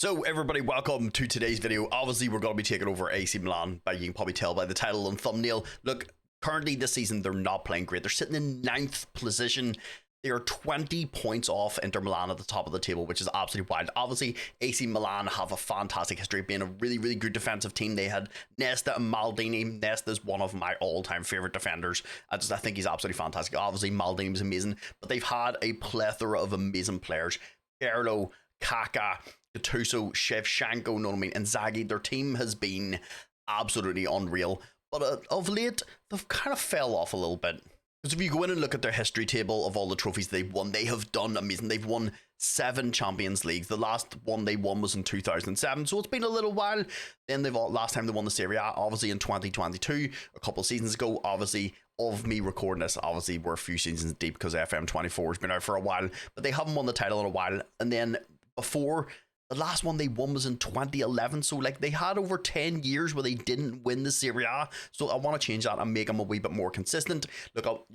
So everybody, welcome to today's video. Obviously, we're going to be taking over AC Milan, but you can probably tell by the title and thumbnail. Look, currently this season, they're not playing great. They're sitting in 9th position. They are 20 points off Inter Milan at the top of the table, which is absolutely wild. Obviously, AC Milan have a fantastic history of being a really, really good defensive team. They had Nesta and Maldini. Nesta is one of my all-time favorite defenders. I think he's absolutely fantastic. Obviously, Maldini was amazing, but they've had a plethora of amazing players. Pirlo, Kaká, Gattuso, Shevchenko, know what I mean, Inzaghi. Their team has been absolutely unreal, but of late they've kind of fell off a little bit. Because if you go in and look at their history table of all the trophies they've won, they have done amazing. They've won 7 Champions Leagues. The last one they won was in 2007, so it's been a little while. Then last time they won the Serie A, obviously in 2022, a couple of seasons ago. Obviously, of me recording this, obviously we're a few seasons deep because FM24 has been out for a while, but they haven't won the title in a while. And then before, the last one they won was in 2011, so like they had over 10 years where they didn't win the Serie A. So I want to change that and make them a wee bit more consistent. Look,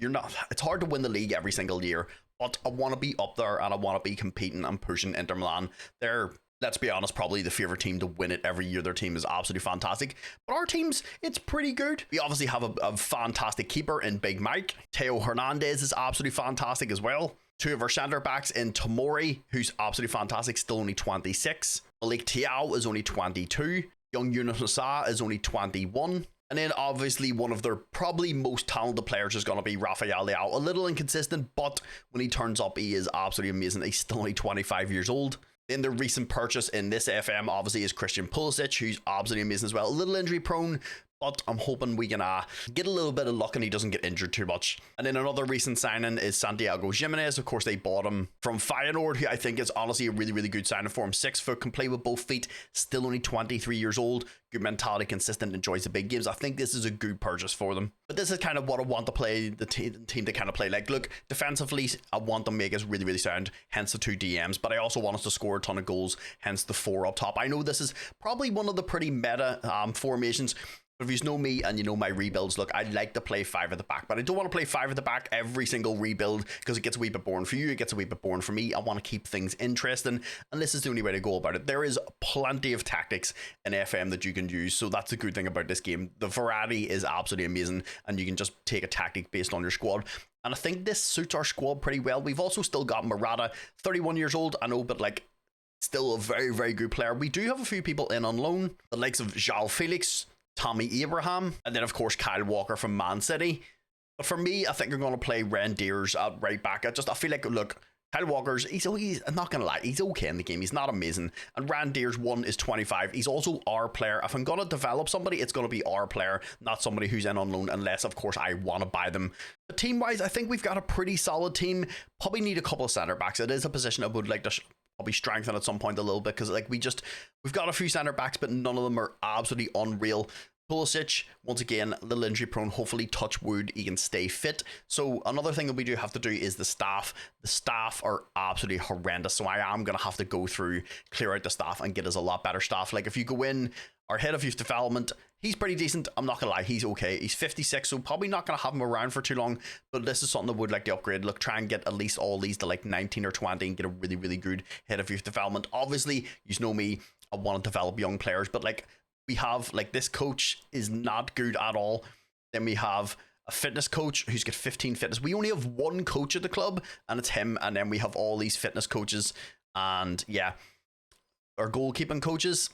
it's hard to win the league every single year, but I want to be up there and I want to be competing and pushing Inter Milan. They're, let's be honest, probably the favorite team to win it every year. Their team is absolutely fantastic, but our team's, it's pretty good. We obviously have a fantastic keeper in Big Mike. Theo Hernandez is absolutely fantastic as well. 2 of our centre backs in Tomori, who's absolutely fantastic, still only 26. Malik Thiaw is only 22. Young Yunus Musa is only 21. And then obviously one of their probably most talented players is going to be Rafael Leao. A little inconsistent, but when he turns up, he is absolutely amazing. He's still only 25 years old. Then the recent purchase in this FM obviously is Christian Pulisic, who's absolutely amazing as well. A little injury prone, but I'm hoping we can get a little bit of luck and he doesn't get injured too much. And then another recent signing is Santiago Jimenez. Of course, they bought him from Feyenoord, who I think is honestly a really, really good signing for him. 6 foot, can play with both feet, still only 23 years old. Good mentality, consistent, enjoys the big games. I think this is a good purchase for them. But this is kind of what I want to play, the team to kind of play. Like, look, defensively, I want to make us really, really sound, hence the 2 DMs. But I also want us to score a ton of goals, hence the 4 up top. I know this is probably one of the pretty meta formations. But if you know me and you know my rebuilds, look, I like to play 5 at the back, but I don't want to play 5 at the back every single rebuild because it gets a wee bit boring for you, it gets a wee bit boring for me. I want to keep things interesting, and this is the only way to go about it. There is plenty of tactics in FM that you can use, so that's a good thing about this game. The variety is absolutely amazing, and you can just take a tactic based on your squad. And I think this suits our squad pretty well. We've also still got Morata, 31 years old, I know, but like, still a very, very good player. We do have a few people in on loan, the likes of João Felix, Tommy Abraham, and then of course Kyle Walker from Man City. But for me, I think I'm going to play Rendiers at right back. I feel like, look, Kyle Walker's, he's I'm not going to lie, he's okay in the game. He's not amazing. And Rendiers 1 is 25. He's also our player. If I'm going to develop somebody, it's going to be our player, not somebody who's in on loan, unless of course I want to buy them. But team-wise, I think we've got a pretty solid team. Probably need a couple of centre backs. It is a position I would like to probably strengthen at some point a little bit, because like we've got a few centre backs, but none of them are absolutely unreal. Pulisic, once again, a little injury prone. Hopefully, touch wood, he can stay fit. So another thing that we do have to do is the staff. The staff are absolutely horrendous, so I am going to have to go through, clear out the staff and get us a lot better staff. Like if you go in, our head of youth development, he's pretty decent. I'm not going to lie, he's okay. He's 56, so probably not going to have him around for too long, but this is something I would like to upgrade. Look, try and get at least all these to like 19 or 20 and get a really, really good head of youth development. Obviously, you know me, I want to develop young players, but like, we have, like, this coach is not good at all. Then we have a fitness coach who's got 15 fitness. We only have 1 coach at the club, and it's him. And then we have all these fitness coaches. And yeah, our goalkeeping coaches,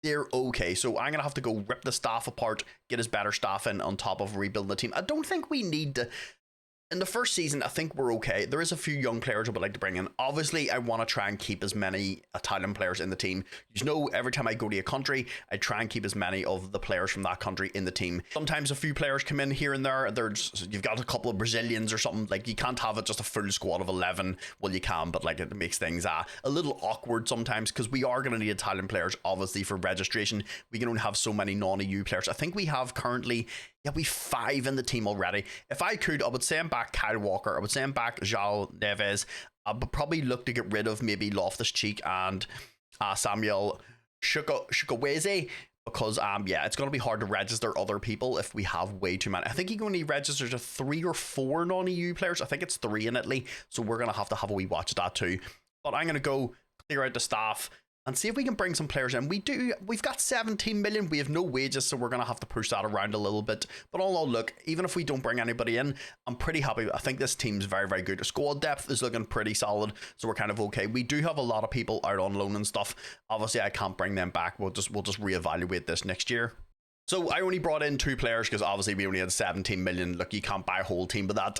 they're okay. So I'm going to have to go rip the staff apart, get us better staff in on top of rebuilding the team. I don't think we need to. In the first season, I think we're okay. There is a few young players I would like to bring in. Obviously, I want to try and keep as many Italian players in the team. You know, every time I go to a country, I try and keep as many of the players from that country in the team. Sometimes a few players come in here and there. You've got a couple of Brazilians or something. Like, you can't have it just a full squad of 11. Well, you can, but like it makes things a little awkward sometimes, because we are going to need Italian players, obviously, for registration. We can only have so many non-EU players. I think we have currently... yeah, we've 5 in the team already. If I could, I would send back Kyle Walker. I would send back João Neves. I would probably look to get rid of maybe Loftus-Cheek and Samuel Chukwueze, because yeah, it's going to be hard to register other people if we have way too many. I think you can only register to 3 or 4 non-EU players. I think it's 3 in Italy, so we're going to have a wee watch of that too. But I'm going to go clear out the staff, and see if we can bring some players in. We've got 17 million. We have no wages, so we're going to have to push that around a little bit. But all in all, look, even if we don't bring anybody in, I'm pretty happy. I think this team's very, very good. The squad depth is looking pretty solid, so we're kind of okay. We do have a lot of people out on loan and stuff. Obviously, I can't bring them back. We'll just reevaluate this next year. So I only brought in 2 players because obviously we only had 17 million. Look, you can't buy a whole team with that.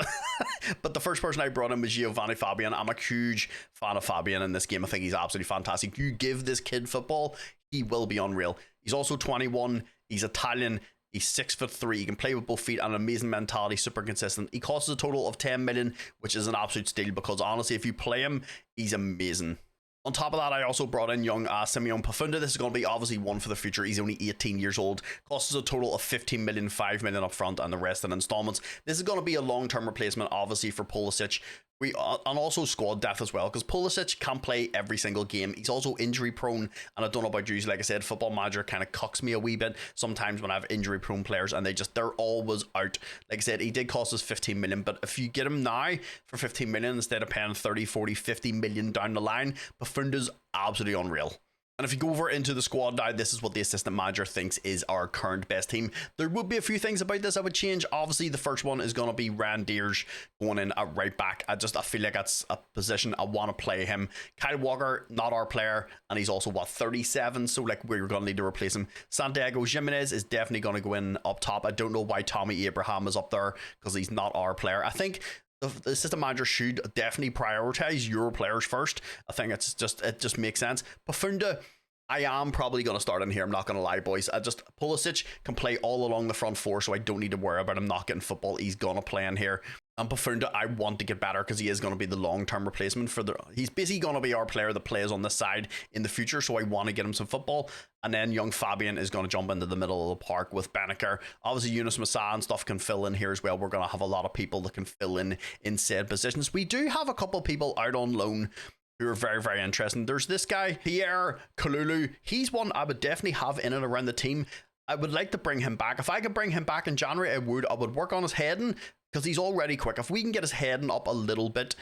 But the first person I brought in was Giovanni Fabian. I'm a huge fan of Fabian in this game. I think he's absolutely fantastic. You give this kid football, he will be unreal. He's also 21. He's Italian. He's 6'3". He can play with both feet and an amazing mentality, super consistent. He costs a total of 10 million, which is an absolute steal because honestly, if you play him, he's amazing. On top of that, I also brought in young Simeon Pafunda. This is going to be obviously one for the future. He's only 18 years old. Costs us a total of 15 million, 5 million up front, and the rest in installments. This is going to be a long-term replacement, obviously, for Pulisic. And also squad depth as well, because Pulisic can't play every single game. He's also injury prone, and I don't know about you, like I said, Football Manager kind of cucks me a wee bit sometimes when I have injury prone players, and they're always out. Like I said, he did cost us 15 million, but if you get him now for 15 million instead of paying 30, 40, 50 million down the line, Pafunda's absolutely unreal. And if you go over into the squad now, this is what the assistant manager thinks is our current best team. There would be a few things about this I would change. Obviously, the first one is going to be Randiers going in at right back. I feel like that's a position I want to play him. Kyle Walker, not our player, and he's also, 37? So, like, we're going to need to replace him. Santiago Jimenez is definitely going to go in up top. I don't know why Tommy Abraham is up there, because he's not our player. I think the assistant manager should definitely prioritize your players first. I think it just makes sense. Pafunda, I am probably going to start in here. I'm not going to lie, boys. Pulisic can play all along the front four, so I don't need to worry about him not getting football. He's going to play in here. And Pafunda, I want to get better because he is going to be the long-term replacement he's basically going to be our player that plays on this side in the future, so I want to get him some football. And then young Fabian is going to jump into the middle of the park with Benaker. Obviously, Yunus Massa and stuff can fill in here as well. We're going to have a lot of people that can fill in said positions. We do have a couple of people out on loan who are very, very interesting. There's this guy, Pierre Kalulu. He's one I would definitely have in and around the team. I would like to bring him back. If I could bring him back in January, I would work on his heading because he's already quick. If we can get his heading up a little bit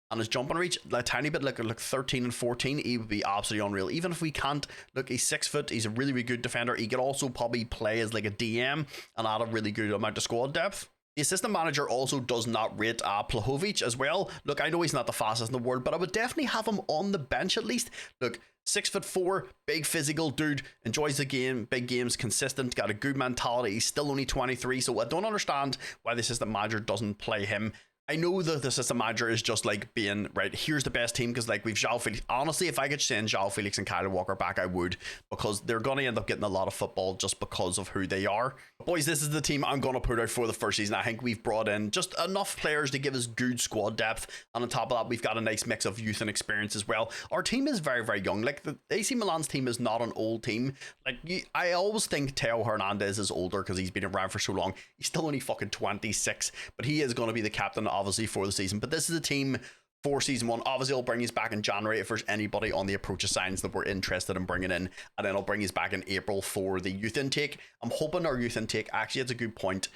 and his jumping reach a tiny bit, like 13 and 14, he would be absolutely unreal. Even if we can't, look, he's 6 foot, he's a really, really good defender. He could also probably play as like a DM and add a really good amount of squad depth. The assistant manager also does not rate Plahovic as well. Look, I know he's not the fastest in the world, but I would definitely have him on the bench at least. Look, 6'4", big physical dude, enjoys the game, big games, consistent, got a good mentality. He's still only 23, so I don't understand why the assistant manager doesn't play him. I know that the assistant manager is just like being, right, here's the best team because like we've João Felix. Honestly, if I could send João Felix and Kyle Walker back, I would, because they're going to end up getting a lot of football just because of who they are. Boys, this is the team I'm going to put out for the first season. I think we've brought in just enough players to give us good squad depth, and on top of that, we've got a nice mix of youth and experience as well. Our team is very, very young. Like the AC Milan's team is not an old team. Like I always think Theo Hernandez is older because he's been around for so long. He's still only fucking 26, but he is going to be the captain obviously for the season. But this is a team for season 1. Obviously, I'll bring you back in January if there's anybody on the approach of signs that we're interested in bringing in, and then I'll bring you back in April for the youth intake. I'm hoping our youth intake, actually, it's a good point.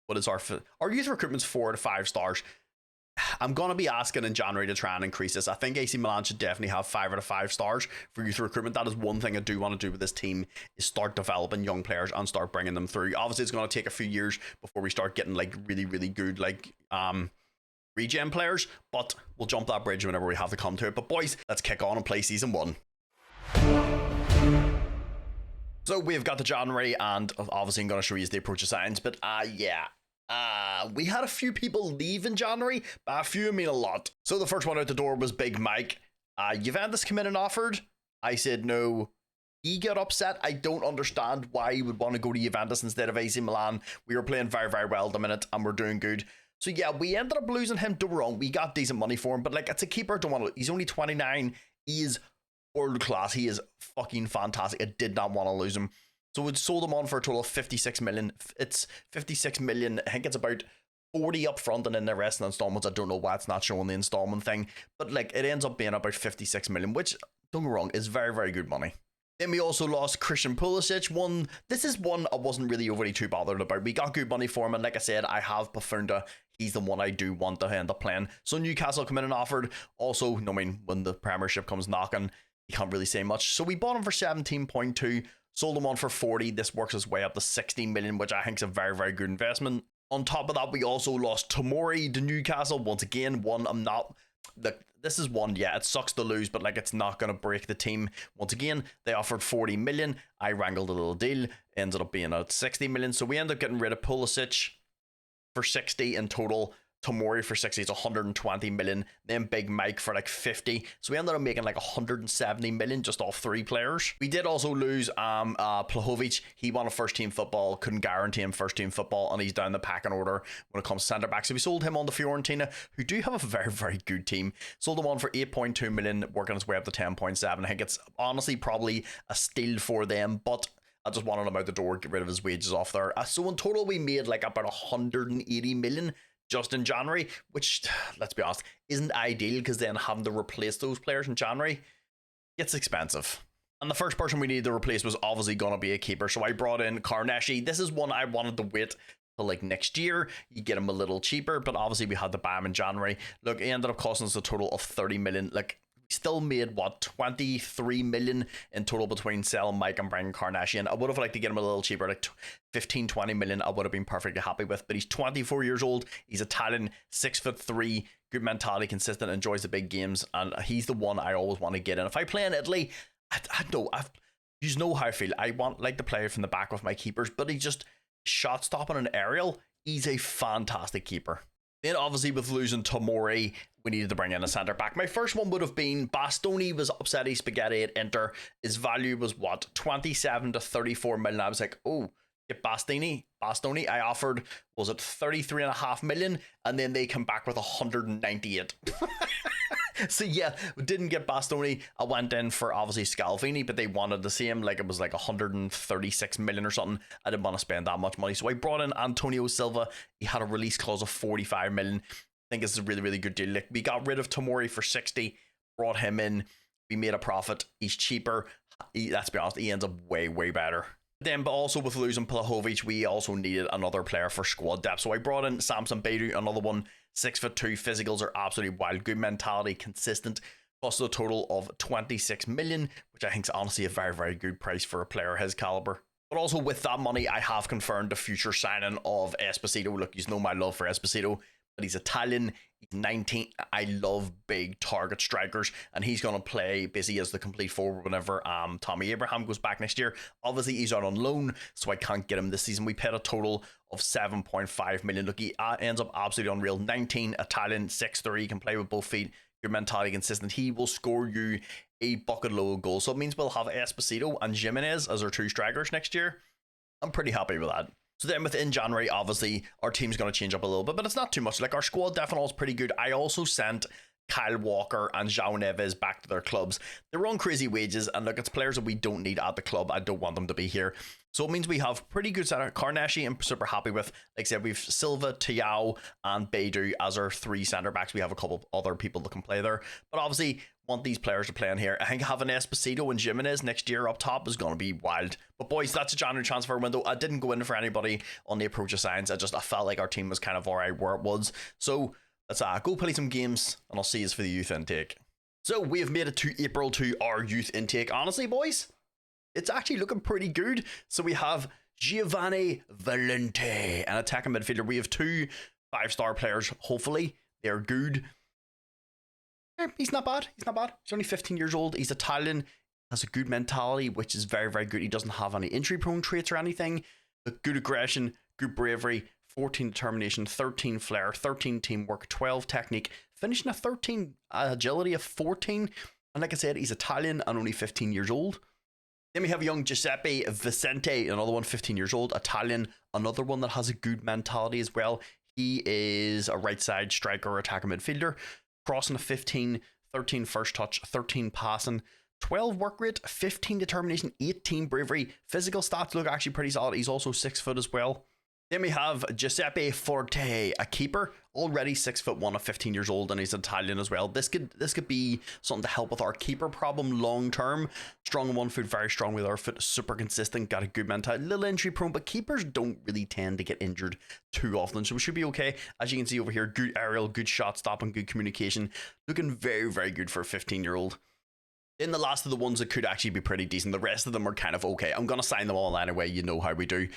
What is our youth recruitment's 4 to 5 stars. I'm going to be asking in January to try and increase this. I think AC Milan should definitely have 5 out of 5 stars for youth recruitment. That is one thing I do want to do with this team, is start developing young players and start bringing them through. Obviously, it's going to take a few years before we start getting like really, really good like regen players, but we'll jump that bridge whenever we have to come to it. But boys, let's kick on and play season 1. So we've got the January, and obviously I'm going to show you the approach of signs, but we had a few people leave in January, but a few mean a lot. So the first one out the door was Big Mike. Juventus came in and offered. I said no. He got upset. I don't understand why he would want to go to Juventus instead of AC Milan. We were playing very, very well at the minute, and we're doing good. So yeah, we ended up losing him. Don't get me wrong, we got decent money for him, but like, it's a keeper. Don't want to. He's only 29. He is world class. He is fucking fantastic. I did not want to lose him. So we sold him on for a total of 56 million. It's 56 million. I think it's about 40 up front and then the rest in installments. I don't know why it's not showing the installment thing, but like it ends up being about 56 million, which, don't get me wrong, is very, very good money. Then we also lost Christian Pulisic. This is one I wasn't really overly too bothered about. We got good money for him, and like I said, I have Pafunda. He's the one I do want to end up playing. So Newcastle come in and offered. Also, I mean, when the Premiership comes knocking, you can't really say much. So we bought him for 17.2, sold him on for 40. This works his way up to 16 million, which I think is a very, very good investment. On top of that, we also lost Tomori to Newcastle. Once again, this is one, yeah, it sucks to lose, but like it's not going to break the team. Once again, they offered 40 million. I wrangled a little deal, ended up being at 60 million. So we ended up getting rid of Pulisic for 60 in total. Tomori for 60 is 120 million, then Big Mike for like 50. So we ended up making like 170 million just off 3 players. We did also lose Plahovic. He wanted first team football, couldn't guarantee him first team football, and he's down the packing order when it comes to centre back. So we sold him on to Fiorentina, who do have a very, very good team. Sold him on for 8.2 million, working his way up to 10.7. I think it's honestly probably a steal for them, but I just wanted him out the door, get rid of his wages off there. So in total, we made like about 180 million just in January, which, let's be honest, isn't ideal, because then having to replace those players in January gets expensive. And the first person we needed to replace was obviously going to be a keeper, so I brought in Carnesci. This is one I wanted to wait till like next year. You get him a little cheaper, but obviously we had to buy him in January. Look, he ended up costing us a total of 30 million. Like, still made what, 23 million in total between selling Mike and bringing Carnesci in. I would have liked to get him a little cheaper, like 15-20 million. I would have been perfectly happy with, but he's 24 years old, he's Italian, 6'3", good mentality, consistent, enjoys the big games, and he's the one I always want to get in. If I play in Italy, I know, you know how I feel. I want like to play from the back with my keepers, but he just shot stopping an aerial. He's a fantastic keeper. Then obviously with losing Tomori, we needed to bring in a centre back. My first one would have been Bastoni. Was upset he spaghetti at Inter. His value was what, 27 to 34 million. I was like, oh, get Bastoni. I offered, was it 33.5 million, and then they come back with 198. So yeah, we didn't get Bastoni. I went in for obviously Scalvini, but they wanted the same, like it was like 136 million or something. I didn't want to spend that much money, so I brought in Antonio Silva. He had a release clause of 45 million. I think it's a really, really good deal. Like, we got rid of Tomori for 60, brought him in, we made a profit. He's cheaper. Let's be honest, he ends up way, way better. Then, but also with losing Plahovic, we also needed another player for squad depth. So I brought in Samson Beidou, another one, 6'2", physicals are absolutely wild, good mentality, consistent. Cost a total of 26 million, which I think is honestly a very, very good price for a player his caliber. But also with that money, I have confirmed the future signing of Esposito. Look, you know my love for Esposito, but he's Italian, he's 19. I love big target strikers, and he's going to play basically as the complete forward whenever Tommy Abraham goes back next year. Obviously, he's out on loan, so I can't get him this season. We paid a total of 7.5 million. Look, he ends up absolutely unreal. 19, Italian, 6'3", can play with both feet, good mentality, consistent. He will score you a bucket load of goals. So it means we'll have Esposito and Jimenez as our 2 strikers next year. I'm pretty happy with that. So then within January, obviously, our team's going to change up a little bit, but it's not too much. Like, our squad definitely is pretty good. I also sent Kyle Walker and João Neves back to their clubs. They're on crazy wages, and look, it's players that we don't need at the club. I don't want them to be here. So it means we have pretty good center. Carnesci, I'm super happy with. Like I said, we've Silva, Thiaw, and Beidou as our 3 centre backs. We have a couple other people that can play there, but obviously want these players to play in here. I think having Esposito and Jimenez next year up top is going to be wild. But boys, that's a January transfer window. I didn't go in for anybody on the approach of signs. I felt like our team was kind of alright where it was. So let's go play some games, and I'll see you for the youth intake. So we have made it to April to our youth intake. Honestly, boys, it's actually looking pretty good. So we have Giovanni Valente, an attacking midfielder. We have 2 5-star players. Hopefully, they're good. He's not bad. He's only 15 years old. He's Italian. Has a good mentality, which is very, very good. He doesn't have any injury-prone traits or anything. But good aggression, good bravery, 14 determination, 13 flair, 13 teamwork, 12 technique, finishing a 13 agility of 14. And like I said, he's Italian and only 15 years old. Then we have young Giuseppe Vicente, another one, 15 years old, Italian, another one that has a good mentality as well. He is a right side striker, attacking midfielder, crossing a 15, 13 first touch, 13 passing, 12 work rate, 15 determination, 18 bravery. Physical stats look actually pretty solid. He's also 6 foot as well. Then we have Giuseppe Forte, a keeper, already 6'1" at 15 years old, and he's Italian as well. This could be something to help with our keeper problem long term. Strong on one foot, very strong with our foot, super consistent, got a good mentality, little injury prone, but keepers don't really tend to get injured too often, so we should be okay. As you can see over here, good aerial, good shot stopping, good communication, looking very, very good for a 15-year-old. Then the last of the ones that could actually be pretty decent. The rest of them are kind of okay. I'm going to sign them all anyway. You know how we do.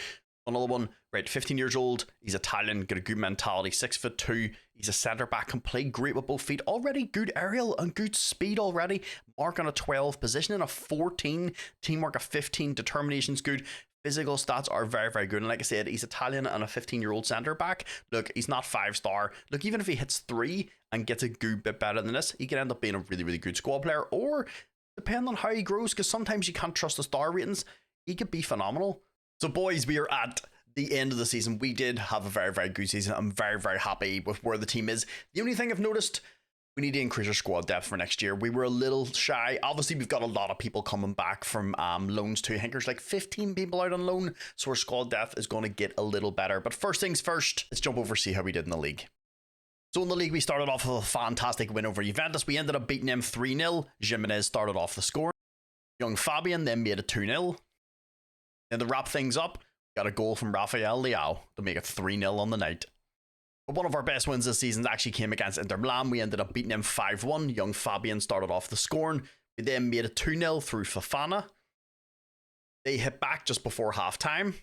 Another one, right, 15 years old. He's Italian, got a good mentality, 6'2". He's a centre back, can play great with both feet. Already good aerial and good speed already. Mark on a 12, position in a 14, teamwork a 15, determination's good. Physical stats are very, very good. And like I said, he's Italian and a 15-year-old centre back. Look, he's not 5-star. Look, even if he hits 3 and gets a good bit better than this, he could end up being a really, really good squad player. Or, depending on how he grows, because sometimes you can't trust the star ratings, he could be phenomenal. So boys, we are at the end of the season. We did have a very, very good season. I'm very, very happy with where the team is. The only thing I've noticed, we need to increase our squad depth for next year. We were a little shy. Obviously, we've got a lot of people coming back from loans too. I think there's like 15 people out on loan, so our squad depth is going to get a little better. But first things first, let's jump over and see how we did in the league. So in the league, we started off with a fantastic win over Juventus. We ended up beating them 3-0. Jimenez started off the score. Young Fabian then made it 2-0. Then to wrap things up, got a goal from Rafael Leao to make it 3-0 on the night. But one of our best wins this season actually came against Inter Milan. We ended up beating them 5-1. Young Fabian started off the scoring. We then made it 2-0 through Fofana. They hit back just before half time.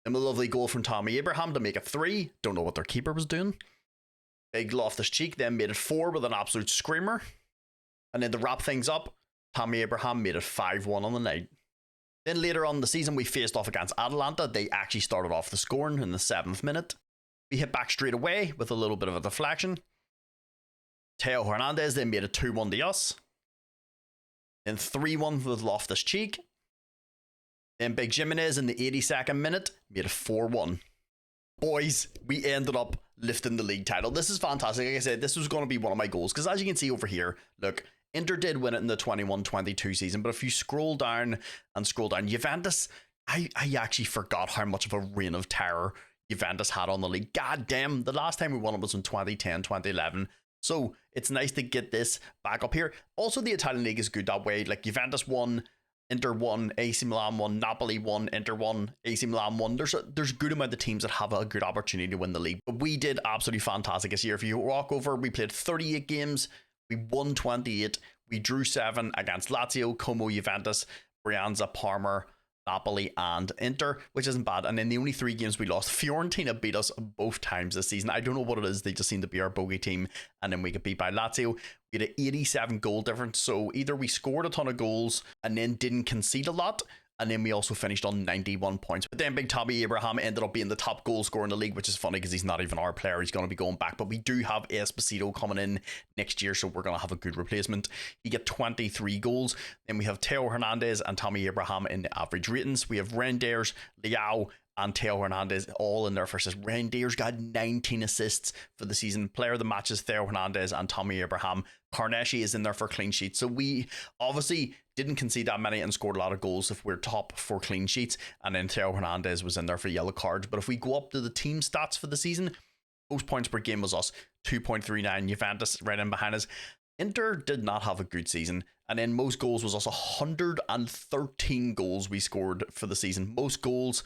Then a lovely goal from Tammy Abraham to make it 3. Don't know what their keeper was doing. Big Loftus-Cheek then made it 4 with an absolute screamer. And then to wrap things up, Tammy Abraham made it 5-1 on the night. Then later on in the season, we faced off against Atalanta. They actually started off the scoring in the 7th minute. We hit back straight away with a little bit of a deflection. Teo Hernandez then made it 2-1 to us. Then 3-1 with Loftus-Cheek. Then Big Jimenez in the 82nd minute made it 4-1. Boys, we ended up lifting the league title. This is fantastic. Like I said, this was going to be one of my goals. Because as you can see over here, look, Inter did win it in the 21-22 season, but if you scroll down, Juventus, I actually forgot how much of a reign of terror Juventus had on the league. God damn, the last time we won it was in 2010, 2011. So it's nice to get this back up here. Also, the Italian league is good that way. Like Juventus won, Inter won, AC Milan won, Napoli won, Inter won, AC Milan won. There's a good amount of teams that have a good opportunity to win the league. But we did absolutely fantastic this year. If you walk over, we played 38 games. We won 28. We drew 7 against Lazio, Como, Juventus, Brianza, Parma, Napoli, and Inter, which isn't bad. And then the only 3 games we lost, Fiorentina beat us both times this season. I don't know what it is. They just seem to be our bogey team. And then we get beat by Lazio. We had an 87 goal difference. So either we scored a ton of goals and then didn't concede a lot, and then we also finished on 91 points. But then Big Tammy Abraham ended up being the top goal scorer in the league, which is funny because he's not even our player. He's going to be going back. But we do have Esposito coming in next year, so we're going to have a good replacement. He get 23 goals. Then we have Teo Hernandez and Tammy Abraham in the average ratings. We have Reinders, Leao, and Teo Hernandez all in there for assists. Reinders got 19 assists for the season. Player of the match is Teo Hernandez and Tammy Abraham. Carnesci is in there for clean sheets. So we obviously didn't concede that many and scored a lot of goals if we're top for clean sheets. And then Teo Hernandez was in there for yellow cards. But if we go up to the team stats for the season, most points per game was us, 2.39. Juventus right in behind us. Inter did not have a good season. And then most goals was us, 113 goals we scored for the season. Most goals,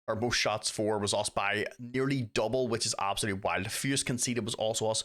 or most shots for, was us by nearly double, which is absolutely wild. Fewest conceded was also us.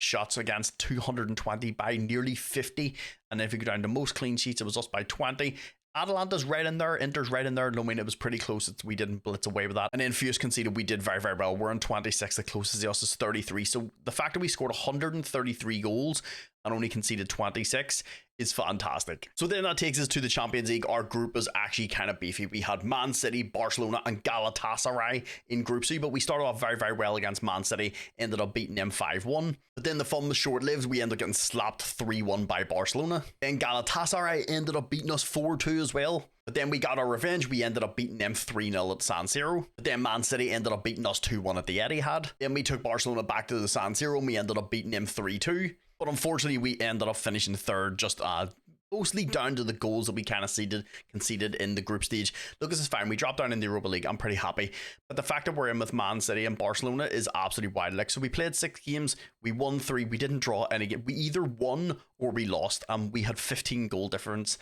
Shots against 220 by nearly 50. And then if you go down to most clean sheets, it was us by 20. Atalanta's right in there. Inter's right in there. I mean, it was pretty close. We didn't blitz away with that. And then fewest conceded, we did very, very well. We're on 26. The closest to us is 33. So the fact that we scored 133 goals and only conceded 26 is fantastic. So then that takes us to the Champions League. Our group is actually kind of beefy. We had Man City, Barcelona, and Galatasaray in Group C, but we started off very, very well against Man City, ended up beating them 5-1. But then the fun was short-lived. We ended up getting slapped 3-1 by Barcelona. Then Galatasaray ended up beating us 4-2 as well. But then we got our revenge. We ended up beating them 3-0 at San Siro. But then Man City ended up beating us 2-1 at the Etihad. Then we took Barcelona back to the San Siro and we ended up beating them 3-2. But unfortunately, we ended up finishing third, just mostly down to the goals that we kind of conceded in the group stage. Look, this is fine. We dropped down in the Europa League. I'm pretty happy. But the fact that we're in with Man City and Barcelona is absolutely wild. Like, so we played 6 games. We won 3. We didn't draw any game. We either won or we lost. And we had 15 goal difference.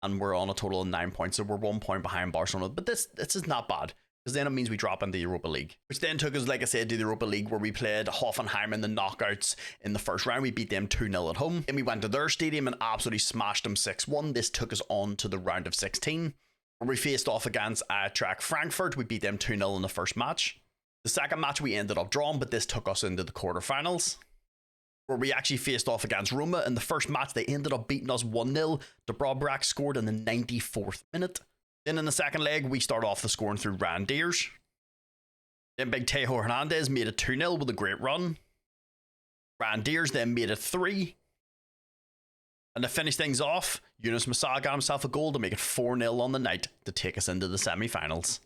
And we're on a total of 9 points. So we're 1 point behind Barcelona. But this is not bad. because then it means we drop into the Europa League, which then took us, like I said, to the Europa League, where we played Hoffenheim in the knockouts in the first round. We beat them 2-0 at home. Then we went to their stadium and absolutely smashed them 6-1. This took us on to the round of 16, where we faced off against Eintracht Frankfurt. We beat them 2-0 in the first match. The second match we ended up drawing, but this took us into the quarterfinals, where we actually faced off against Roma. In the first match, they ended up beating us 1-0. Dubravka scored in the 94th minute. Then in the second leg, we start off the scoring through Randiers. Then Big Tejo Hernandez made it 2-0 with a great run. Randiers then made it 3. And to finish things off, Yunus Musa got himself a goal to make it 4-0 on the night to take us into the semi-finals,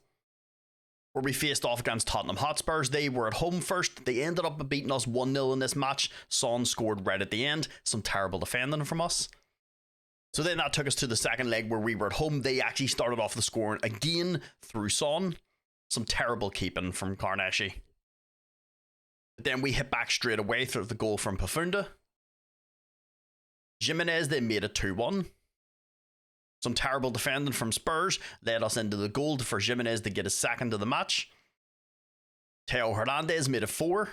where we faced off against Tottenham Hotspurs. They were at home first. They ended up beating us 1-0 in this match. Son scored right at the end. Some terrible defending from us. So then that took us to the second leg, where we were at home. They actually started off the scoring again through Son. Some terrible keeping from Carnesci. But then we hit back straight away through the goal from Pafunda. Jimenez then made it 2-1. Some terrible defending from Spurs led us into the goal for Jimenez to get his second of the match. Teo Hernandez made it 4.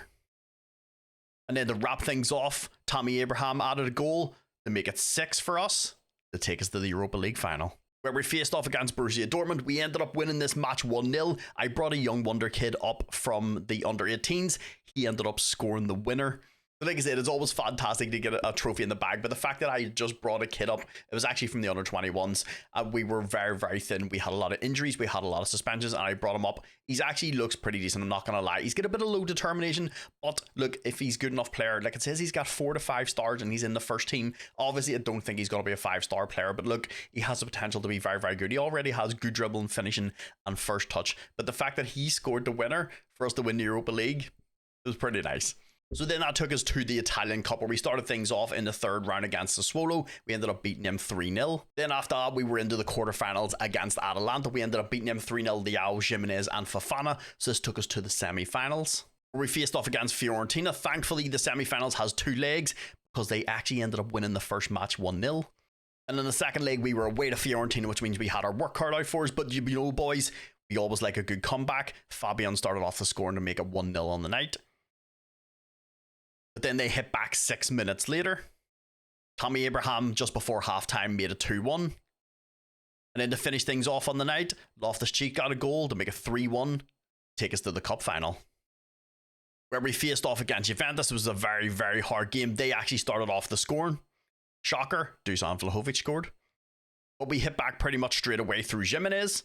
And then to wrap things off, Tammy Abraham added a goal to make it 6 for us, to take us to the Europa League final, where we faced off against Borussia Dortmund. We ended up winning this match 1-0. I brought a young wonder kid up from the under-18s. He ended up scoring the winner. But like I said, it's always fantastic to get a trophy in the bag. But the fact that I just brought a kid up, it was actually from the under-21s. We were very, very thin. We had a lot of injuries. We had a lot of suspensions. And I brought him up. He's actually looks pretty decent. I'm not going to lie. He's got a bit of low determination. But look, if he's good enough player, like it says, he's got 4 to 5 stars and he's in the first team. Obviously, I don't think he's going to be a 5-star player. But look, he has the potential to be very, very good. He already has good dribbling, finishing, and first touch. But the fact that he scored the winner for us to win the Europa League was pretty nice. So then that took us to the Italian Cup, where we started things off in the third round against Sassuolo. We ended up beating them 3-0. Then after that, we were into the quarterfinals against Atalanta. We ended up beating them 3-0, Leao, Jimenez, and Fofana. So this took us to the semi-finals, where we faced off against Fiorentina. Thankfully, the semi-finals has 2 legs, because they actually ended up winning the first match 1-0. And in the second leg, we were away to Fiorentina, which means we had our work cut out for us. But you know, boys, we always like a good comeback. Fabian started off the scoring to make it 1-0 on the night. But then they hit back 6 minutes later. Tommy Abraham, just before halftime, made it 2-1. And then to finish things off on the night, Loftus-Cheek got a goal to make it 3-1, take us to the cup final, where we faced off against Juventus. It was a very, very hard game. They actually started off the scoring. Shocker, Dusan Vlahovic scored. But we hit back pretty much straight away through Jimenez.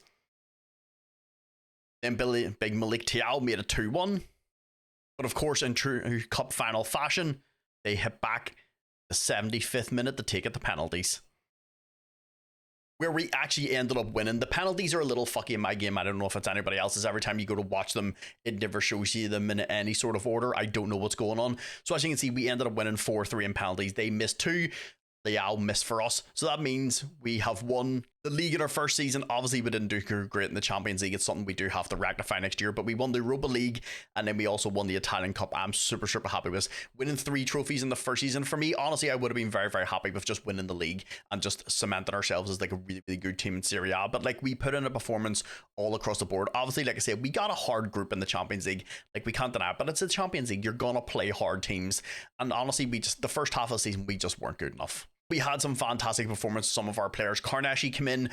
Then big Malik Thiaw made it 2-1. But of course, in true cup final fashion, they hit back the 75th minute to take it to penalties, where we actually ended up winning. The penalties are a little fucky in my game. I don't know if it's anybody else's. Every time you go to watch them, it never shows you them in any sort of order. I don't know what's going on. So as you can see, we ended up winning 4-3 in penalties. They missed 2. Leao missed for us. So that means we have won the league in our first season. Obviously, we didn't do great in the Champions League. It's something we do have to rectify next year. But we won the Europa League, and then we also won the Italian Cup. I'm super, super happy with winning 3 trophies in the first season. For me, honestly, I would have been very, very happy with just winning the league and just cementing ourselves as like a really, really good team in Serie A. But like, we put in a performance all across the board. Obviously, like I said, we got a hard group in the Champions League. Like, we can't deny it, but it's the Champions League. You're gonna play hard teams. And honestly, the first half of the season, we just weren't good enough. We had some fantastic performances. Some of our players. Carnesci came in,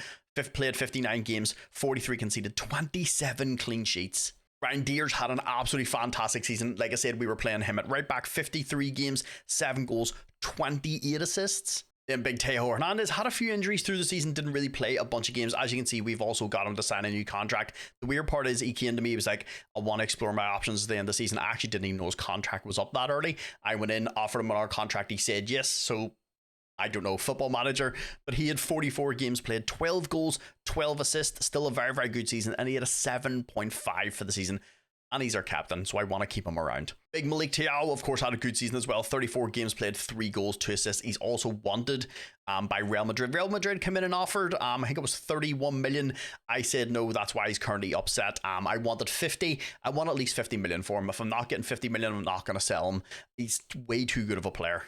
played 59 games, 43 conceded, 27 clean sheets. Ryan Deers had an absolutely fantastic season. Like I said, we were playing him at right back. 53 games, 7 goals, 28 assists. Then Big Tejo Hernandez had a few injuries through the season, didn't really play a bunch of games. As you can see, we've also got him to sign a new contract. The weird part is he came to me, he was like, I want to explore my options at the end of the season. I actually didn't even know his contract was up that early. I went in, offered him on our contract. He said yes, so I don't know, Football Manager, but he had 44 games played, 12 goals, 12 assists, still a very, very good season, and he had a 7.5 for the season, and he's our captain, so I want to keep him around. Big Malik Thiaw, of course, had a good season as well, 34 games played, 3 goals, 2 assists. He's also wanted by Real Madrid. Real Madrid came in and offered, I think it was 31 million. I said no, that's why he's currently upset. I wanted 50. I want at least 50 million for him. If I'm not getting 50 million, I'm not going to sell him. He's way too good of a player.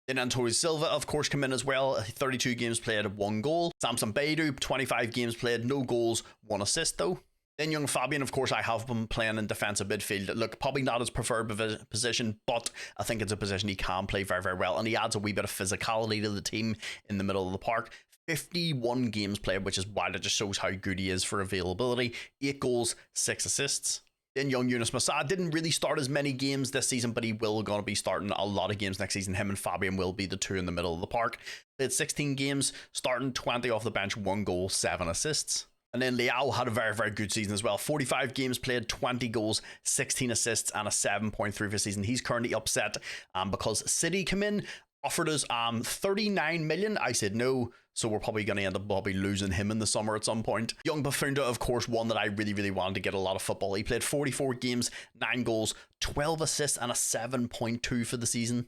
Then Antonio Silva, of course, came in as well. 32 games played, 1 goal. Samson Baidu, 25 games played, no goals, 1 assist though. Then young Fabian, of course, I have been playing in defensive midfield. Look, probably not his preferred position, but I think it's a position he can play very, very well. And he adds a wee bit of physicality to the team in the middle of the park. 51 games played, which is wild. It just shows how good he is for availability. 8 goals, 6 assists. Then young Yunus Musa didn't really start as many games this season, but he will going to be starting a lot of games next season. Him and Fabian will be the two in the middle of the park. Played 16 games, starting 20 off the bench, 1 goal, 7 assists. And then Leao had a very, very good season as well. 45 games played, 20 goals, 16 assists, and a 7.3 for the season. He's currently upset because City come in, offered us 39 million. I said no, so we're probably going to end up losing him in the summer at some point. Young Bafunda, of course, one that I really, really wanted to get a lot of football. He played 44 games, 9 goals, 12 assists, and a 7.2 for the season.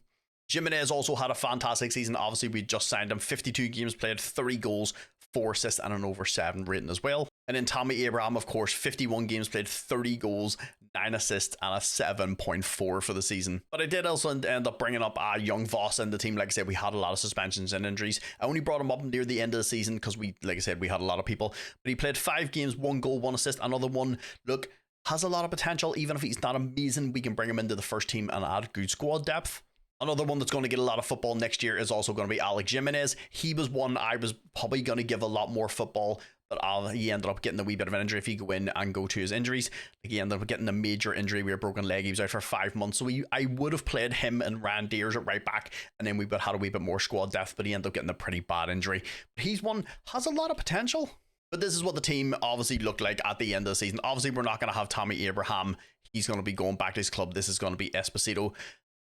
Jimenez also had a fantastic season. Obviously, we just signed him. 52 games played, 3 goals, 4 assists, and an over 7 rating as well. And then Tammy Abraham, of course, 51 games played, 30 goals, 9 assists, and a 7.4 for the season. But I did also end up bringing up young Voss in the team. Like I said, we had a lot of suspensions and injuries. I only brought him up near the end of the season because like I said, we had a lot of people. But he played 5 games, 1 goal, 1 assist, another one. Look, has a lot of potential. Even if he's not amazing, we can bring him into the first team and add good squad depth. Another one that's going to get a lot of football next year is also going to be Alex Jimenez. He was one I was probably going to give a lot more football, but he ended up getting a wee bit of an injury if he go in and go to his injuries. Like he ended up getting a major injury with a broken leg. He was out for 5 months. So I would have played him and Ryan Deers at right back, and then we would have had a wee bit more squad depth, but he ended up getting a pretty bad injury. But he's one, has a lot of potential. But this is what the team obviously looked like at the end of the season. Obviously, we're not going to have Tommy Abraham. He's going to be going back to his club. This is going to be Esposito.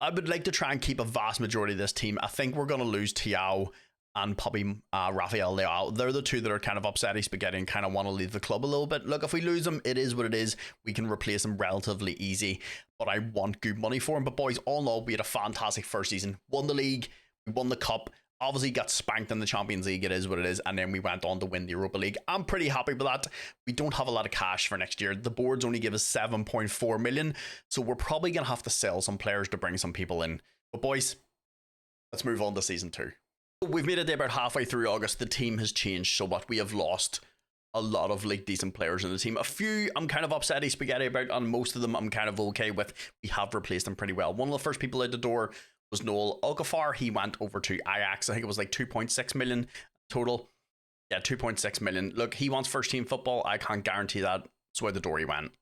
I would like to try and keep a vast majority of this team. I think we're going to lose Thiaw and probably Rafael Leao. They're the two that are kind of upsetty spaghetti and kind of want to leave the club a little bit. Look, if we lose them, it is what it is. We can replace them relatively easy, but I want good money for him. But boys, all in all, we had a fantastic first season. Won the league, we won the cup. Obviously got spanked in the Champions League, it is what it is, and then we went on to win the Europa League. I'm pretty happy with that. We don't have a lot of cash for next year. The boards only give us 7.4 million, so we're probably going to have to sell some players to bring some people in. But boys, let's move on to season 2. We've made it about halfway through August. The team has changed so what we have lost a lot of like decent players in the team. A few I'm kind of upsetty spaghetti about, and most of them I'm kind of okay with. We have replaced them pretty well. One of the first people out the door was Noel Okafor. He went over to Ajax. I think it was like 2.6 million total. Yeah, 2.6 million. Look, he wants first team football. I can't guarantee that. That's where the door he went.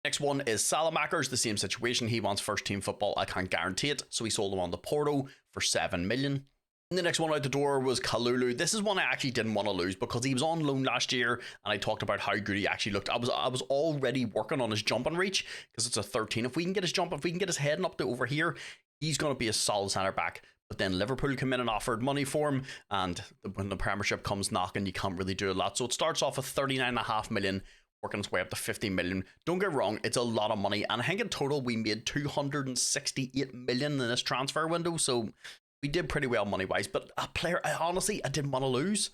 Next one is Salamakers, the same situation. He wants first team football. I can't guarantee it. So we sold him on to Porto for 7 million. And the next one out the door was Kalulu. This is one I actually didn't want to lose because he was on loan last year and I talked about how good he actually looked. I was already working on his jumping reach because it's a 13. If we can get his heading up to over here, he's going to be a solid centre back. But then Liverpool come in and offered money for him, and when the Premiership comes knocking, you can't really do a lot. So it starts off with 39.5 million, working its way up to 50 million. Don't get wrong, it's a lot of money, and I think in total we made 268 million in this transfer window, so we did pretty well money-wise. But a player, I didn't want to lose.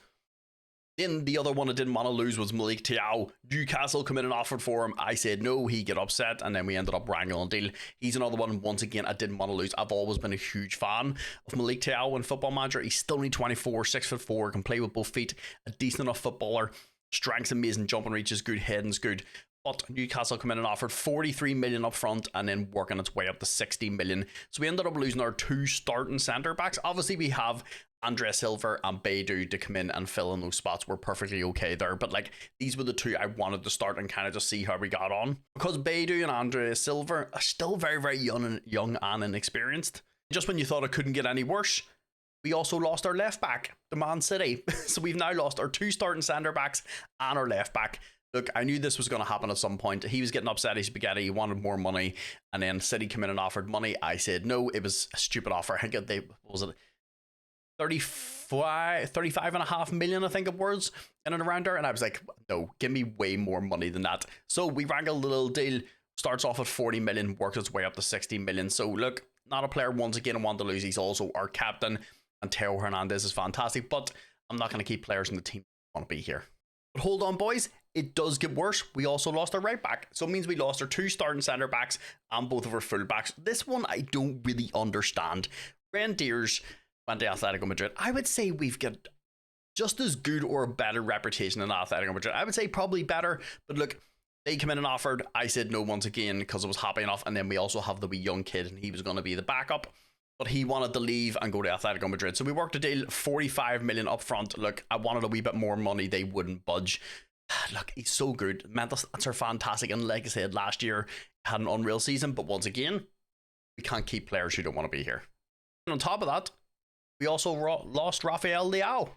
Then the other one I didn't want to lose was Malik Thiaw. Newcastle come in and offered for him. I said no, he get upset, and then we ended up wrangling a deal. He's another one, once again, I didn't want to lose. I've always been a huge fan of Malik Thiaw in Football Manager. He's still only 24, 6'4", can play with both feet, a decent enough footballer. Strength's amazing, jumping reach is good, heading's good. But Newcastle come in and offered 43 million up front and then working its way up to 60 million. So we ended up losing our 2 starting centre backs. Obviously, we have Andre Silva and Beidou to come in and fill in those spots. We're perfectly okay there. But like, these were the 2 I wanted to start and kind of just see how we got on. Because Beidou and Andre Silva are still very, very young and inexperienced. Just when you thought it couldn't get any worse, we also lost our left back to Man City. So we've now lost our 2 starting centre backs and our left back. Look, I knew this was going to happen at some point. He was getting upset, he's spaghetti, he wanted more money, and then City came in and offered money. I said no, it was a stupid offer. I think what was it, 35.5 million, I think it was, in and around there. And I was like, no, give me way more money than that. So we wrangled a little deal, starts off at 40 million, works its way up to 60 million. So look, not a player once again I want to lose. He's also our captain, and Teo Hernandez is fantastic, but I'm not going to keep players in the team that want to be here. But hold on, boys, it does get worse. We also lost our right back. So it means we lost our 2 starting centre backs and both of our full backs. This one I don't really understand. Ryan Deers went to Atletico Madrid. I would say we've got just as good or a better reputation than Atletico Madrid. I would say probably better, but look, They come in and offered. I said no once again because I was happy enough. And then we also have the wee young kid, and he was going to be the backup. But he wanted to leave and go to Atletico Madrid. So we worked a deal, 45 million up front. Look, I wanted a wee bit more money. They wouldn't budge. Look, he's so good. Mental stats are fantastic. And like I said, last year had an unreal season. But once again, we can't keep players who don't want to be here. And on top of that, we also lost Rafael Leao.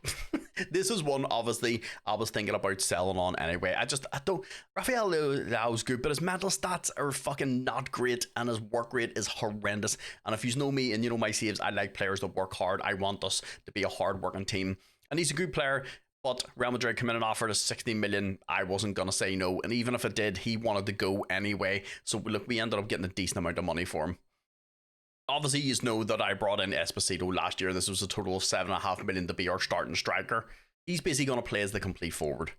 This is one, obviously, I was thinking about selling on anyway. I don't. Rafael Leao's good, but his mental stats are fucking not great, and his work rate is horrendous. And if you know me and you know my saves, I like players that work hard. I want us to be a hard-working team. And he's a good player, but Real Madrid came in and offered us 60 million. I wasn't going to say no. And even if it did, he wanted to go anyway. So look, we ended up getting a decent amount of money for him. Obviously, you know that I brought in Esposito last year. This was a total of 7.5 million to be our starting striker. He's basically going to play as the complete forward.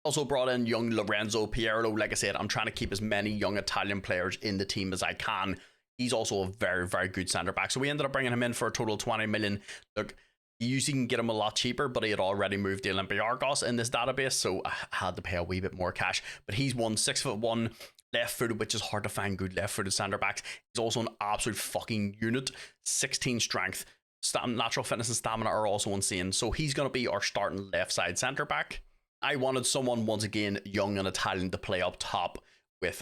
Also brought in young Lorenzo Pirlo. Like I said, I'm trying to keep as many young Italian players in the team as I can. He's also a very, very good centre-back. So we ended up bringing him in for a total of 20 million. Look, you usually can get him a lot cheaper, but he had already moved to Olympiacos in this database, so I had to pay a wee bit more cash. But he's 6'1", left-footed, which is hard to find good left-footed centre-backs. He's also an absolute fucking unit. 16 strength. Natural fitness and stamina are also insane. So he's going to be our starting left-side centre-back. I wanted someone, once again, young and Italian to play up top with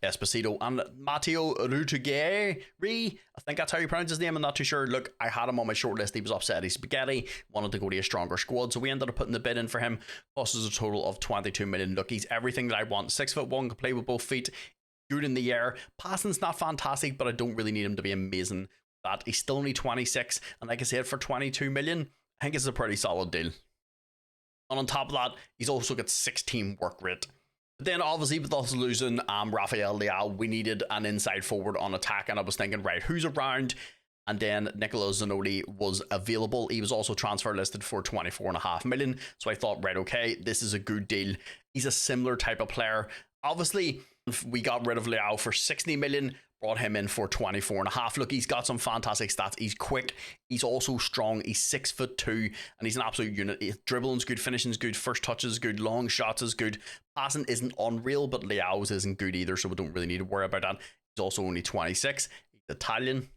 Esposito and Matteo Ruggeri. I think that's how you pronounce his name. I'm not too sure. Look, I had him on my shortlist. He was upset. He's spaghetti. Wanted to go to a stronger squad. So we ended up putting the bid in for him. Cost us a total of 22 million. Look, he's everything that I want. 6'1", can play with both feet. Good in the air. Passing's not fantastic, but I don't really need him to be amazing. That he's still only 26. And like I said, for 22 million, I think it's a pretty solid deal. And on top of that, he's also got 16 work rate. Then obviously with us losing Rafael Leao, we needed an inside forward on attack, and I was thinking, right, who's around? And then Nicola Zanotti was available. He was also transfer listed for 24.5 million. So I thought, right, okay, this is a good deal. He's a similar type of player. Obviously, we got rid of Leao for 60 million, brought him in for 24.5. Look, he's got some fantastic stats. He's quick. He's also strong. He's 6'2", and he's an absolute unit. Dribbling's good, finishing's good, first touch is good, long shots is good. Passing isn't unreal, but Leao's isn't good either, so we don't really need to worry about that. He's also only 26. He's Italian.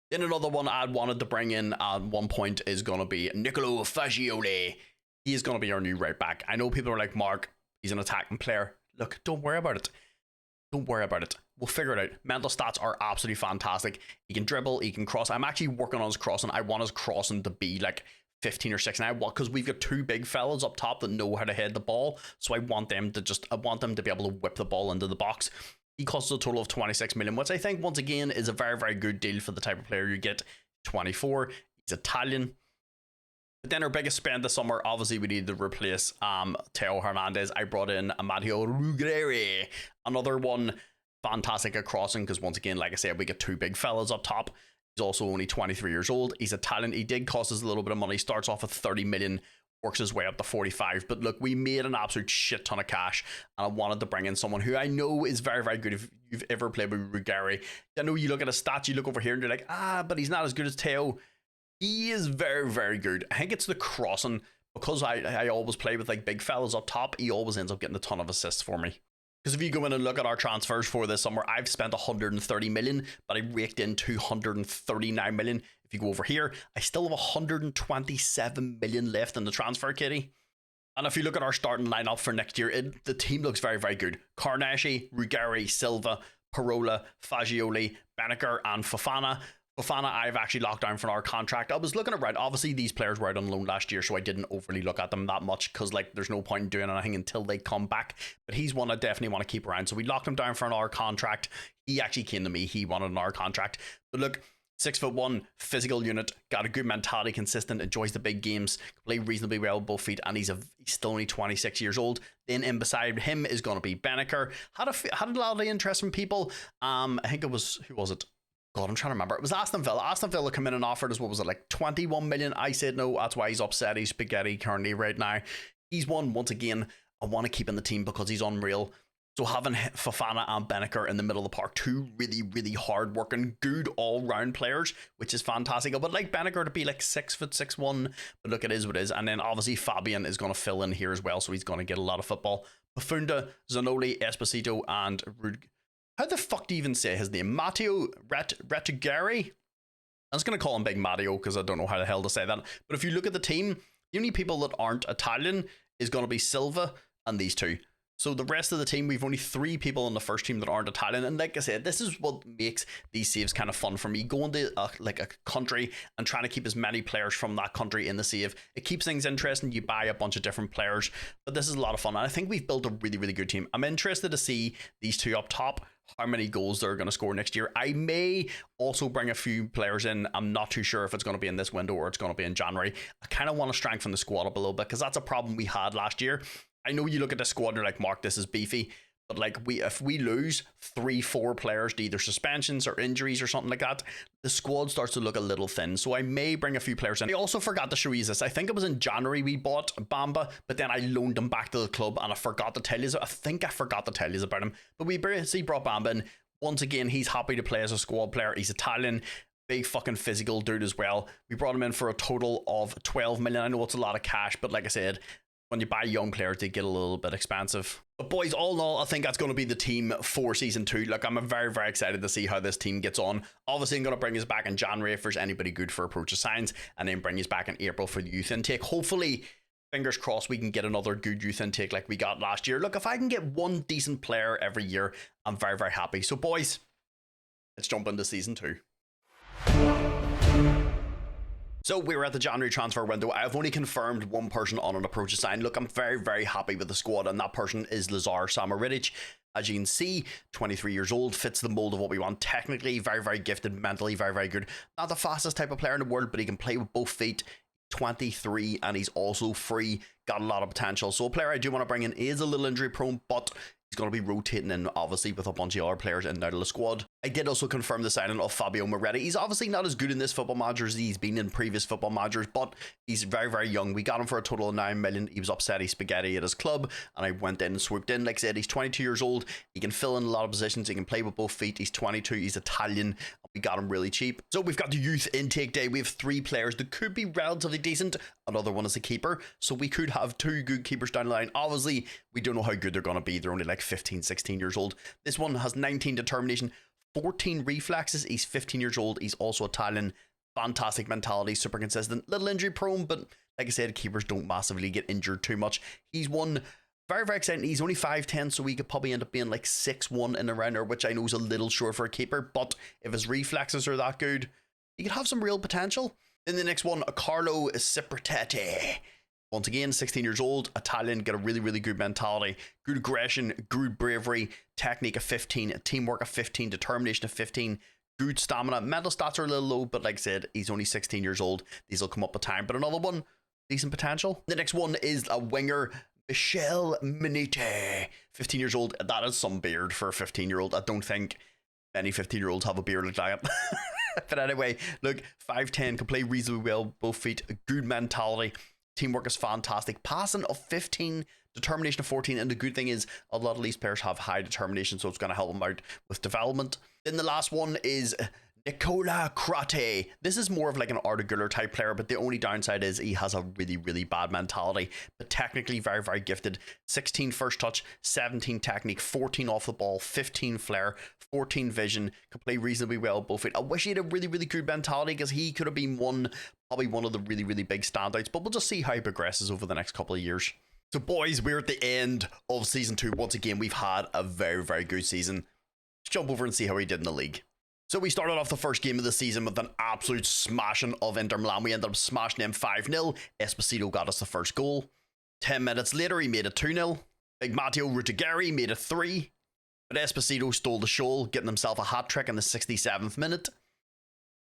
Then another one I wanted to bring in at one point is going to be Nicolo Fagioli. He is going to be our new right back. I know people are like, Mark, he's an attacking player. Look, don't worry about it. Don't worry about it. We'll figure it out. Mental stats are absolutely fantastic. He can dribble, he can cross. I'm actually working on his crossing. I want his crossing to be like 15 or 16 because we've got two big fellas up top that know how to head the ball. So I want them to be able to whip the ball into the box. He costs a total of 26 million, which I think once again is a very, very good deal for the type of player you get. 24. He's Italian. But then our biggest spend this summer, obviously we needed to replace Theo Hernandez. I brought in Matteo Ruggeri, another one fantastic at crossing, because once again, like I said, we get two big fellas up top. He's also only 23 years old. He's Italian. He did cost us a little bit of money. Starts off at 30 million, works his way up to 45. But look, we made an absolute shit ton of cash, and I wanted to bring in someone who I know is very, very good. If you've ever played with Ruggeri, I know you look at his stats, you look over here and you're like, but he's not as good as Theo. He is very, very good. I think it's the crossing, because I always play with like big fellas up top. He always ends up getting a ton of assists for me. Because if you go in and look at our transfers for this summer, I've spent 130 million, but I raked in 239 million. If you go over here, I still have 127 million left in the transfer kitty. And if you look at our starting lineup for next year, the team looks very, very good. Carnesci, Ruggeri, Silva, Parola, Fagioli, Benaker, and Fofana. Fofana, I've actually locked down for our contract. I was looking around. Obviously, these players were out on loan last year, so I didn't overly look at them that much, because like there's no point in doing anything until they come back. But he's one I definitely want to keep around. So we locked him down for an hour contract. He actually came to me. He wanted an hour contract. But look, 6'1", physical unit, got a good mentality, consistent, enjoys the big games, play reasonably well with both feet, and he's still only 26 years old. Then in beside him is going to be Benaker. Had a lot of interest from people. I think it was, who was it? God, I'm trying to remember. It was Aston Villa. Aston Villa come in and offered us, what was it, like 21 million? I said no. That's why he's upset. He's spaghetti currently right now. He's one, once again, I want to keep in the team because he's unreal. So having Fofana and Benacer in the middle of the park, two really hard working, good all round players, which is fantastic. I would like Benacer to be like 6'1", but look, it is what it is. And then obviously Fabian is going to fill in here as well, so he's going to get a lot of football. Bafunda, Zanoli, Esposito, and how the fuck do you even say his name? Matteo Retigari? I'm just going to call him Big Matteo because I don't know how the hell to say that. But if you look at the team, the only people that aren't Italian is going to be Silva and these two. So the rest of the team, we've only 3 people on the first team that aren't Italian. And like I said, this is what makes these saves kind of fun for me. Going to a country and trying to keep as many players from that country in the save. It keeps things interesting. You buy a bunch of different players. But this is a lot of fun. And I think we've built a really good team. I'm interested to see these two up top, how many goals they're going to score next year. I may also bring a few players in. I'm not too sure if it's going to be in this window or it's going to be in January. I kind of want to strengthen the squad up a little bit because that's a problem we had last year. I know you look at the squad and you're like, Mark, this is beefy. But like if we lose 3-4 players to either suspensions or injuries or something like that, the squad starts to look a little thin. So I may bring a few players in. I also forgot to show you this. I think it was in January we bought Bamba, but then I loaned him back to the club and I forgot to tell you. I think I forgot to tell you about him. But we basically brought Bamba in. Once again, he's happy to play as a squad player. He's Italian. Big fucking physical dude as well. We brought him in for a total of 12 million. I know it's a lot of cash, but like I said, when you buy young players, they get a little bit expensive. But boys, all in all, I think that's going to be the team for season 2. Like, I'm very excited to see how this team gets on. Obviously, I'm going to bring us back in January if there's anybody good for approach of signs, and then bring us back in April for the youth intake. Hopefully, fingers crossed, we can get another good youth intake like we got last year. Look, if I can get one decent player every year, I'm very happy. So boys, let's jump into season 2. So we're at the January transfer window. I have only confirmed one person on an approach sign. Look, I'm very happy with the squad, and that person is Lazar Samaric. As you can see, 23 years old, fits the mold of what we want. Technically, very gifted, mentally very good. Not the fastest type of player in the world, but he can play with both feet. 23, and he's also free. Got a lot of potential. So a player I do want to bring in is a little injury prone, but he's going to be rotating in, obviously, with a bunch of other players in and out of the squad. I did also confirm the signing of Fabio Moretti. He's obviously not as good in this football manager as he's been in previous football managers, but he's very young. We got him for a total of 9 million. He was upsetty spaghetti at his club, and I went in and swooped in. Like I said, he's 22 years old. He can fill in a lot of positions. He can play with both feet. He's 22. He's Italian. We got him really cheap. So we've got the youth intake day. We have 3 players that could be relatively decent. Another one is a keeper. So we could have 2 good keepers down the line. Obviously, we don't know how good they're going to be. They're only like 15, 16 years old. This one has 19 determination, 14 reflexes. He's 15 years old. He's also Italian. Fantastic mentality, super consistent. Little injury prone, but like I said, keepers don't massively get injured too much. He's one very exciting. He's only 5'10", so he could probably end up being like 6'1" in a rounder, which I know is a little short for a keeper, but if his reflexes are that good, he could have some real potential. Then the next one, Carlo Cipriani. Once again, 16 years old, Italian, got a really good mentality, good aggression, good bravery, technique of 15, teamwork of 15, determination of 15, good stamina. Mental stats are a little low, but like I said, he's only 16 years old. These will come up with time. But another one, decent potential. The next one is a winger, Michel Minite, 15 years old. That is some beard for a 15-year-old. I don't think many 15-year-olds have a beard like that. But anyway, look, 5'10", can play reasonably well, both feet, a good mentality. Teamwork is fantastic. Passing of 15, determination of 14, and the good thing is a lot of these players have high determination, so it's going to help them out with development. Then the last one is Nicola Crate. This is more of like an Arda Güler type player, but the only downside is he has a really bad mentality, but technically very gifted. 16 first touch, 17 technique, 14 off the ball, 15 flair, 14 vision, can play reasonably well both feet. I wish he had a really good mentality, because he could have been probably one of the really big standouts, but we'll just see how he progresses over the next couple of years. So boys, we're at the end of season 2. Once again, we've had a very good season. Let's jump over and see how he did in the league. So we started off the first game of the season with an absolute smashing of Inter Milan. We ended up smashing them 5-0. Esposito got us the first goal. 10 minutes later, he made it 2-0. Big Matteo Retigari made it 3. But Esposito stole the show, getting himself a hat-trick in the 67th minute.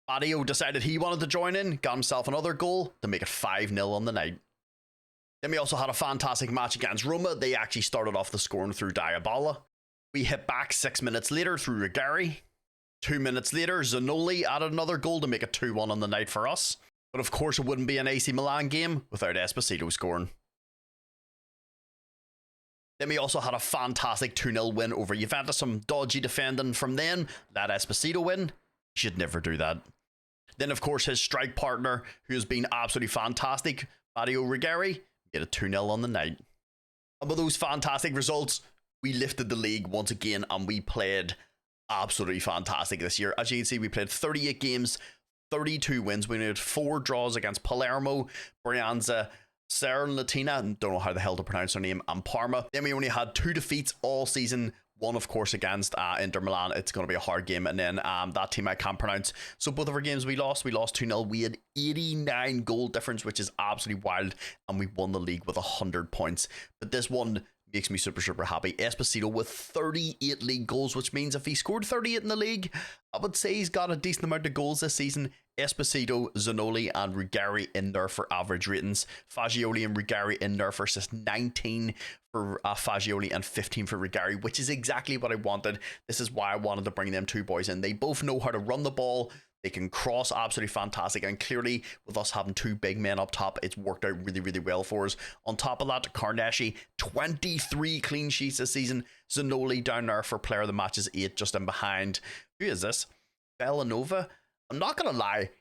Matteo decided he wanted to join in, got himself another goal to make it 5-0 on the night. Then we also had a fantastic match against Roma. They actually started off the scoring through Diabala. We hit back 6 minutes later through Rigari. 2 minutes later, Zanoli added another goal to make it 2-1 on the night for us. But of course, it wouldn't be an AC Milan game without Esposito scoring. Then we also had a fantastic 2-0 win over Juventus, some dodgy defending from them. That Esposito win, you should never do that. Then, of course, his strike partner, who has been absolutely fantastic, Mario Rigari, get a 2-0 on the night. And with those fantastic results, we lifted the league once again, and we played absolutely fantastic this year. As you can see, we played 38 games, 32 wins. We had 4 draws against Palermo, Brianza, Latina, and don't know how the hell to pronounce her name, and Parma. Then we only had 2 defeats all season. One, of course, against Inter Milan. It's going to be a hard game. And then that team I can't pronounce. So both of our games we lost. We lost 2-0. We had 89 goal difference, which is absolutely wild. And we won the league with 100 points. But this one makes me super, super happy. Esposito with 38 league goals, which means if he scored 38 in the league, I would say he's got a decent amount of goals this season. Esposito, Zanoli, and Rigari in there for average ratings. Fagioli and Rigari in there for assist 19 for Fagioli and 15 for Rigari, which is exactly what I wanted. This is why I wanted to bring them 2 boys in. They both know how to run the ball. They can cross absolutely fantastic, and clearly with us having 2 big men up top, it's worked out really, really well for us. On top of that, Carnesci, 23 clean sheets this season. Zanoli down there for player of the match is 8, just in behind. Who is this? Bellanova? I'm not going to lie,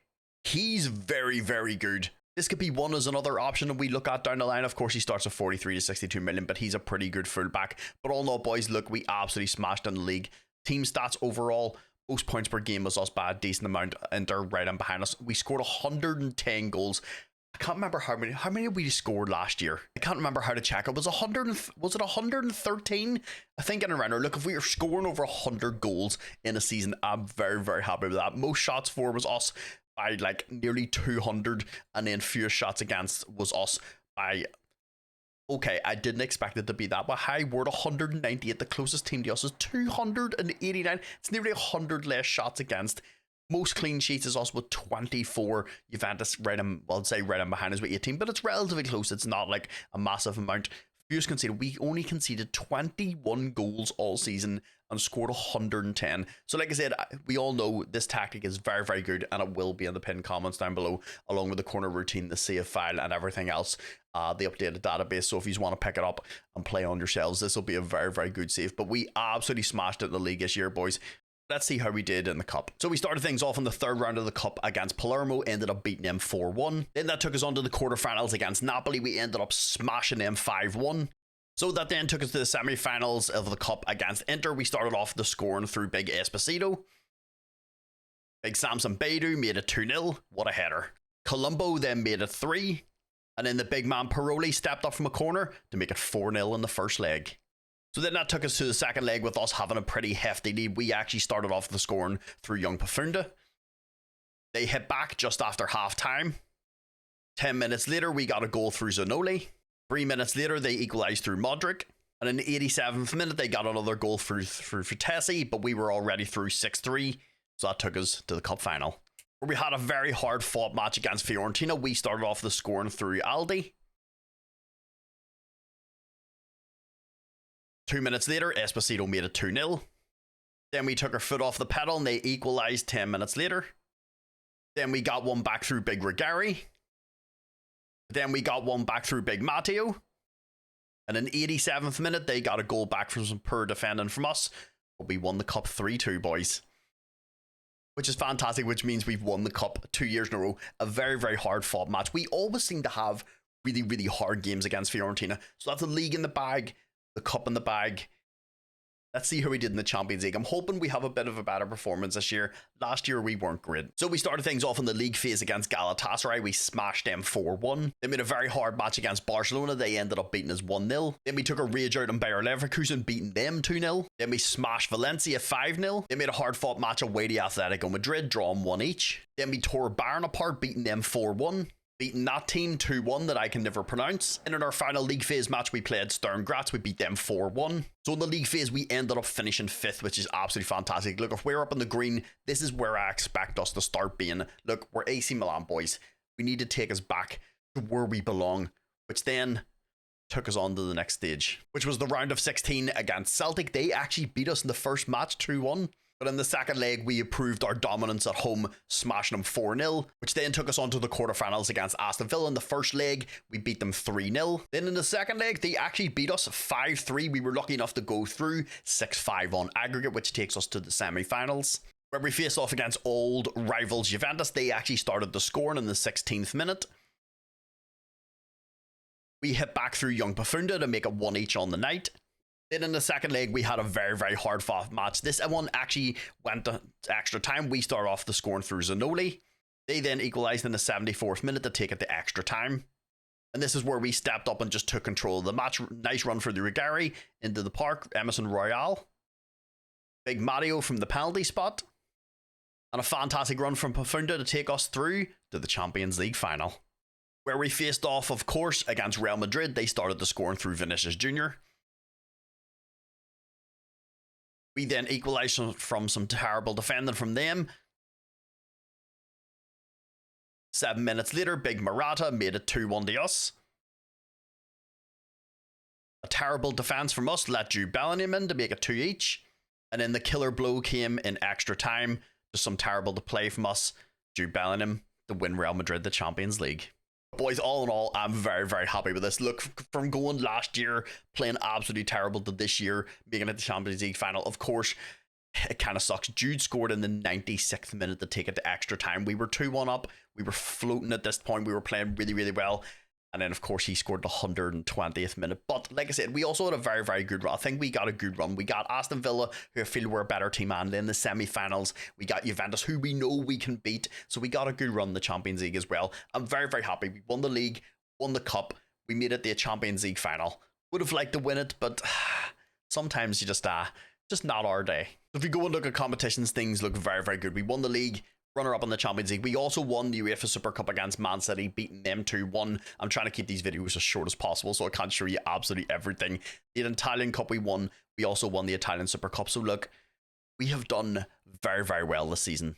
he's very, very good. This could be one as another option that we look at down the line. Of course, he starts at 43 to 62 million, but he's a pretty good fullback. But all in all, boys, look, we absolutely smashed in the league. Team stats overall, most points per game was us by a decent amount. Inter right in behind us. We scored 110 goals. I can't remember how many we scored last year. I can't remember how to check. It was 113? I think in a round. Look, if we are scoring over 100 goals in a season, I'm very, very happy with that. Most shots for was us by like nearly 200, and then fewest shots against was us by, okay, I didn't expect it to be that, but high. We're at 198. The closest team to us is 289. It's nearly 100 less shots against. Most clean sheets is us with 24. Juventus right in, well, I'd say right in behind us with 18, but it's relatively close. It's not like a massive amount. Fewest conceded. We only conceded 21 goals all season and scored 110. So like I said, we all know this tactic is very, very good, and it will be in the pinned comments down below, along with the corner routine, the save file, and everything else. The updated database. So if you want to pick it up and play on yourselves, this will be a very, very good save. But we absolutely smashed it in the league this year, boys. Let's see how we did in the cup. So we started things off in the 3rd round of the cup against Palermo, ended up beating them 4-1. Then that took us on to the quarterfinals against Napoli. We ended up smashing them 5-1. So that then took us to the semi-finals of the cup against Inter. We started off the scoring through big Esposito. Big Samson Beidou made it 2-0. What a header. Colombo then made it 3. And then the big man Paroli stepped up from a corner to make it 4-0 in the first leg. So then that took us to the second leg with us having a pretty hefty lead. We actually started off the scoring through Young Pafunda. They hit back just after half time. 10 minutes later, we got a goal through Zanoli. 3 minutes later, they equalised through Modric. And in the 87th minute, they got another goal through Vitesse, but we were already through 6-3. So that took us to the cup final, where we had a very hard fought match against Fiorentina. We started off the scoring through Aldi. 2 minutes later, Esposito made it 2-0. Then we took our foot off the pedal and they equalised 10 minutes later. Then we got one back through big Rigari. Then we got one back through big Matteo. And in the 87th minute, they got a goal back from some poor defending from us. But we won the cup 3-2, boys. Which is fantastic, which means we've won the cup 2 years in a row. A very, very hard fought match. We always seem to have really, really hard games against Fiorentina. So that's the league in the bag. The cup in the bag. Let's see how we did in the Champions League. I'm hoping we have a bit of a better performance this year. Last year we weren't great. So we started things off in the league phase against Galatasaray. We smashed them 4-1. They made a very hard match against Barcelona. They ended up beating us 1-0. Then we took a rage out on Bayer Leverkusen, beating them 2-0. Then we smashed Valencia 5-0. They made a hard fought match away to Atletico Madrid, drawing 1 each. Then we tore Bayern apart, beating them 4-1. Beating that team 2-1 that I can never pronounce. And in our final league phase match, we played Sturm Graz. We beat them 4-1. So in the league phase, we ended up finishing 5th, which is absolutely fantastic. Look, if we're up in the green, this is where I expect us to start being. Look, we're AC Milan, boys. We need to take us back to where we belong, which then took us on to the next stage, which was the round of 16 against Celtic. They actually beat us in the first match 2-1. But in the second leg, we proved our dominance at home, smashing them 4-0, which then took us on to the quarterfinals against Aston Villa. In the first leg, we beat them 3-0. Then in the second leg, they actually beat us 5-3. We were lucky enough to go through 6-5 on aggregate, which takes us to the semi-finals, where we faced off against old rivals Juventus. They actually started the scoring in the 16th minute. We hit back through Young Pafunda to make it 1 each on the night. Then in the second leg, we had a very, very hard-fought match. This one actually went to extra time. We started off the scoring through Zanoli. They then equalised in the 74th minute to take it to extra time. And this is where we stepped up and just took control of the match. Nice run for the Rigari into the park. Emerson Royale. Big Mario from the penalty spot. And a fantastic run from Pafunda to take us through to the Champions League final, where we faced off, of course, against Real Madrid. They started the scoring through Vinicius Jr. We then equalised from some terrible defending from them. 7 minutes later, Big Morata made it 2-1 to us. A terrible defence from us let Jude Bellingham in to make it 2 each. And then the killer blow came in extra time. Just some terrible to play from us. Jude Bellingham to win Real Madrid the Champions League. Boys, all in all, I'm very, very happy with this. Look, from going last year, playing absolutely terrible, to this year, making it the Champions League final, of course, it kind of sucks. Jude scored in the 96th minute to take it to extra time. We were 2-1 up. We were floating at this point. We were playing really, really well. And then, of course, he scored the 120th minute. But like I said, we also had a very, very good run. I think we got a good run. We got Aston Villa, who I feel were a better team, and in the semi-finals, we got Juventus, who we know we can beat. So we got a good run in the Champions League as well. I'm very, very happy. We won the league, won the cup. We made it the Champions League final. Would have liked to win it, but sometimes you just not our day. If we go and look at competitions, things look very, very good. We won the league. Runner-up in the Champions League. We also won the UEFA Super Cup against Man City, beating them 2-1. I'm trying to keep these videos as short as possible, so I can't show you absolutely everything. The Italian Cup we won. We also won the Italian Super Cup. So look, we have done very, very well this season.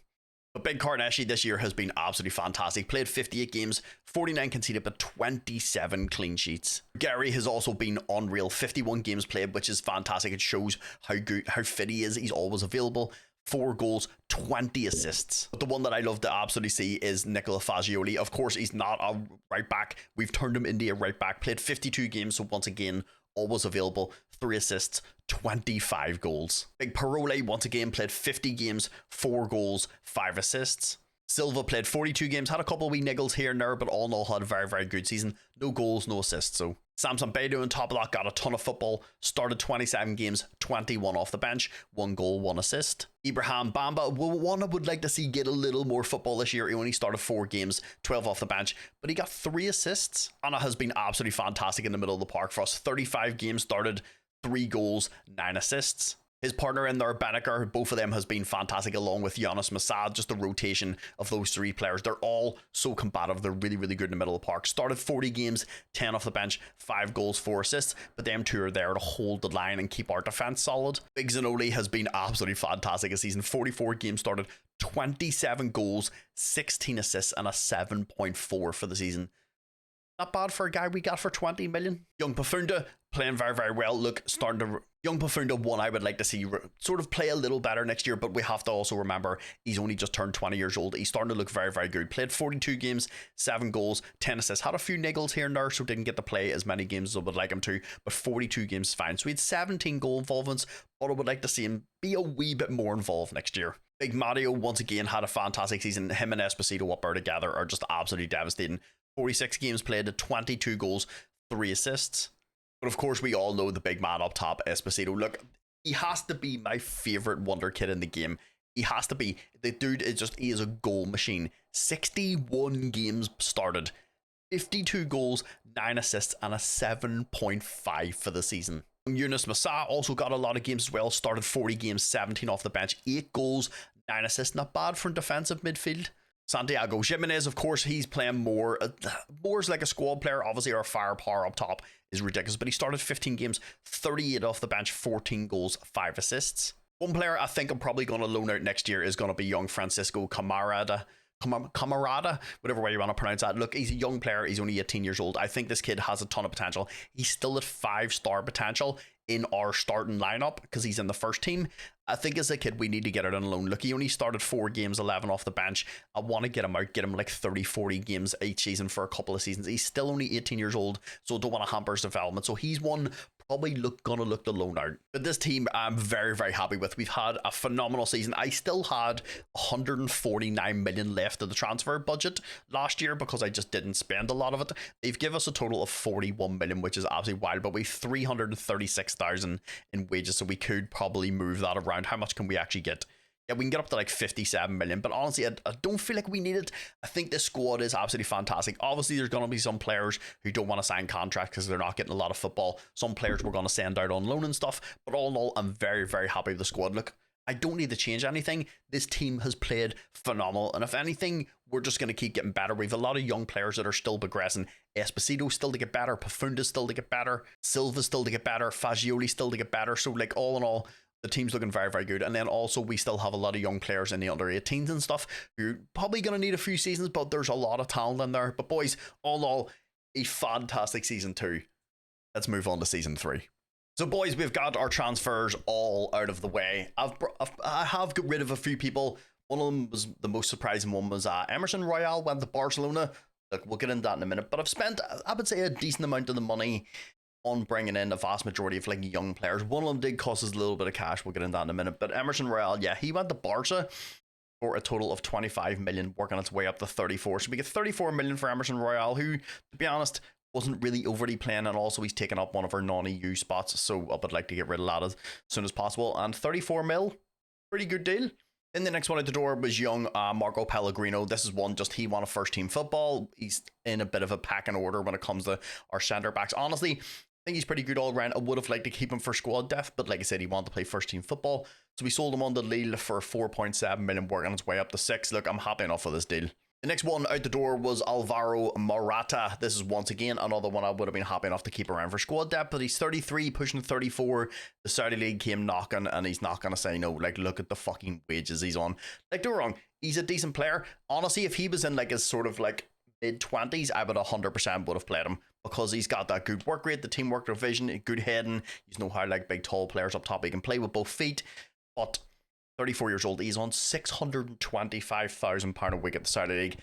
But Big Carnegie this year has been absolutely fantastic. Played 58 games, 49 conceded, but 27 clean sheets. Gary has also been unreal. 51 games played, which is fantastic. It shows how good, how fit he is. He's always available. 4 goals, 20 assists. But the one that I love to absolutely see is Nicola Fagioli. Of course, he's not a right back. We've turned him into a right back. Played 52 games, so once again, always available. 3 assists, 25 goals. Big Parole once again played 50 games, 4 goals, 5 assists. Silva played 42 games, had a couple of wee niggles here and there, but all in all had a very, very good season. No goals, no assists. So Samson Beidou on top of that got a ton of football, started 27 games, 21 off the bench, 1 goal, 1 assist. Ibrahim Bamba, one I would like to see get a little more football this year. He only started 4 games, 12 off the bench, but he got 3 assists. Anna has been absolutely fantastic in the middle of the park for us. 35 games started, 3 goals, 9 assists. His partner in there, Beneker, both of them has been fantastic, along with Jonas Masad. Just the rotation of those 3 players. They're all so combative. They're really, really good in the middle of the park. Started 40 games, 10 off the bench, 5 goals, 4 assists. But them 2 are there to hold the line and keep our defense solid. Big Zanoli has been absolutely fantastic this season. 44 games started, 27 goals, 16 assists, and a 7.4 for the season. Not bad for a guy we got for 20 million. Young Pafunda playing very, very well. Look, Young Pafunda, one I would like to see sort of play a little better next year, but we have to also remember he's only just turned 20 years old. He's starting to look very, very good. Played 42 games, 7 goals, 10 assists. Had a few niggles here and there, so didn't get to play as many games as I would like him to, but 42 games is fine. So he had 17 goal involvements, but I would like to see him be a wee bit more involved next year. Big Mario, once again, had a fantastic season. Him and Esposito up there together are just absolutely devastating. 46 games played, 22 goals, 3 assists. But of course, we all know the big man up top, Esposito. Look, he has to be my favourite wonder kid in the game. He has to be. The dude is just, he is a goal machine. 61 games started, 52 goals, 9 assists, and a 7.5 for the season. Yunus Massa also got a lot of games as well. Started 40 games, 17 off the bench, 8 goals, 9 assists. Not bad for defensive midfield. Santiago Jimenez, of course, he's playing more as like a squad player. Obviously, our firepower up top is ridiculous, but he started 15 games, 38 off the bench, 14 goals, 5 assists. One player I think I'm probably going to loan out next year is going to be young Francisco Camarada Camarada, whatever way you want to pronounce that. Look, he's a young player. He's only 18 years old. I think this kid has a ton of potential. He's still at 5-star potential in our starting lineup because he's in the first team. I think as a kid, we need to get out on loan. Look, he only started 4 games, 11 off the bench. I want to get him out, get him like 30, 40 games each season for a couple of seasons. He's still only 18 years old, so I don't want to hamper his development. So he's one probably gonna look the loan out. But this team I'm very, very happy with. We've had a phenomenal season. I still had 149 million left of the transfer budget last year because I just didn't spend a lot of it. They've given us a total of 41 million, which is absolutely wild, but we've 336,000 in wages, so we could probably move that around. How much can we actually get? Yeah, we can get up to like 57 million, but honestly, I don't feel like we need it. I think this squad is absolutely fantastic. Obviously, there's going to be some players who don't want to sign contracts because they're not getting a lot of football. Some players we're going to send out on loan and stuff, but all in all, I'm very, very happy with the squad. Look, I don't need to change anything. This team has played phenomenal, and if anything, we're just going to keep getting better. We have a lot of young players that are still progressing. Esposito still to get better, Pafunda still to get better, Silva still to get better, Fagioli still to get better. So like all in all, the team's looking very, very good. And then also we still have a lot of young players in the under 18s and stuff who are probably going to need a few seasons, but there's a lot of talent in there. But boys, all in all, a fantastic season 2. Let's move on to season 3. So boys, we've got our transfers all out of the way. I have got rid of a few people. One of them was the most surprising one was Emerson Royale went to Barcelona. Look, we'll get into that in a minute. But I've spent, I would say, a decent amount of the money on bringing in a vast majority of like young players. One of them did cost us a little bit of cash. We'll get into that in a minute. But Emerson Royale, yeah, he went to Barca for a total of 25 million, working its way up to 34. So we get 34 million for Emerson Royale, who, to be honest, wasn't really overly playing, and also he's taken up one of our non-EU spots. So I would like to get rid of that as soon as possible. And 34 mil, pretty good deal. Then the next one out the door was young Marco Pellegrino. This is one just he wanted first team football. He's in a bit of a packing order when it comes to our centre backs. Honestly, I think he's pretty good all around. I would have liked to keep him for squad depth, but like I said, he wanted to play first team football. So we sold him on to Lille for 4.7 million, working its way up to 6. Look, I'm happy enough with this deal. The next one out the door was Alvaro Morata. This is once again another one I would have been happy enough to keep around for squad depth, but he's 33, pushing 34. The Saudi League came knocking, and he's not going to say no. Like, look at the fucking wages he's on. Like, don't get me wrong, he's a decent player. Honestly, if he was in like his sort of like mid-20s, I would 100% would have played him because he's got that good work rate, the teamwork division, good heading. You know how like big tall players up top, he can play with both feet. But 34 years old, he's on £625,000 a week at the Saudi League.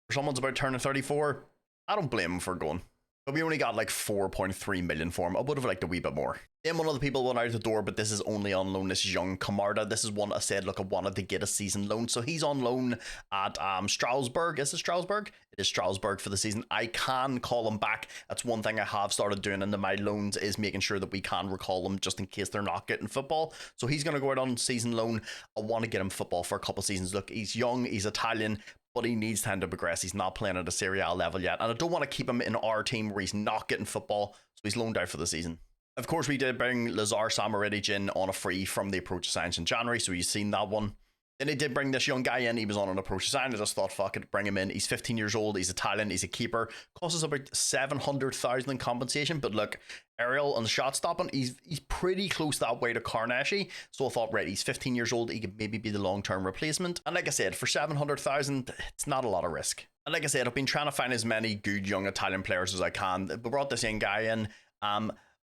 For someone's about turning 34, I don't blame him for going. But we only got like 4.3 million for him. I would have liked a wee bit more. Then one of the people went out the door, but this is only on loan. This is young Camarda. This is one I said, look, I wanted to get a season loan. So he's on loan at Strasbourg. Is it Strasbourg? It is Strasbourg for the season. I can call him back. That's one thing I have started doing into my loans, is making sure that we can recall them just in case they're not getting football. So he's going to go out on season loan. I want to get him football for a couple of seasons. Look, he's young, he's Italian, but he needs time to progress. He's not playing at a Serie A level yet, and I don't want to keep him in our team where he's not getting football, so he's loaned out for the season. Of course, we did bring Lazar Samaric in on a free from the approach signs in January, so you've seen that one. Then they did bring this young guy in. He was on an approach sign. I just thought, fuck it, bring him in. He's 15 years old. He's Italian. He's a keeper. Costs us about 700,000 in compensation, but look, aerial and shot stopping, he's pretty close that way to Carnesci. So I thought, right, he's 15 years old. He could maybe be the long-term replacement. And like I said, for 700,000, it's not a lot of risk. And like I said, I've been trying to find as many good young Italian players as I can. We brought this young guy in.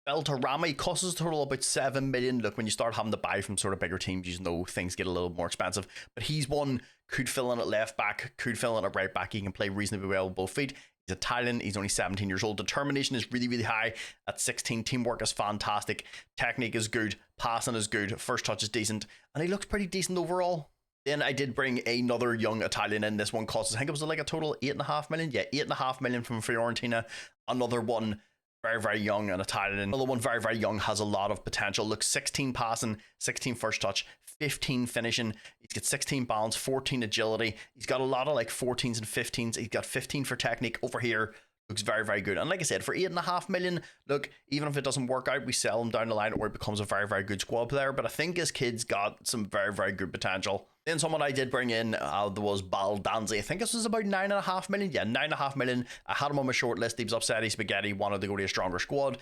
Beltrami costs us a total of about 7 million. Look, when you start having to buy from sort of bigger teams, you know things get a little more expensive. But he's one, could fill in at left back, could fill in at right back. He can play reasonably well with both feet. He's Italian. He's only 17 years old. Determination is really, really high at 16. Teamwork is fantastic. Technique is good. Passing is good. First touch is decent. And he looks pretty decent overall. Then I did bring another young Italian in. This one costs, I think it was like a total 8.5 million. Yeah, 8.5 million from Fiorentina. Another one, very, very young and Italian. Another one, very, very young, has a lot of potential. Look, 16 passing, 16 first touch, 15 finishing. He's got 16 balance, 14 agility. He's got a lot of like 14s and 15s. He's got 15 for technique over here. Looks very, very good. And like I said, for 8.5 million, look, even if it doesn't work out, we sell him down the line or he becomes a very, very good squad player. But I think his kid's got some very, very good potential. Then someone I did bring in was Baldanzi. I think this was about 9.5 million. Yeah, 9.5 million. I had him on my short list. He was upset. Spaghetti wanted to go to a stronger squad.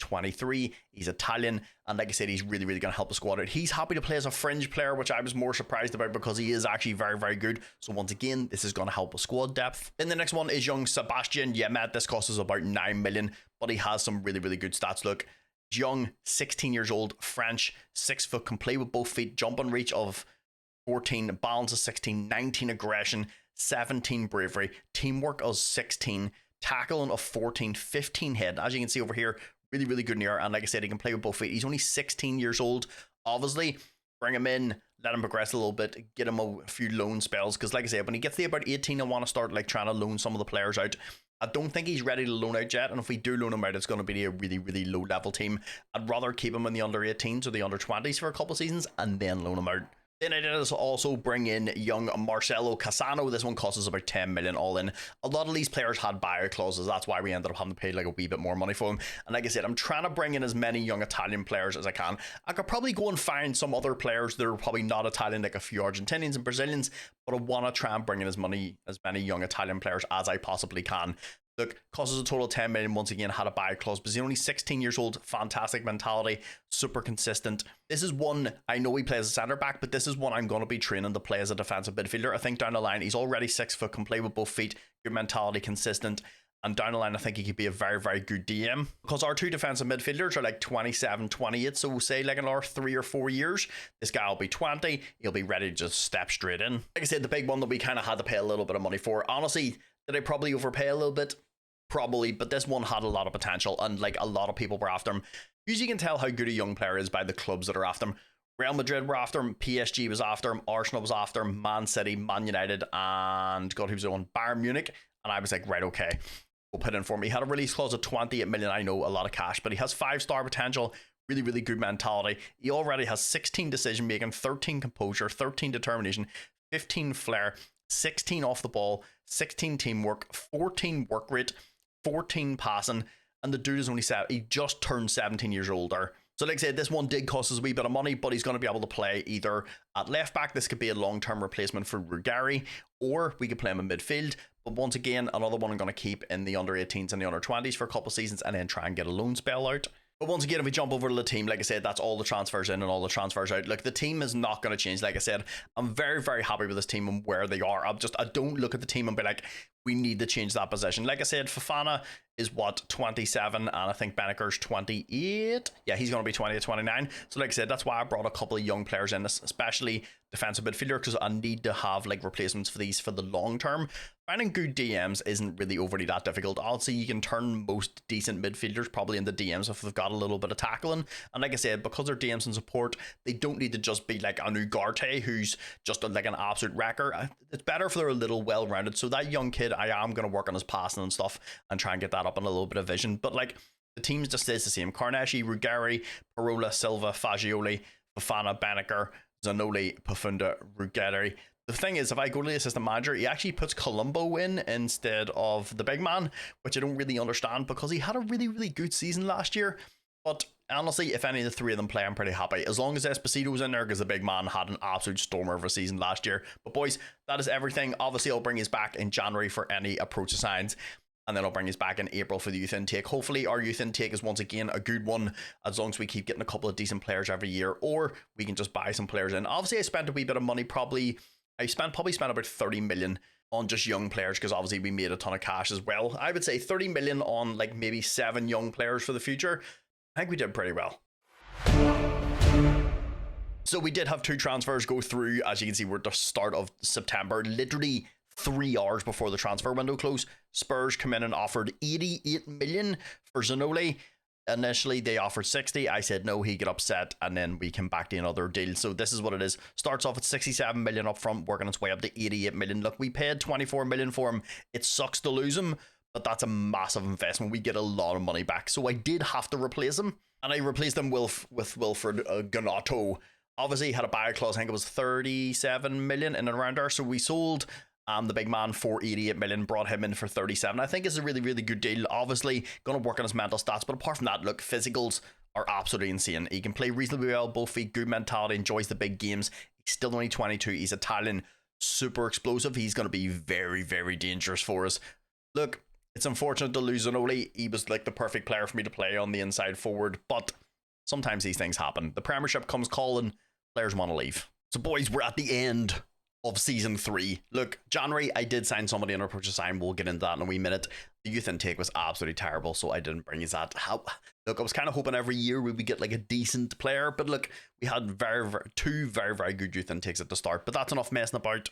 23. He's Italian, and like I said, he's really, really going to help the squad out. He's happy to play as a fringe player, which I was more surprised about because he is actually very, very good. So once again, this is going to help with squad depth. Then the next one is young Sebastian Yemet. This costs us about 9 million, but he has some really, really good stats. Look, young, 16 years old, French, 6 foot, can play with both feet, jump and reach of 14, balance of 16, 19 aggression, 17 bravery, teamwork of 16, tackling of 14, 15 head. As you can see over here, really, really good in the air. And like I said, he can play with both feet. He's only 16 years old. Obviously, bring him in, let him progress a little bit, get him a few loan spells. Because like I said, when he gets to about 18, I want to start like trying to loan some of the players out. I don't think he's ready to loan out yet. And if we do loan him out, it's going to be a really, really low level team. I'd rather keep him in the under 18s or the under 20s for a couple of seasons and then loan him out. Then I did also bring in young Marcelo Cassano. This one costs us about 10 million all in. A lot of these players had buyout clauses. That's why we ended up having to pay like a wee bit more money for them. And like I said, I'm trying to bring in as many young Italian players as I can. I could probably go and find some other players that are probably not Italian, like a few Argentinians and Brazilians, but I want to try and bring in as many young Italian players as I possibly can. Look, costs us a total of 10 million. Once again, had a buy clause, but he's only 16 years old. Fantastic mentality, super consistent. This is one, I know he plays as a centre back, but this is one I'm going to be training to play as a defensive midfielder. I think down the line, he's already 6 foot, can play with both feet, good mentality, consistent. And down the line, I think he could be a very, very good DM. Because our two defensive midfielders are like 27, 28. So say like in our 3 or 4 years, this guy will be 20. He'll be ready to just step straight in. Like I said, the big one that we kind of had to pay a little bit of money for. Honestly, did I probably overpay a little bit? Probably, but this one had a lot of potential and like a lot of people were after him. Usually you can tell how good a young player is by the clubs that are after him. Real Madrid were after him, PSG was after him, Arsenal was after him, Man City, Man United, and God, who was the one? Bayern Munich. And I was like, right, okay, we'll put in for him. He had a release clause of 28 million. I know, a lot of cash, but he has 5-star potential. Really, really good mentality. He already has 16 decision making, 13 composure, 13 determination, 15 flair, 16 off the ball, 16 teamwork, 14 work rate, 14 passing, and the dude is only 7. He just turned 17 years older. So like I said, this one did cost us a wee bit of money, but he's going to be able to play either at left back. This could be a long-term replacement for Rugari, or we could play him in midfield. But once again, another one I'm going to keep in the under 18s and the under 20s for a couple of seasons and then try and get a loan spell out. But once again, if we jump over to the team, like I said, that's all the transfers in and all the transfers out. Look, the team is not going to change. Like I said, I'm very, very happy with this team and where they are. I don't look at the team and be like, we need to change that position. Like I said, Fofana is what, 27, and I think Beneker's 28. Yeah, he's going to be 20 to 29. So like I said, that's why I brought a couple of young players in this, especially defensive midfielder, because I need to have like replacements for these for the long term. Finding good DMs isn't really overly that difficult. Honestly, you can turn most decent midfielders probably into DMs if they've got a little bit of tackling. And like I said, because they're DMs and support, they don't need to just be like a Ugarte who's just like an absolute wrecker. It's better if they're a little well-rounded. So that young kid, I am going to work on his passing and stuff and try and get that up in a little bit of vision. But like, the team just stays the same. Carnesci, Rugari, Parola, Silva, Fagioli, Fofana, Beneker, Zanoli, Pafunda, Ruggieri. The thing is, if I go to the assistant manager, he actually puts Colombo in instead of the big man, which I don't really understand because he had a really, really good season last year. But honestly, if any of the three of them play, I'm pretty happy. As long as Esposito's in there, because the big man had an absolute stormer of a season last year. But boys, that is everything. Obviously, I'll bring you back in January for any approach assigns. And then I'll bring you back in April for the youth intake. Hopefully our youth intake is once again a good one, as long as we keep getting a couple of decent players every year, or we can just buy some players in. Obviously, I spent a wee bit of money, probably spent about 30 million on just young players, because obviously we made a ton of cash as well. I would say 30 million on like maybe 7 young players for the future. I think we did pretty well. So we did have 2 transfers go through. As you can see, we're at the start of September, literally 3 hours before the transfer window closed. Spurs come in and offered 88 million for Zanoli. Initially they offered 60. I said no, he got upset, and then we came back to another deal. So this is what it is. Starts off at 67 million up front, working its way up to 88 million. Look, we paid 24 million for him. It sucks to lose him, but that's a massive investment. We get a lot of money back. So I did have to replace him, and I replaced him with Wilfred Ganato. Obviously he had a buyout clause. I think it was 37 million in and around there. So we sold the big man for 88 million, brought him in for 37. I think it's a really, really good deal. Obviously going to work on his mental stats, but apart from that, look, physicals are absolutely insane. He can play reasonably well, both feet, good mentality, enjoys the big games. He's still only 22. He's Italian, super explosive. He's going to be very, very dangerous for us. Look, It's unfortunate to lose Zanoli. He was like the perfect player for me to play on the inside forward, but sometimes these things happen. The Premiership comes calling, players want to leave. So boys, we're at the end of season 3. Look, January, I did sign somebody in our purchase sign. We'll get into that in a wee minute. The youth intake was absolutely terrible, so I didn't bring you that. Look, I was kind of hoping every year we would get like a decent player, but look, we had two very good youth intakes at the start, but that's enough messing about.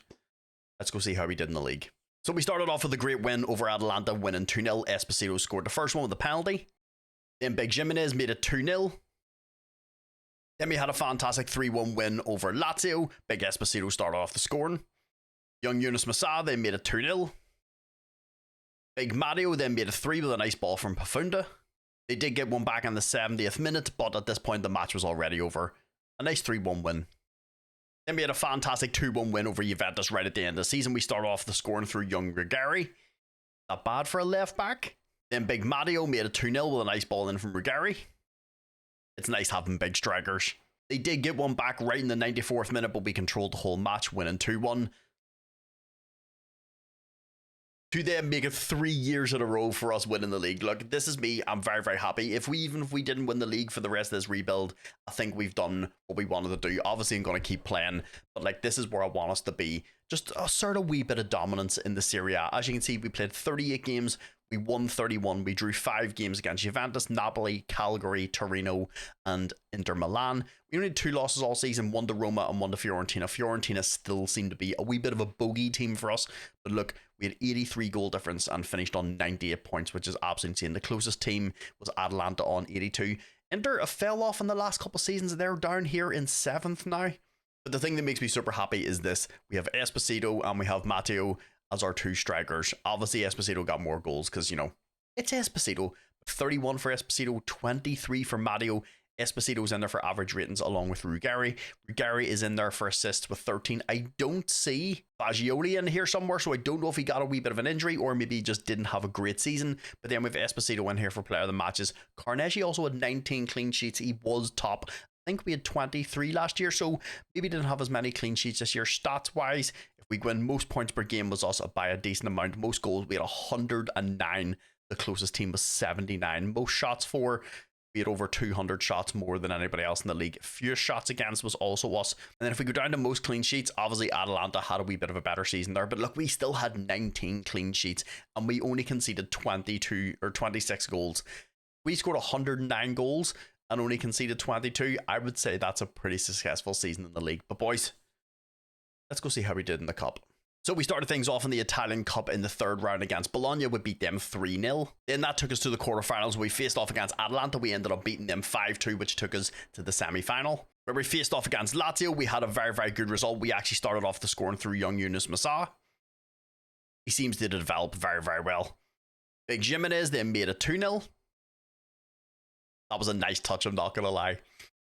Let's go see how we did in the league. So we started off with a great win over Atalanta, winning 2-0. Esposito scored the first one with a penalty. Then Big Jimenez made it 2-0. Then we had a fantastic 3-1 win over Lazio. Big Esposito started off the scoring. Young Yunus Massa then made it 2-0. Big Mario then made it 3 with a nice ball from Pafunda. They did get one back in the 70th minute, but at this point the match was already over. A nice 3-1 win. Then we had a fantastic 2-1 win over Juventus right at the end of the season. We started off the scoring through young Ruggieri. Not bad for a left back. Then Big Mario made it 2-0 with a nice ball in from Ruggieri. It's nice having big strikers. They did get one back right in the 94th minute, but we controlled the whole match, winning 2-1. To then make it 3 years in a row for us winning the league. Look, this is me. I'm very happy. Even if we didn't win the league for the rest of this rebuild, I think we've done what we wanted to do. Obviously, I'm going to keep playing, but like this is where I want us to be. Just a sort of wee bit of dominance in the Serie A. As you can see, we played 38 games. We won 31. We drew 5 games against Juventus, Napoli, Calgary, Torino, and Inter Milan. We only had 2 losses all season, 1 to Roma and 1 to Fiorentina. Fiorentina still seemed to be a wee bit of a bogey team for us. But look, we had 83 goal difference and finished on 98 points, which is absolutely insane. The closest team was Atalanta on 82. Inter fell off in the last couple of seasons. They're down here in 7th now. But the thing that makes me super happy is this. We have Esposito and we have Matteo as our 2 strikers. Obviously, Esposito got more goals because, you know, it's Esposito. 31 for Esposito, 23 for Matteo. Esposito's in there for average ratings along with Ruggieri. Ruggieri is in there for assists with 13. I don't see Fagioli in here somewhere, so I don't know if he got a wee bit of an injury or maybe he just didn't have a great season. But then we have Esposito in here for player of the matches. Carnegie also had 19 clean sheets. He was top. I think we had 23 last year, so maybe didn't have as many clean sheets this year. Stats wise, if we win, most points per game was us by a decent amount. Most goals, we had 109. The closest team was 79. Most shots for, we had over 200 shots more than anybody else in the league. Fewest shots against was also us. And then if we go down to most clean sheets, obviously Atalanta had a wee bit of a better season there. But look, we still had 19 clean sheets and we only conceded 22 or 26 goals. We scored 109 goals and only conceded 22. I would say that's a pretty successful season in the league. But boys, let's go see how we did in the cup. So we started things off in the Italian Cup in the 3rd round against Bologna. We beat them 3-0. Then that took us to the quarterfinals. We faced off against Atalanta. We ended up beating them 5-2, which took us to the semi-final. Where we faced off against Lazio, we had a very good result. We actually started off the scoring through young Yunus Massa. He seems to develop very well. Big Jimenez then made it 2-0. That was a nice touch, I'm not going to lie.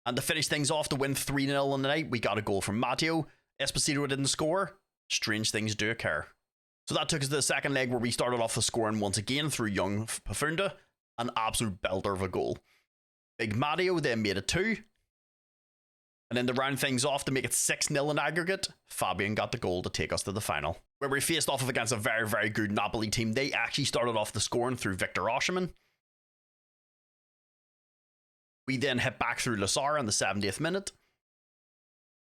And to finish things off, to win 3-0 on the night, we got a goal from Matteo. Esposito didn't score. Strange things do occur. So that took us to the second leg where we started off the scoring once again through young Pafunda. An absolute belter of a goal. Big Matteo then made it 2. And then to round things off to make it 6-0 in aggregate, Fabian got the goal to take us to the final. Where we faced off against a very good Napoli team. They actually started off the scoring through Victor Osimhen. We then hit back through Lazar in the 70th minute.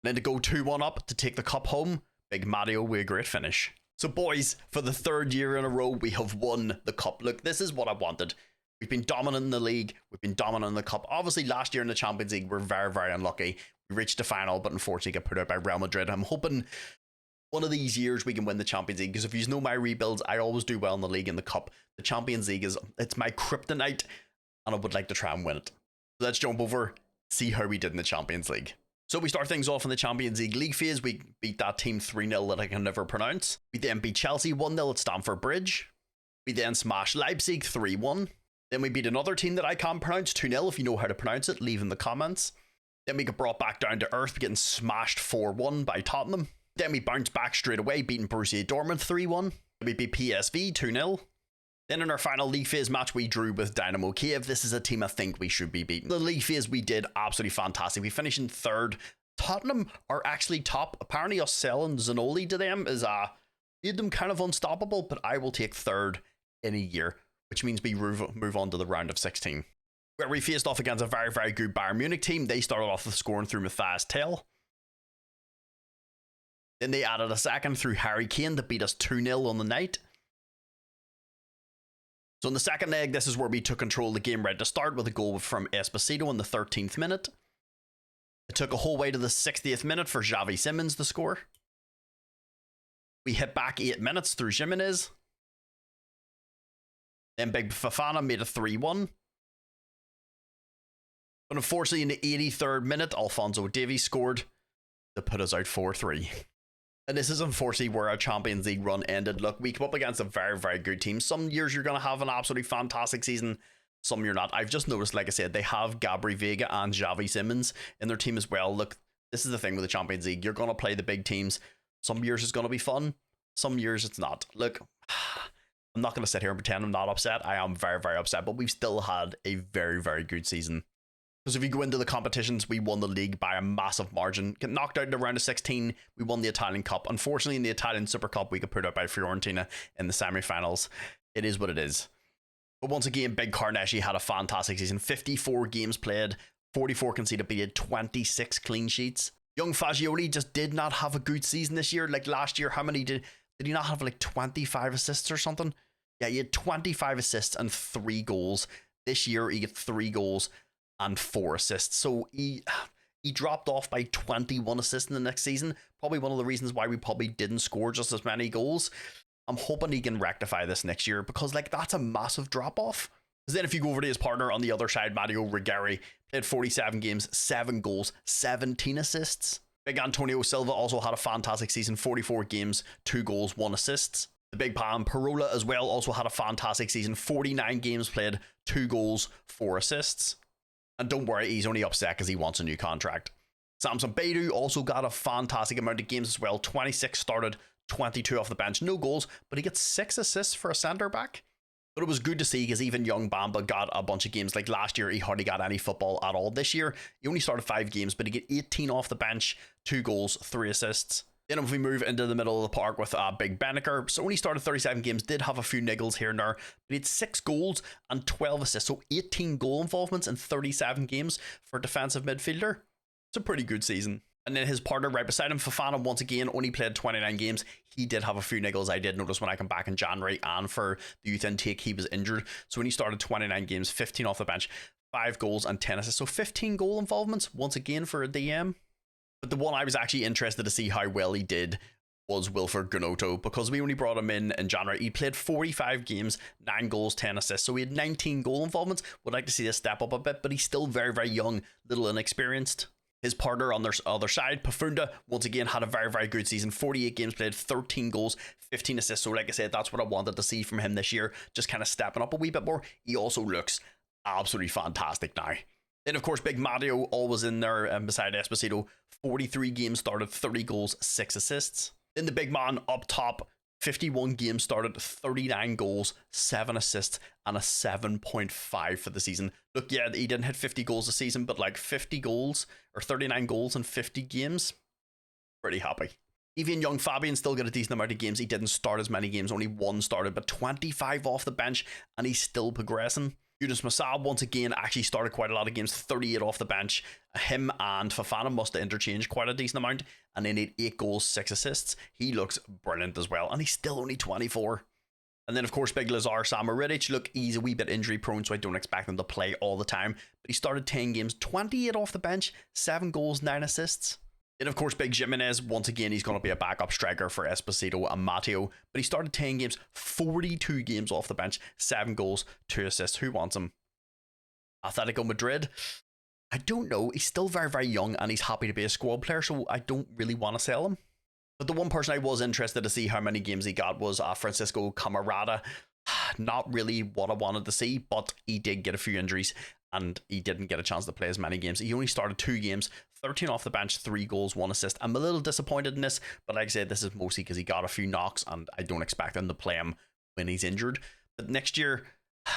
And then to go 2-1 up to take the cup home, Big Matteo with a great finish. So boys, for the 3rd year in a row, we have won the cup. Look, this is what I wanted. We've been dominant in the league. We've been dominant in the cup. Obviously, last year in the Champions League, we're very unlucky. We reached the final, but unfortunately got put out by Real Madrid. I'm hoping one of these years we can win the Champions League, because if you know my rebuilds, I always do well in the league and the cup. The Champions League it's my kryptonite, and I would like to try and win it. So let's jump over, see how we did in the Champions League. So we start things off in the Champions League phase. We beat that team 3-0 that I can never pronounce. We then beat Chelsea 1-0 at Stamford Bridge. We then smashed Leipzig 3-1. Then we beat another team that I can't pronounce 2-0. If you know how to pronounce it, leave in the comments. Then we got brought back down to earth, getting smashed 4-1 by Tottenham. Then we bounced back straight away, beating Borussia Dortmund 3-1. We beat PSV 2-0. Then in our final league phase match, we drew with Dynamo Kiev. This is a team I think we should be beating. The league phase, we did absolutely fantastic. We finished in 3rd. Tottenham are actually top. Apparently us selling Zanoli to them is made them kind of unstoppable, but I will take 3rd in a year, which means we move on to the round of 16, where we faced off against a very, very good Bayern Munich team. They started off with scoring through Matthias Tell. Then they added a second through Harry Kane to beat us 2-0 on the night. So in the second leg, this is where we took control of the game right to start with a goal from Esposito in the 13th minute. It took a whole way to the 60th minute for Xavi Simons to score. We hit back 8 minutes through Jimenez. Then Big Fofana made a 3-1. But unfortunately, in the 83rd minute, Alphonso Davies scored to put us out 4-3. And this is unfortunately where our Champions League run ended. Look, we come up against a very, very good team. Some years you're going to have an absolutely fantastic season. Some you're not. I've just noticed, like I said, they have Gabri Vega and Xavi Simons in their team as well. Look, this is the thing with the Champions League. You're going to play the big teams. Some years it's going to be fun. Some years it's not. Look, I'm not going to sit here and pretend I'm not upset. I am very, very upset. But we've still had a very, very good season. Because if you go into the competitions, we won the league by a massive margin. Get knocked out in the round of 16, we won the Italian Cup. Unfortunately, in the Italian Super Cup, we got put out by Fiorentina in the semi-finals. It is what it is. But once again, Big Carnesci had a fantastic season. 54 games played, 44 conceded, but he had 26 clean sheets. Young Fagioli just did not have a good season this year. Like last year, how many did he not have, like 25 assists or something? Yeah, he had 25 assists and 3 goals. This year, he got 3 goals and 4 assists. So he dropped off by 21 assists in the next season. Probably one of the reasons why we probably didn't score just as many goals. I'm hoping he can rectify this next year, because like that's a massive drop off. Because then if you go over to his partner on the other side, Mario Rigari, played 47 games, 7 goals, 17 assists. Big Antonio Silva also had a fantastic season, 44 games, 2 goals, 1 assist. The big Pam Parola as well also had a fantastic season, 49 games played, 2 goals, 4 assists. And don't worry, he's only upset because he wants a new contract. Samson Beidou also got a fantastic amount of games as well. 26 started, 22 off the bench. No goals, but he gets 6 assists for a centre-back. But it was good to see, because even young Bamba got a bunch of games. Like last year, he hardly got any football at all. This year, he only started 5 games, but he got 18 off the bench, 2 goals, 3 assists. Then if we move into the middle of the park with Big Beneker, so only started 37 games, did have a few niggles here and there, but he had 6 goals and 12 assists, so 18 goal involvements in 37 games for a defensive midfielder. It's a pretty good season. And then his partner right beside him, Fofana, once again, only played 29 games. He did have a few niggles. I did notice when I come back in January, and for the youth intake, he was injured. So when he started 29 games, 15 off the bench, 5 goals and 10 assists, so 15 goal involvements, once again for a DM. But the one I was actually interested to see how well he did was Wilfred Gnonto, because we only brought him in January. He played 45 games, 9 goals, 10 assists, so he had 19 goal involvements. Would like to see this step up a bit, but he's still very, very young, little inexperienced. His partner on their other side, Pafunda, once again had a very, very good season. 48 games played, 13 goals, 15 assists. So like I said, that's what I wanted to see from him this year, just kind of stepping up a wee bit more. He also looks absolutely fantastic now. Then, of course, Big Mario always in there beside Esposito. 43 games started, 30 goals, 6 assists. Then the big man up top, 51 games started, 39 goals, 7 assists, and a 7.5 for the season. Look, yeah, he didn't hit 50 goals a season, but like 50 goals, or 39 goals in 50 games, pretty happy. Even young Fabian still got a decent amount of games. He didn't start as many games, only 1 started, but 25 off the bench, and he's still progressing. Yunus Musab, once again, actually started quite a lot of games, 38 off the bench. Him and Fofana must have interchanged quite a decent amount, and then he had 8 goals, 6 assists. He looks brilliant as well, and he's still only 24. And then, of course, Big Lazar Samaric, look, he's a wee bit injury prone, so I don't expect him to play all the time, but he started 10 games, 28 off the bench, 7 goals, 9 assists. Then, of course, Big Jimenez, once again, he's going to be a backup striker for Esposito and Matteo, but he started 10 games, 42 games off the bench, 7 goals, 2 assists. Who wants him? Atletico Madrid? I don't know. He's still very, very young, and he's happy to be a squad player, so I don't really want to sell him. But the one person I was interested to see how many games he got was Francisco Camarada. Not really what I wanted to see, but he did get a few injuries, and he didn't get a chance to play as many games. He only started 2 games, 13 off the bench, 3 goals, 1 assist. I'm a little disappointed in this, but like I said, this is mostly because he got a few knocks, and I don't expect him to play him when he's injured. But next year,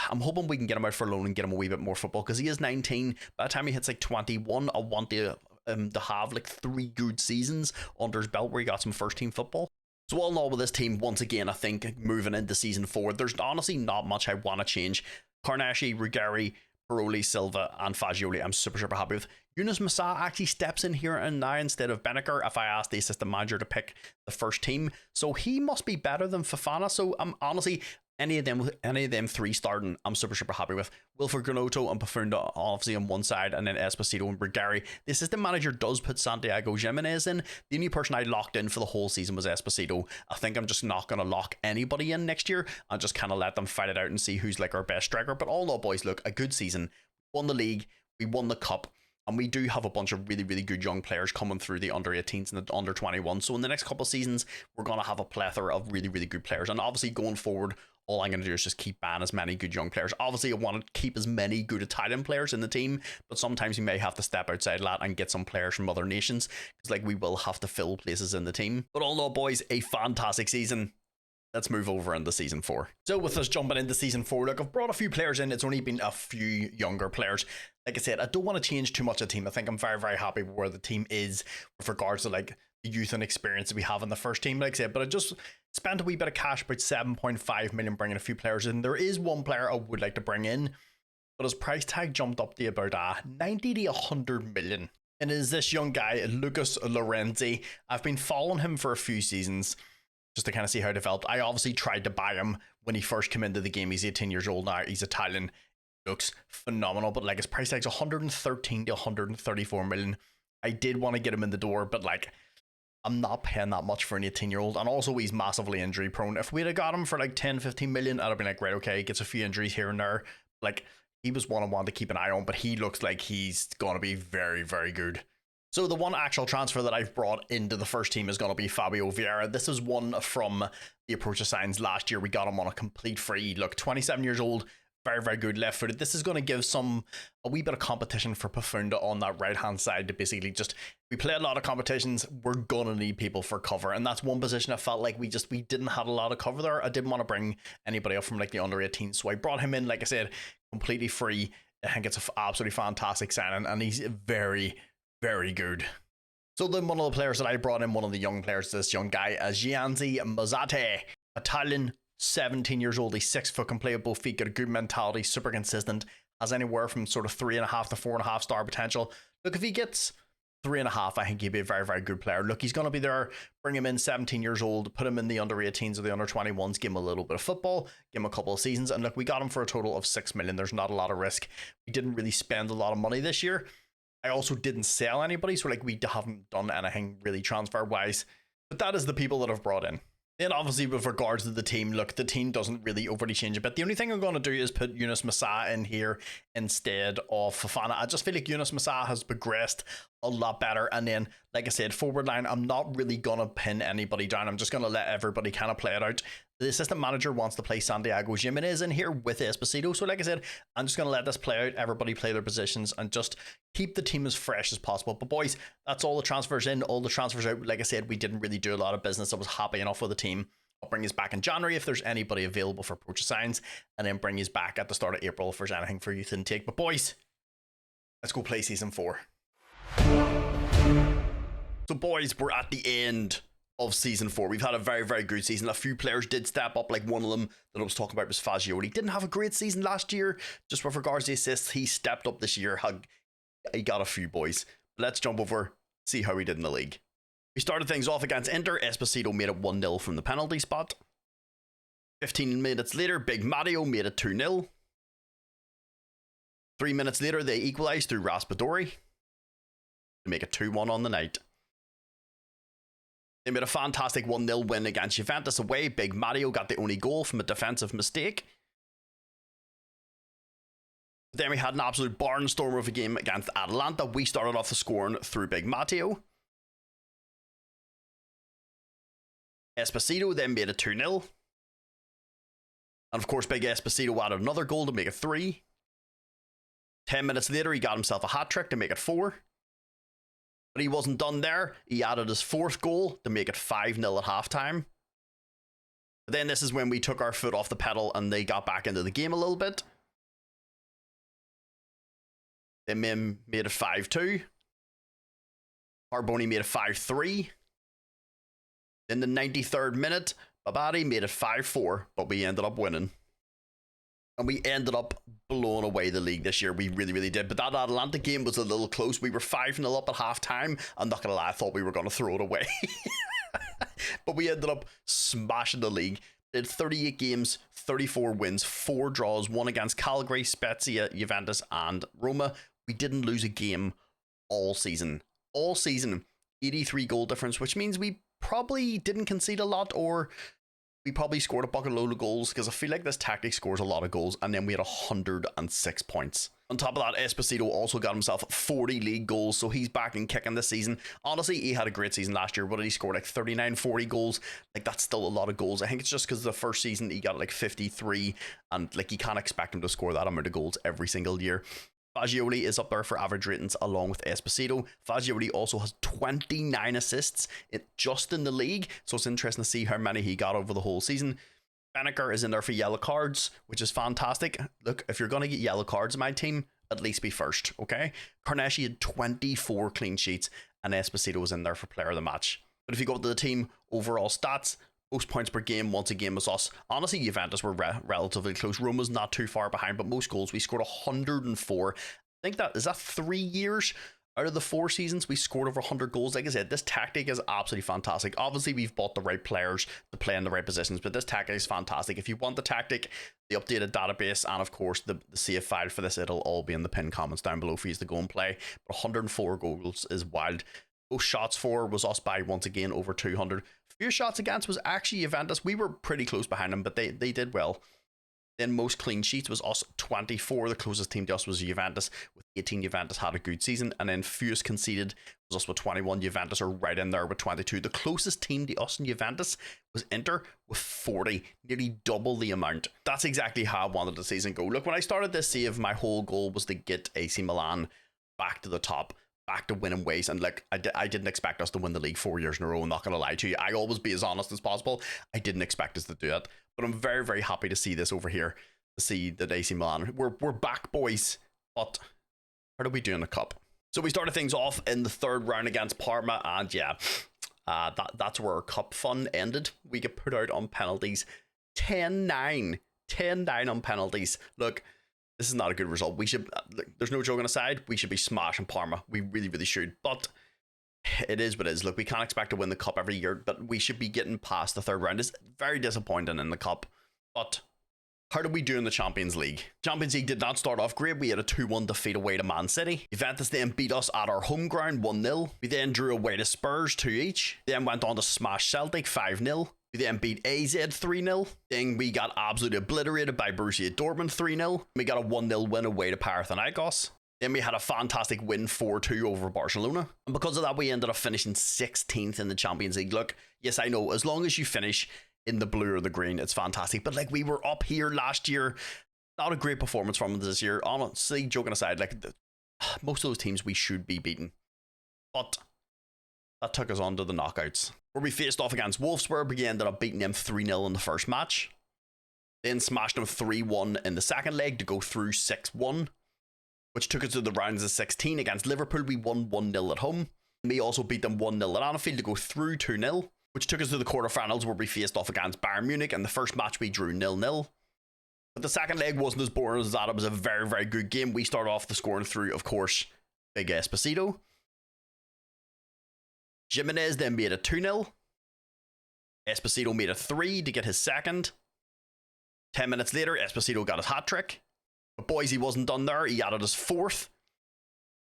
I'm hoping we can get him out for loan and get him a wee bit more football, because he is 19. By the time he hits like 21, I want to have like 3 good seasons under his belt where he got some first team football. So all in all with this team, once again, I think moving into season 4, there's honestly not much I want to change. Carnashi, Ruggieri, Paroli, Silva, and Fagioli, I'm super happy with. Yunus Massa actually steps in here and now instead of Benaker if I ask the assistant manager to pick the first team. So he must be better than Fofana. So I'm honestly, any of them 3 starting, I'm super happy with. Wilfred Granotto and Pafunda obviously on one side, and then Esposito and Ruggieri. The assistant manager does put Santiago Jimenez in. The only person I locked in for the whole season was Esposito. I think I'm just not going to lock anybody in next year. I'll just kind of let them fight it out and see who's like our best striker. But all in all, boys, look, a good season. We won the league, we won the cup. And we do have a bunch of really good young players coming through the under 18s and the under 21. So in the next couple of seasons, we're going to have a plethora of really good players. And obviously going forward, all I'm going to do is just keep buying as many good young players. Obviously, I want to keep as many good Italian players in the team, but sometimes you may have to step outside that and get some players from other nations, because like we will have to fill places in the team. But all in all, boys, a fantastic season. Let's move over into season 4. So with us jumping into season 4, look, I've brought a few players in. It's only been a few younger players. Like I said, I don't want to change too much of the team. I think I'm very happy with where the team is with regards to like the youth and experience that we have in the first team, like I said. But I just spent a wee bit of cash, about 7.5 million, bringing a few players in. There is one player I would like to bring in, but his price tag jumped up to about 90 to 100 million. And it is this young guy, Lucas Lorenzi. I've been following him for a few seasons, just to kind of see how he developed. I obviously tried to buy him when he first came into the game. He's 18 years old now. He's Italian. Looks phenomenal, but like his price tag's 113 to 134 million. I did want to get him in the door, but like I'm not paying that much for an 18-year-old. And also he's massively injury prone. If we'd have got him for like 10-15 million, I'd have been like, right, okay, gets a few injuries here and there. Like he was one I wanted to keep an eye on, but he looks like he's gonna be very good. So the one actual transfer that I've brought into the first team is going to be Fabio Vieira. This is one from the Approach of Signs last year. We got him on a complete free. Look, 27 years old, very good left footed. This is going to give a wee bit of competition for Pafunda on that right hand side to basically just, we play a lot of competitions, we're going to need people for cover. And that's one position I felt like we didn't have a lot of cover there. I didn't want to bring anybody up from like the under 18. So I brought him in, like I said, completely free. I think it's an absolutely fantastic signing, and he's very good. So then one of the players that I brought in, one of the young players, this young guy, Gianzi Mazzate, Italian, 17 years old. He's 6 foot, can play with both feet, got a good mentality, super consistent, has anywhere from sort of 3.5 to 4.5 star potential. Look, if he gets 3.5, I think he'd be a very good player. Look, he's going to be there. Bring him in, 17 years old, put him in the under 18s or the under 21s, give him a little bit of football, give him a couple of seasons, and look, we got him for a total of 6 million. There's not a lot of risk. We didn't really spend a lot of money this year. I also didn't sell anybody, so like we haven't done anything really transfer wise, but that is the people that I've brought in. Then obviously with regards to the team, look, the team doesn't really overly change a bit. The only thing I'm going to do is put Yunus Massa in here instead of Fofana. I just feel like Yunus Massa has progressed a lot better. And then, like I said, forward line, I'm not really going to pin anybody down. I'm just going to let everybody kind of play it out. The assistant manager wants to play Santiago Jimenez in here with Esposito. So like I said, I'm just going to let this play out. Everybody play their positions and just keep the team as fresh as possible. But boys, that's all the transfers in, all the transfers out. Like I said, we didn't really do a lot of business. I was happy enough with the team. I'll bring you back in January if there's anybody available for Approach of Signs, and then bring you back at the start of April if there's anything for youth intake. But boys, let's go play season 4. So boys, we're at the end of season 4. We've had a very good season. A few players did step up. Like one of them that I was talking about was Fagioli. Didn't have a great season last year, just with regards to assists. He stepped up this year. He got a few, boys. Let's jump over, see how he did in the league. We started things off against Inter. Esposito made it 1-0 from the penalty spot. 15 minutes later, Big Matteo made it 2-0. 3 minutes later, they equalised through Raspadori to make it 2-1 on the night. They made a fantastic 1-0 win against Juventus away. Big Matteo got the only goal from a defensive mistake. Then we had an absolute barnstormer of a game against Atalanta. We started off the scoring through Big Matteo. Esposito then made it 2-0. And of course, Big Esposito added another goal to make it 3. 10 minutes later, he got himself a hat-trick to make it 4. But he wasn't done there. He added his 4th goal to make it 5-0 at halftime. But then this is when we took our foot off the pedal and they got back into the game a little bit. They made it 5-2. Carboni made it 5-3. In the 93rd minute, Babadi made it 5-4, but we ended up winning. And we ended up blowing away the league this year. We really, really did. But that Atalanta game was a little close. We were 5-0 up at half-time. I'm not going to lie, I thought we were going to throw it away. But we ended up smashing the league. Did 38 games, 34 wins, 4 draws, 1 against Cagliari, Spezia, Juventus, and Roma. We didn't lose a game all season. All season, 83 goal difference, which means we probably didn't concede a lot, or we probably scored a bucket load of goals, because I feel like this tactic scores a lot of goals, and then we had 106 points. On top of that, Esposito also got himself 40 league goals, so he's back and kicking this season. Honestly, he had a great season last year. What did he score? Like 39, 40 goals? Like, that's still a lot of goals. I think it's just because the first season he got like 53, and like you can't expect him to score that amount of goals every single year. Fagioli is up there for average ratings along with Esposito. Fagioli also has 29 assists just in the league, so it's interesting to see how many he got over the whole season. Benaker is in there for yellow cards, which is fantastic. Look, if you're going to get yellow cards in my team, at least be first, okay? Carnesci had 24 clean sheets, and Esposito was in there for player of the match. But if you go up to the team overall stats, most points per game, once again, was us. Honestly, Juventus were relatively close. Roma's not too far behind, but most goals, we scored 104. I think that, is that 3 years out of the 4 seasons we scored over 100 goals? Like I said, this tactic is absolutely fantastic. Obviously, we've bought the right players to play in the right positions, but this tactic is fantastic. If you want the tactic, the updated database, and of course, the save file for this, it'll all be in the pinned comments down below for you to go and play. But 104 goals is wild. Most shots for was us by, once again, over 200. Few shots against was actually Juventus. We were pretty close behind them, but they did well. Then most clean sheets was us, 24. The closest team to us was Juventus with 18. Juventus had a good season. And then fewest conceded was us with 21. Juventus are right in there with 22. The closest team to us and Juventus was Inter with 40, nearly double the amount. That's exactly how I wanted the season to go. Look, when I started this save, my whole goal was to get AC Milan back to the top, back to winning ways. And like, I didn't expect us to win the league 4 years in a row. I'm not going to lie to you. I always be as honest as possible. I didn't expect us to do it. But I'm very, very happy to see this over here. To see that AC Milan, we're back, boys. But how do we do in the cup? So we started things off in the 3rd round against Parma. And yeah, that's where our cup fun ended. We get put out on penalties. 10-9. 10-9 on penalties. Look, this is not a good result. We should, there's no joking aside, we should be smashing Parma. We really, really should. But it is what it is. Look, we can't expect to win the cup every year, but we should be getting past the 3rd round. It's very disappointing in the cup. But how did we do in the Champions League? Champions League did not start off great. We had a 2-1 defeat away to Man City. Juventus then beat us at our home ground 1-0. We then drew away to Spurs 2 each. Then went on to smash Celtic 5-0. We then beat AZ 3-0. Then we got absolutely obliterated by Borussia Dortmund 3-0. We got a 1-0 win away to Panathinaikos. Then we had a fantastic win 4-2 over Barcelona. And because of that, we ended up finishing 16th in the Champions League. Look, yes, I know, as long as you finish in the blue or the green, it's fantastic. But like, we were up here last year. Not a great performance from us this year. Honestly, joking aside, like most of those teams we should be beating. But that took us on to the knockouts, where we faced off against Wolfsburg. We ended up beating them 3-0 in the first match. Then smashed them 3-1 in the second leg to go through 6-1. Which took us to the rounds of 16 against Liverpool. We won 1-0 at home. We also beat them 1-0 at Anfield to go through 2-0, which took us to the quarterfinals, where we faced off against Bayern Munich. And the first match we drew 0-0. But the second leg wasn't as boring as that. It was a very, very good game. We started off the scoring through, of course, Big Esposito. Jimenez then made it 2-0. Esposito made it 3 to get his second. 10 minutes later, Esposito got his hat-trick. But boys, he wasn't done there. He added his 4th.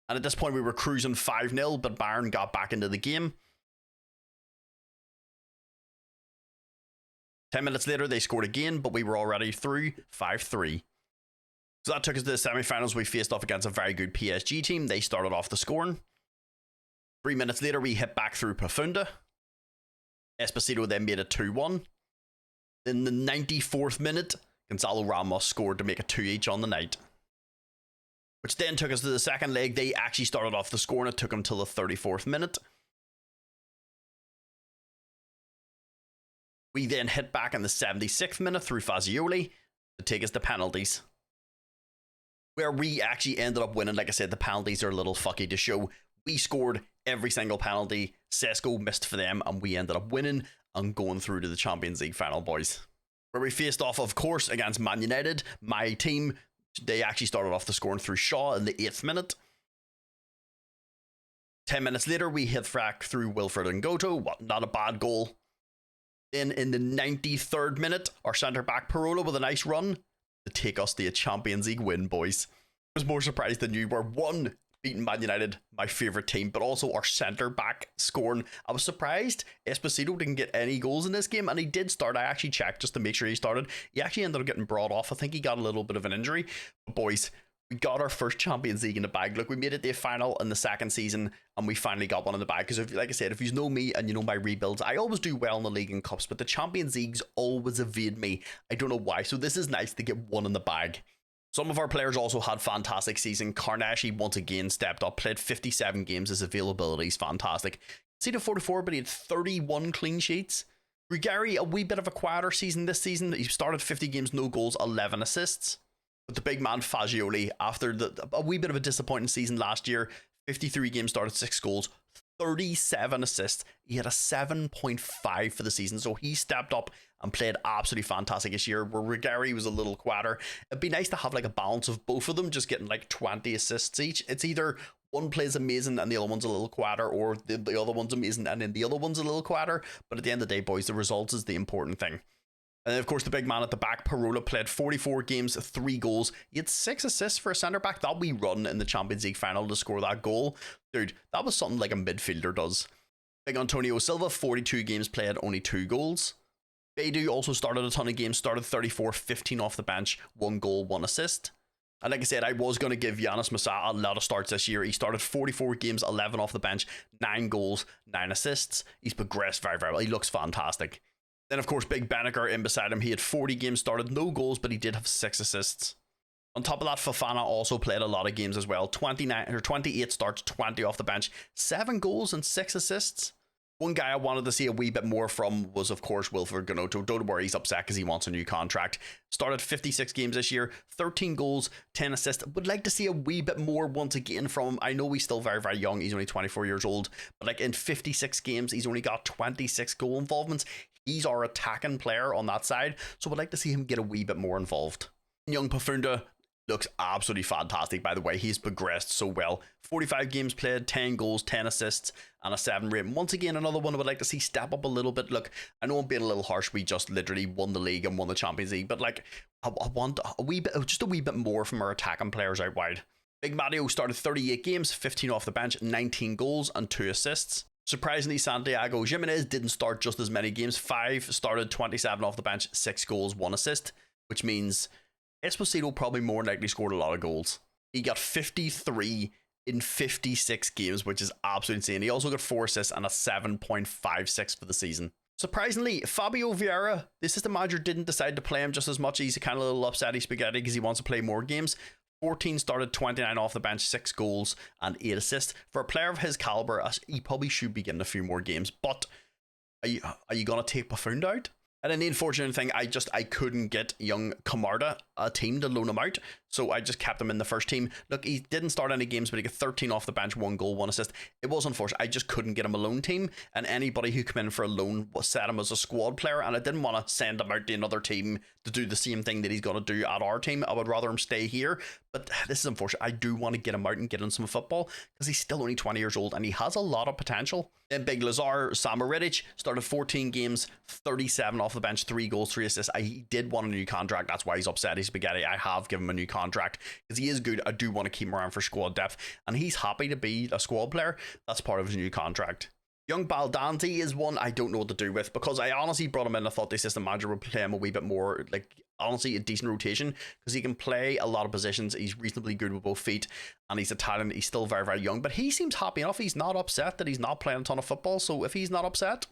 And at this point, we were cruising 5-0, but Bayern got back into the game. 10 minutes later, they scored again, but we were already through 5-3. So that took us to the semi-finals. We faced off against a very good PSG team. They started off the scoring. 3 minutes later, we hit back through Profunda. Esposito then made it 2-1. In the 94th minute, Gonzalo Ramos scored to make it 2 each on the night. Which then took us to the second leg. They actually started off the score, and it took them till the 34th minute. We then hit back in the 76th minute through Fagioli to take us to penalties, where we actually ended up winning. Like I said, the penalties are a little fucky to show. We scored every single penalty. Sesko missed for them, and we ended up winning. and going through to the Champions League final, boys. Where we faced off, of course, against Man United. My team, they actually started off the scoring through Shaw in the 8th minute. 10 minutes later, we hit frack through Wilfred and Goto. What, not a bad goal. Then in the 93rd minute, our centre-back Parola with a nice run to take us to a Champions League win, boys. I was more surprised than you were. One, beating Man United, my favourite team, but also our centre-back scoring. I was surprised Esposito didn't get any goals in this game, and he did start. I actually checked just to make sure he started. He actually ended up getting brought off. I think he got a little bit of an injury. But boys, we got our first Champions League in the bag. Look, we made it to a final in the 2nd season, and we finally got one in the bag. Because, like I said, if you know me and you know my rebuilds, I always do well in the league and cups, but the Champions Leagues always evade me. I don't know why. So this is nice to get one in the bag. Some of our players also had fantastic season. Carnashi once again stepped up, played 57 games. His availability is fantastic. Conceded 44, but he had 31 clean sheets. Ruggieri, a wee bit of a quieter season this season. He started 50 games, no goals, 11 assists. But the big man Fagioli, after a wee bit of a disappointing season last year, 53 games, started 6 goals, 37 assists. He had a 7.5 for the season, so he stepped up and played absolutely fantastic this year, where Ruggieri was a little quieter. It'd be nice to have like a balance of both of them, just getting like 20 assists each. It's either one plays amazing and the other one's a little quieter, or the other one's amazing and then the other one's a little quieter. But at the end of the day, boys, the results is the important thing. And then, of course, the big man at the back, Parola, played 44 games, 3 goals. He had 6 assists for a centre-back. That wee run in the Champions League final to score that goal. Dude, that was something like a midfielder does. Big Antonio Silva, 42 games played, only 2 goals. Beidou also started a ton of games, started 34, 15 off the bench, 1 goal, 1 assist. And like I said, I was going to give Yanis Massa a lot of starts this year. He started 44 games, 11 off the bench, 9 goals, 9 assists. He's progressed very, very well. He looks fantastic. Then, of course, Big Banneker in beside him. He had 40 games started, no goals, but he did have 6 assists. On top of that, Fofana also played a lot of games as well. 28 starts, 20 off the bench, 7 goals and 6 assists. One guy I wanted to see a wee bit more from was, of course, Wilfred Ganoto. Don't worry, he's upset because he wants a new contract. Started 56 games this year, 13 goals, 10 assists. Would like to see a wee bit more once again from him. I know he's still very, very young. He's only 24 years old. But like in 56 games, he's only got 26 goal involvements. He's our attacking player on that side. So I'd like to see him get a wee bit more involved. Young Pafunda looks absolutely fantastic, by the way. He's progressed so well. 45 games played, 10 goals, 10 assists, and a 7 rating. Once again, another one I would like to see step up a little bit. Look, I know I'm being a little harsh. We just literally won the league and won the Champions League, but like, I want a wee bit, just a wee bit more from our attacking players out wide. Big Mario started 38 games, 15 off the bench, 19 goals, and 2 assists. Surprisingly, Santiago Jimenez didn't start just as many games. 5 started, 27 off the bench, 6 goals, 1 assist, which means Esposito probably more likely scored a lot of goals. He got 53 in 56 games, which is absolutely insane. He also got 4 assists and a 7.56 for the season. Surprisingly, Fabio Vieira, the assistant manager, didn't decide to play him just as much. He's kind of a little upsetty spaghetti because he wants to play more games. 14 started, 29 off the bench, 6 goals and 8 assists. For a player of his caliber, he probably should be getting a few more games. But are you going to take Pafunda out? And then the unfortunate thing, I couldn't get young Camarda a team to loan him out, so I just kept him in the first team. Look, he didn't start any games, but he got 13 off the bench, 1 goal, 1 assist. It was unfortunate. I just couldn't get him a loan team, and anybody who came in for a loan set him as a squad player, and I didn't want to send him out to another team to do the same thing that he's going to do at our team. I would rather him stay here, but this is unfortunate. I do want to get him out and get him some football, because he's still only 20 years old, and he has a lot of potential. Then Big Lazar Samaritic started 14 games, 37 off the bench, 3 goals, 3 assists. He did want a new contract. That's why he's upset. He's spaghetti. I have given him a new contract because he is good. I do want to keep him around for squad depth, and he's happy to be a squad player. That's part of his new contract. Young Baldanzi is one I don't know what to do with, because I honestly brought him in. I thought the assistant manager would play him a wee bit more, like honestly a decent rotation, because he can play a lot of positions. He's reasonably good with both feet, and he's Italian. He's still very, very young, but he seems happy enough. He's not upset that he's not playing a ton of football, so if he's not upset,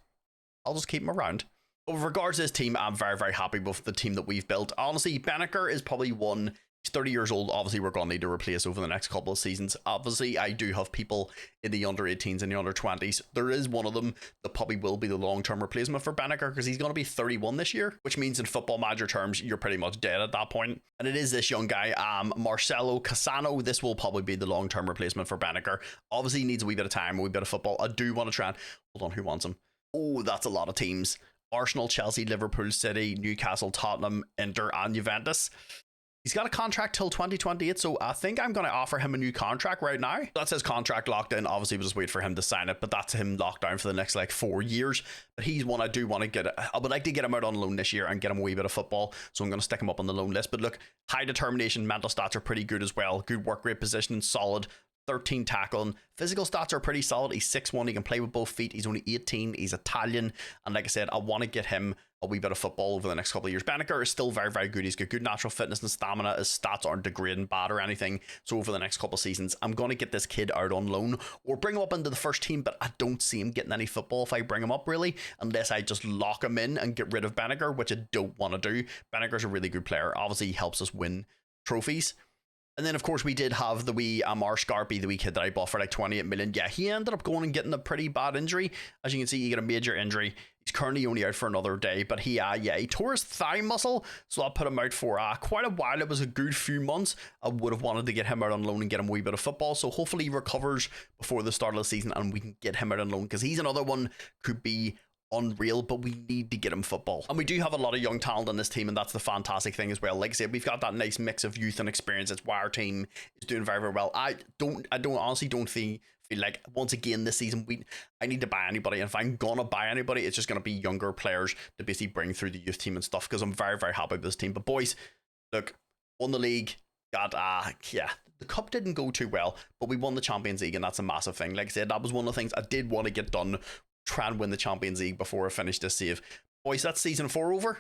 I'll just keep him around. But with regards to this team, I'm very, very happy with the team that we've built. Honestly, Banneker is probably one. He's 30 years old. Obviously, we're going to need to replace over the next couple of seasons. Obviously, I do have people in the under 18s and the under 20s. There is one of them that probably will be the long-term replacement for Banneker, because he's going to be 31 this year, which means in football manager terms, you're pretty much dead at that point. And it is this young guy, Marcelo Cassano. This will probably be the long-term replacement for Banneker. Obviously, he needs a wee bit of time, a wee bit of football. I do want to try and... Hold on, who wants him? Oh, that's a lot of teams. Arsenal, Chelsea, Liverpool, City, Newcastle, Tottenham, Inter, and Juventus. He's got a contract till 2028, so I think I'm going to offer him a new contract right now. That's his contract locked in. Obviously, we'll just wait for him to sign it, but that's him locked down for the next like 4 years. But he's one I do want to get. I would like to get him out on loan this year and get him a wee bit of football, so I'm going to stick him up on the loan list. But look, high determination, mental stats are pretty good as well. Good work rate, positioning, solid. 13 tackling. Physical stats are pretty solid. He's 6'1", he can play with both feet. He's only 18, he's Italian, and like I said, I want to get him a wee bit of football over the next couple of years. Banneker is still very, very good. He's got good natural fitness and stamina. His stats aren't degrading bad or anything. So over the next couple of seasons, I'm going to get this kid out on loan or bring him up into the first team, but I don't see him getting any football if I bring him up, really, unless I just lock him in and get rid of Banneker, which I don't want to do. Banneker's a really good player. Obviously, he helps us win trophies. And then, of course, we did have the wee Amar Scarpi, the wee kid that I bought for like 28 million. Yeah, he ended up going and getting a pretty bad injury. As you can see, he got a major injury. He's currently only out for another day, but he tore his thigh muscle, so that put him out for quite a while. It was a good few months. I would have wanted to get him out on loan and get him a wee bit of football, so hopefully he recovers before the start of the season and we can get him out on loan, because he's another one could be unreal, but we need to get him football. And we do have a lot of young talent in this team, and that's the fantastic thing as well. Like I said, we've got that nice mix of youth and experience. It's why our team is doing very, very well. I honestly don't feel like, once again this season, I need to buy anybody, and if I'm gonna buy anybody, it's just gonna be younger players to basically bring through the youth team and stuff, because I'm very, very happy with this team. But boys, look, won the league, got the cup didn't go too well, but we won the Champions League, and that's a massive thing. Like I said, that was one of the things I did want to get done, try and win the Champions League before I finish this save. Boys, that's season 4 over.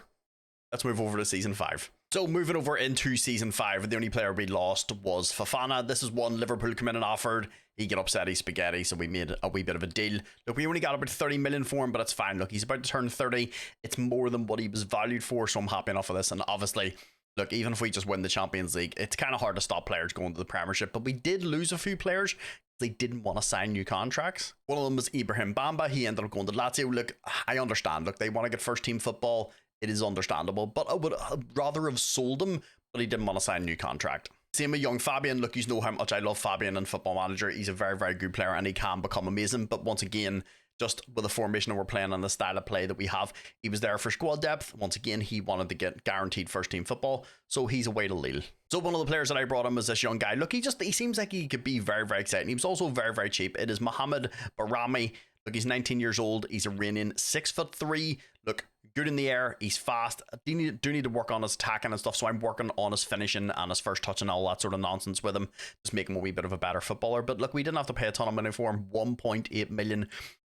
Let's move over to season 5. So moving over into season 5, the only player we lost was Fofana. This is one Liverpool come in and offered. He got upset, he's spaghetti, so we made a wee bit of a deal. Look, we only got about 30 million for him, but it's fine. Look, he's about to turn 30. It's more than what he was valued for, so I'm happy enough with this. And obviously, look, even if we just win the Champions League, it's kind of hard to stop players going to the Premiership, but we did lose a few players. They didn't want to sign new contracts. One of them was Ibrahim Bamba. He ended up going to Lazio. Look, I understand. Look, they want to get first team football. It is understandable, but I would rather have sold him, but he didn't want to sign a new contract. Same with young Fabian. Look, you know how much I love Fabian in Football Manager. He's a very, very good player, and he can become amazing. But once again, just with the formation that we're playing and the style of play that we have, he was there for squad depth. Once again, he wanted to get guaranteed first team football, so he's away to Lille. So one of the players that I brought him is this young guy. Look, he seems like he could be very, very exciting. He was also very, very cheap. It is Mohamed Barami. Look, he's 19 years old. He's Iranian, 6'3". Look, good in the air. He's fast. Do need to work on his attacking and stuff, so I'm working on his finishing and his first touch and all that sort of nonsense with him. Just make him a wee bit of a better footballer. But look, we didn't have to pay a ton of money for him. 1.8 million.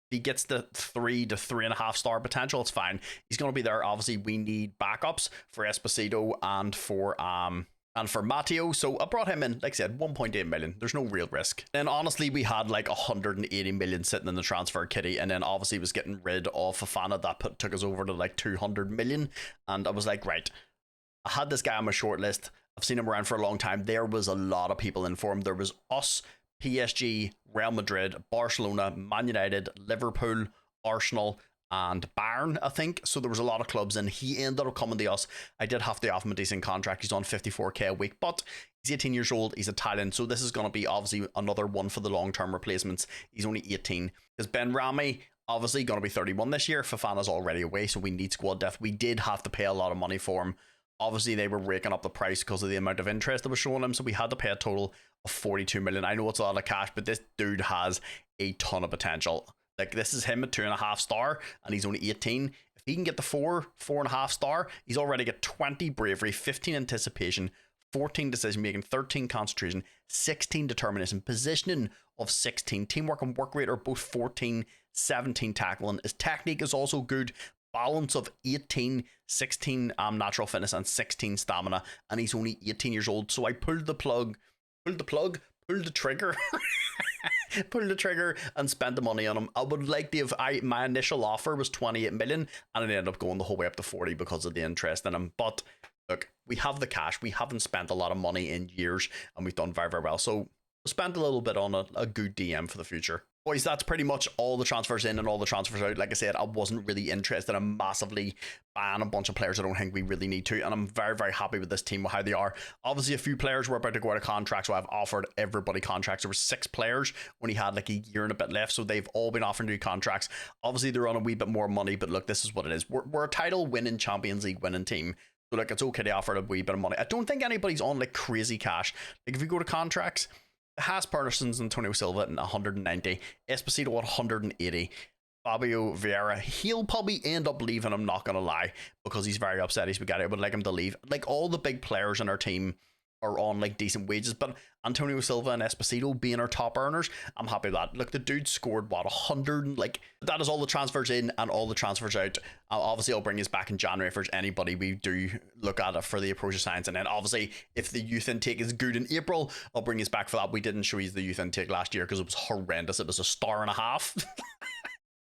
He gets the 3 to 3.5 star potential. It's fine. He's going to be there. Obviously, we need backups for Esposito and for Matteo. So I brought him in, like I said, 1.8 million. There's no real risk. And honestly, we had like 180 million sitting in the transfer kitty, and then obviously was getting rid of Fofana. That took us over to like 200 million. And I was like, right, I had this guy on my short list. I've seen him around for a long time. There was a lot of people in for him. There was us, PSG, Real Madrid, Barcelona, Man United, Liverpool, Arsenal, and Bayern, I think. So there was a lot of clubs, and he ended up coming to us. I did have to offer him a decent contract. He's on 54k a week, but he's 18 years old. He's Italian, so this is going to be obviously another one for the long-term replacements. He's only 18. Because Ben Rami, obviously going to be 31 this year. Fofana's already away, so we need squad depth. We did have to pay a lot of money for him. Obviously, they were raking up the price because of the amount of interest that was showing him, so we had to pay a total of 42 million. I know it's a lot of cash, but this dude has a ton of potential. Like, this is him at 2.5 star, and he's only 18. If he can get the 4.5 star, he's already got 20 bravery, 15 anticipation, 14 decision making, 13 concentration, 16 determination, positioning of 16, teamwork and work rate are both 14, 17 tackling. His technique is also good. Balance of 18, 16 natural fitness, and 16 stamina, and he's only 18 years old. So I pulled the trigger pulled the trigger and spent the money on him. I would like to have, my initial offer was 28 million, and it ended up going the whole way up to 40 because of the interest in him. But look, we have the cash. We haven't spent a lot of money in years, and we've done very, very well. So we spent a little bit on a good DM for the future. Boys, that's pretty much all the transfers in and all the transfers out. Like I said, I wasn't really interested in massively buying a bunch of players I don't think we really need to, and I'm very, very happy with this team, with how they are. Obviously, a few players were about to go out of contract, so I've offered everybody contracts. There were 6 players, only had like a year and a bit left, so they've all been offered new contracts. Obviously, they're on a wee bit more money, but look, this is what it is. We're a title-winning, Champions League-winning team. So, like, it's okay to offer a wee bit of money. I don't think anybody's on, like, crazy cash. Like, if you go to contracts, Haas, Patterson's, Antonio Silva at 190, Esposito at 180, Fabio Vieira, he'll probably end up leaving, I'm not going to lie, because he's very upset. He's spaghetti. I would like him to leave. Like, all the big players in our team are on, like, decent wages, but Antonio Silva and Esposito being our top earners, I'm happy with that. Look, the dude scored, what, 100, like, that is all the transfers in and all the transfers out. Obviously, I'll bring us back in January if there's anybody we do look at it for the approach of science, and then obviously, if the youth intake is good in April, I'll bring us back for that. We didn't show you the youth intake last year because it was horrendous. It was a 1.5 stars,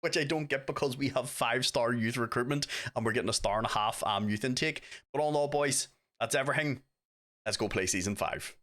which I don't get because we have 5-star youth recruitment, and we're getting a 1.5 stars youth intake. But all in all, boys, that's everything. Let's go play Season 5.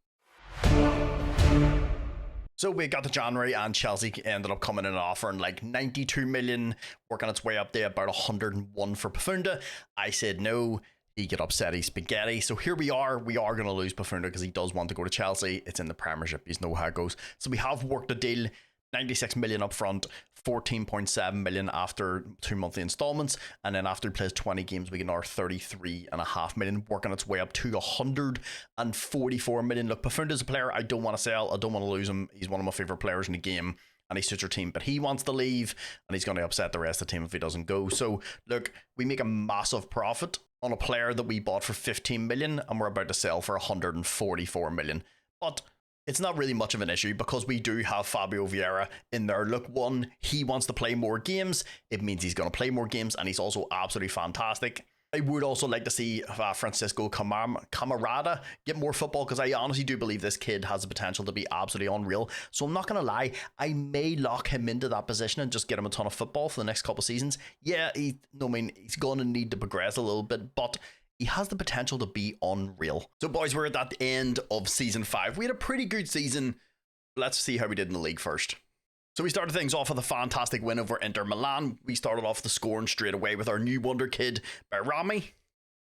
So we got to January, and Chelsea ended up coming in and offering like 92 million, working its way up there, about 101 for Pafunda. I said no. He got upset, he's spaghetti. So here we are going to lose Pafunda because he does want to go to Chelsea. It's in the Premiership, you know how it goes. So we have worked a deal. 96 million up front, 14.7 million after 2 monthly installments, and then after he plays 20 games we get our 33.5 million, working its way up to 144 million. Look, Pafunda's a player I don't want to sell. I don't want to lose him. He's one of my favorite players in the game, and he suits our team, but he wants to leave, and he's going to upset the rest of the team if he doesn't go. So look, we make a massive profit on a player that we bought for 15 million, and we're about to sell for 144 million. But it's not really much of an issue because we do have Fabio Vieira in there. Look, one, he wants to play more games. It means he's going to play more games, and he's also absolutely fantastic. I would also like to see Francisco Camarada get more football, because I honestly do believe this kid has the potential to be absolutely unreal. So I'm not going to lie, I may lock him into that position and just get him a ton of football for the next couple of seasons. Yeah, he's going to need to progress a little bit, but he has the potential to be unreal. So boys, we're at that end of Season 5. We had a pretty good season. Let's see how we did in the league first. So we started things off with a fantastic win over Inter Milan. We started off the scoring straight away with our new wonder kid, Bayrami.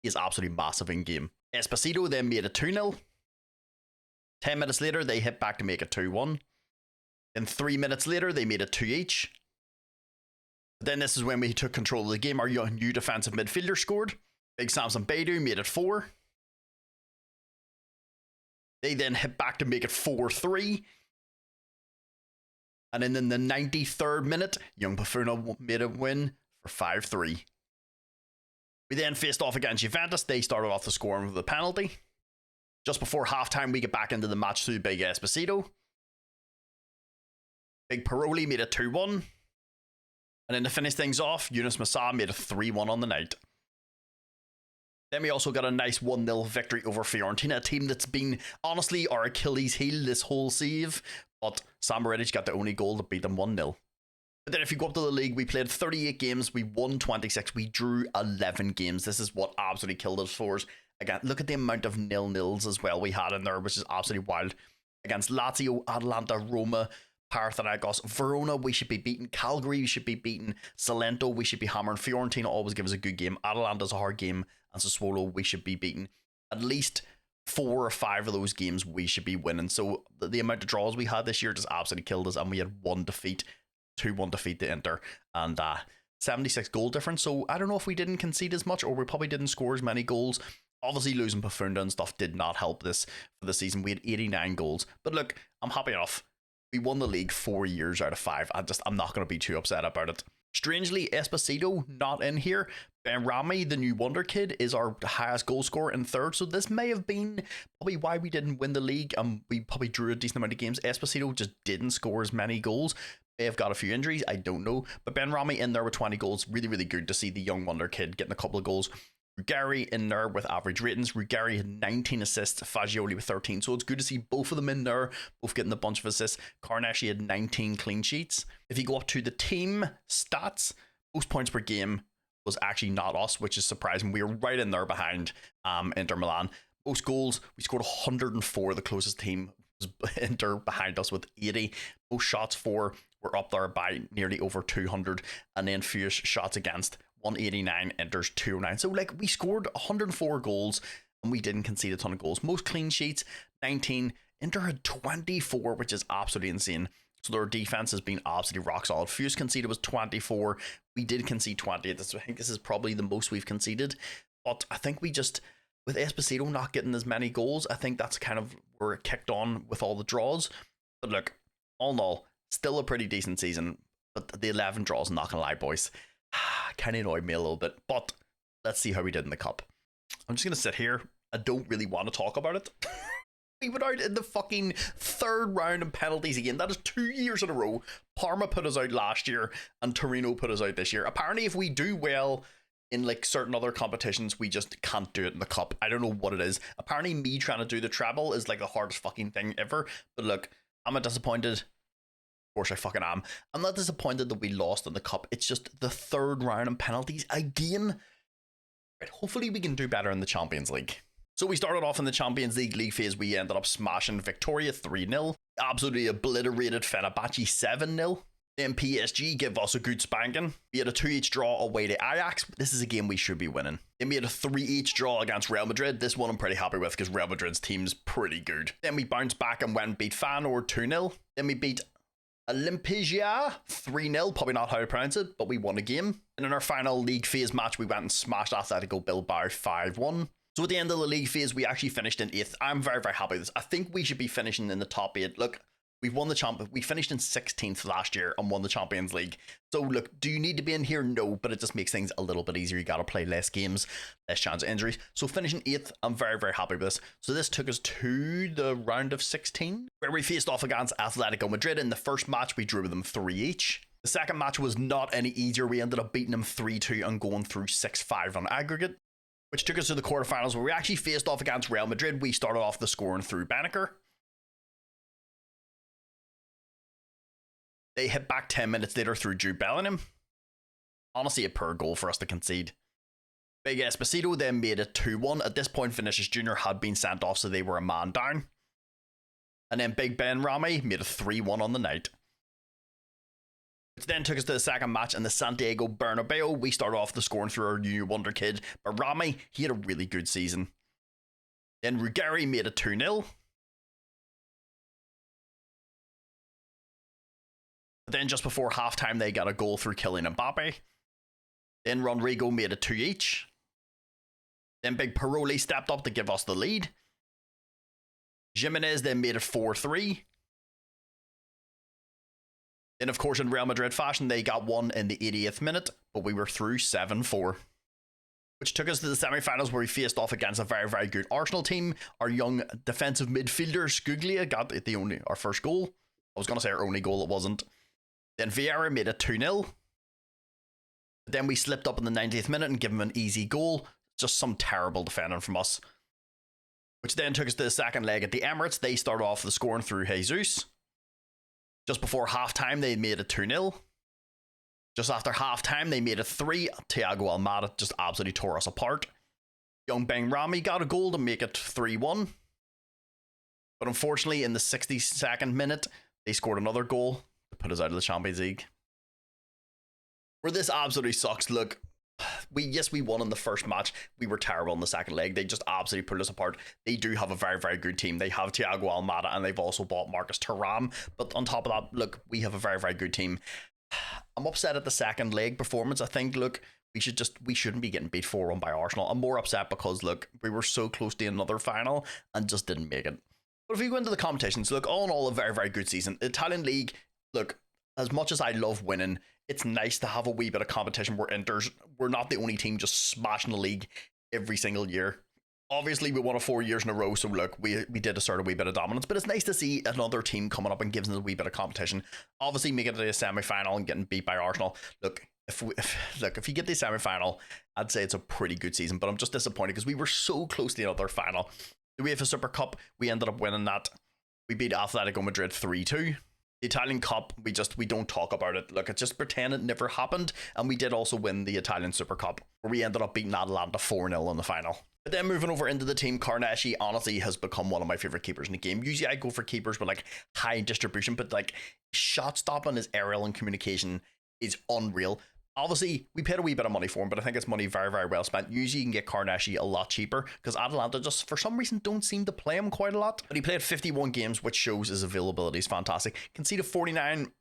He's absolutely massive in game. Esposito then made it 2-0. 10 minutes later, they hit back to make it 2-1. Then 3 minutes later, they made it 2 each. Then this is when we took control of the game. Our new defensive midfielder scored. Big Samson Beidou made it 4. They then hit back to make it 4-3. And then in the 93rd minute, young Pafuna made a win for 5-3. We then faced off against Juventus. They started off the scoring with a penalty. Just before halftime, we get back into the match through Big Esposito. Big Paroli made it 2-1. And then to finish things off, Yunus Massa made it 3-1 on the night. Then we also got a nice 1-0 victory over Fiorentina, a team that's been, honestly, our Achilles heel this whole save. But Sam Marinic got the only goal to beat them 1-0. But then if you go up to the league, we played 38 games, we won 26, we drew 11 games. This is what absolutely killed us for us. Again, look at the amount of 0-0s as well we had in there, which is absolutely wild. Against Lazio, Atalanta, Roma, Panathinaikos, Verona, we should be beaten. Calgary, we should be beaten. Salento, we should be hammering. Fiorentina always gives us a good game. Atalanta's a hard game. And Sassuolo, we should be beaten. At least 4 or 5 of those games we should be winning. So the amount of draws we had this year just absolutely killed us, and we had 1 defeat, 2-1 defeat to Inter, and 76 goal difference. So I don't know if we didn't concede as much, or we probably didn't score as many goals. Obviously losing Pafunda and stuff did not help this for the season. We had 89 goals, but look, I'm happy enough. We won the league 4 years out of 5. I'm not going to be too upset about it. Strangely, Esposito not in here. Bayrami, the new wonder kid, is our highest goal scorer in 3rd. So this may have been probably why we didn't win the league. We probably drew a decent amount of games. Esposito just didn't score as many goals. May have got a few injuries, I don't know. But Bayrami in there with 20 goals. Really, really good to see the young wonder kid getting a couple of goals. Ruggeri in there with average ratings. Ruggeri had 19 assists, Fagioli with 13. So it's good to see both of them in there, both getting a bunch of assists. Carnesci had 19 clean sheets. If you go up to the team stats, most points per game was actually not us, which is surprising. We were right in there behind Inter Milan. Most goals, we scored 104, the closest team. Inter behind us with 80. Most shots for were up there by nearly over 200. And then fewest shots against, 189, Inter's 209. So like we scored 104 goals and we didn't concede a ton of goals. Most clean sheets, 19. Inter had 24, which is absolutely insane. So their defense has been absolutely rock solid. Fewest conceded was 24. We did concede 20. I think this is probably the most we've conceded. But I think we just, with Esposito not getting as many goals, I think that's kind of where it kicked on with all the draws. But look, all in all, still a pretty decent season. But the 11 draws, not gonna lie, boys, kind of annoyed me a little bit. But let's see how we did in the cup. I'm just gonna sit here. I don't really want to talk about it. We went out in the fucking third round in penalties again. That is 2 years in a row. Parma put us out last year and Torino put us out this year. Apparently, if we do well in like certain other competitions, we just can't do it in the cup. I don't know what it is. Apparently, me trying to do the treble is like the hardest fucking thing ever. But look, I'm not disappointed. Of course I fucking am. I'm not disappointed that we lost in the cup. It's just the third round in penalties again. Right, hopefully we can do better in the Champions League. So we started off in the Champions League phase. We ended up smashing Victoria 3-0. Absolutely obliterated Fenerbahce 7-0. Then PSG gave us a good spanking. We had a 2-each draw away to Ajax. This is a game we should be winning. Then we had a 3-each draw against Real Madrid. This one I'm pretty happy with because Real Madrid's team's pretty good. Then we bounced back and went and beat Feyenoord 2-0. Then we beat Olimpija 3-0. Probably not how to pronounce it, but we won a game. And in our final league phase match, we went and smashed Atletico Bilbao 5-1. So at the end of the league phase, we actually finished in 8th. I'm very, very happy with this. I think we should be finishing in the top 8. Look, we've won the we finished in 16th last year and won the Champions League. So look, do you need to be in here? No, but it just makes things a little bit easier. You got to play less games, less chance of injuries. So finishing 8th, I'm very, very happy with this. So this took us to the round of 16, where we faced off against Atletico Madrid. In the first match, we drew them 3-each. The second match was not any easier. We ended up beating them 3-2 and going through 6-5 on aggregate, which took us to the quarterfinals where we actually faced off against Real Madrid. We started off the scoring through Banneker. They hit back 10 minutes later through Jude Bellingham. Honestly, a poor goal for us to concede. Big Esposito then made it 2-1. At this point, Vinicius Jr. had been sent off, so they were a man down. And then Big Ben Rami made it 3-1 on the night, which then took us to the second match in the Santiago Bernabeu. We started off the scoring through our new wonder kid, but Rami, he had a really good season. Then Ruggeri made it 2-0. But then just before halftime, they got a goal through Kylian Mbappe. Then Rodrigo made it 2-each. Then Big Paroli stepped up to give us the lead. Jimenez then made it 4-3. Then, of course, in Real Madrid fashion, they got one in the 80th minute, but we were through 7-4. Which took us to the semi-finals where we faced off against a very, very good Arsenal team. Our young defensive midfielder, Scuglia, got our first goal. I was going to say our only goal, it wasn't. Then Vieira made it 2-0. Then we slipped up in the 90th minute and gave him an easy goal. Just some terrible defending from us. Which then took us to the second leg at the Emirates. They started off the scoring through Jesus. Just before halftime, they made it 2-0. Just after halftime, they made it 3. Thiago Almada just absolutely tore us apart. Young Ben Rami got a goal to make it 3-1. But unfortunately, in the 62nd minute, they scored another goal to put us out of the Champions League. Where this absolutely sucks. Look, we won in the first match. We were terrible in the second leg. They just absolutely pulled us apart. They do have a very, very good team. They have Thiago Almada and they've also bought Marcus Thuram. But on top of that, look, we have a very, very good team. I'm upset at the second leg performance. I think, look, we shouldn't be getting beat 4-1 by Arsenal. I'm more upset because, look, we were so close to another final and just didn't make it. But if we go into the competitions, look, all in all, a very, very good season. The Italian League, look, as much as I love winning, it's nice to have a wee bit of competition where we're not the only team just smashing the league every single year. Obviously, we won it 4 years in a row, so look, we did assert a wee bit of dominance, but it's nice to see another team coming up and giving us a wee bit of competition. Obviously, making it to a semi-final and getting beat by Arsenal. Look, if you get the semi-final, I'd say it's a pretty good season, but I'm just disappointed because we were so close to another final. The UEFA Super Cup, we ended up winning that. We beat Atletico Madrid 3-2. The Italian Cup, we don't talk about it. Look, it's just pretend it never happened. And we did also win the Italian Super Cup, where we ended up beating Atalanta 4-0 in the final. But then moving over into the team, Carnesci honestly has become one of my favorite keepers in the game. Usually I go for keepers with like high distribution, but like shot stopping, his aerial and communication is unreal. Obviously, we paid a wee bit of money for him, but I think it's money very, very well spent. Usually you can get Carnesci a lot cheaper because Atalanta just, for some reason, don't seem to play him quite a lot. But he played 51 games, which shows his availability is fantastic. Conceded 49,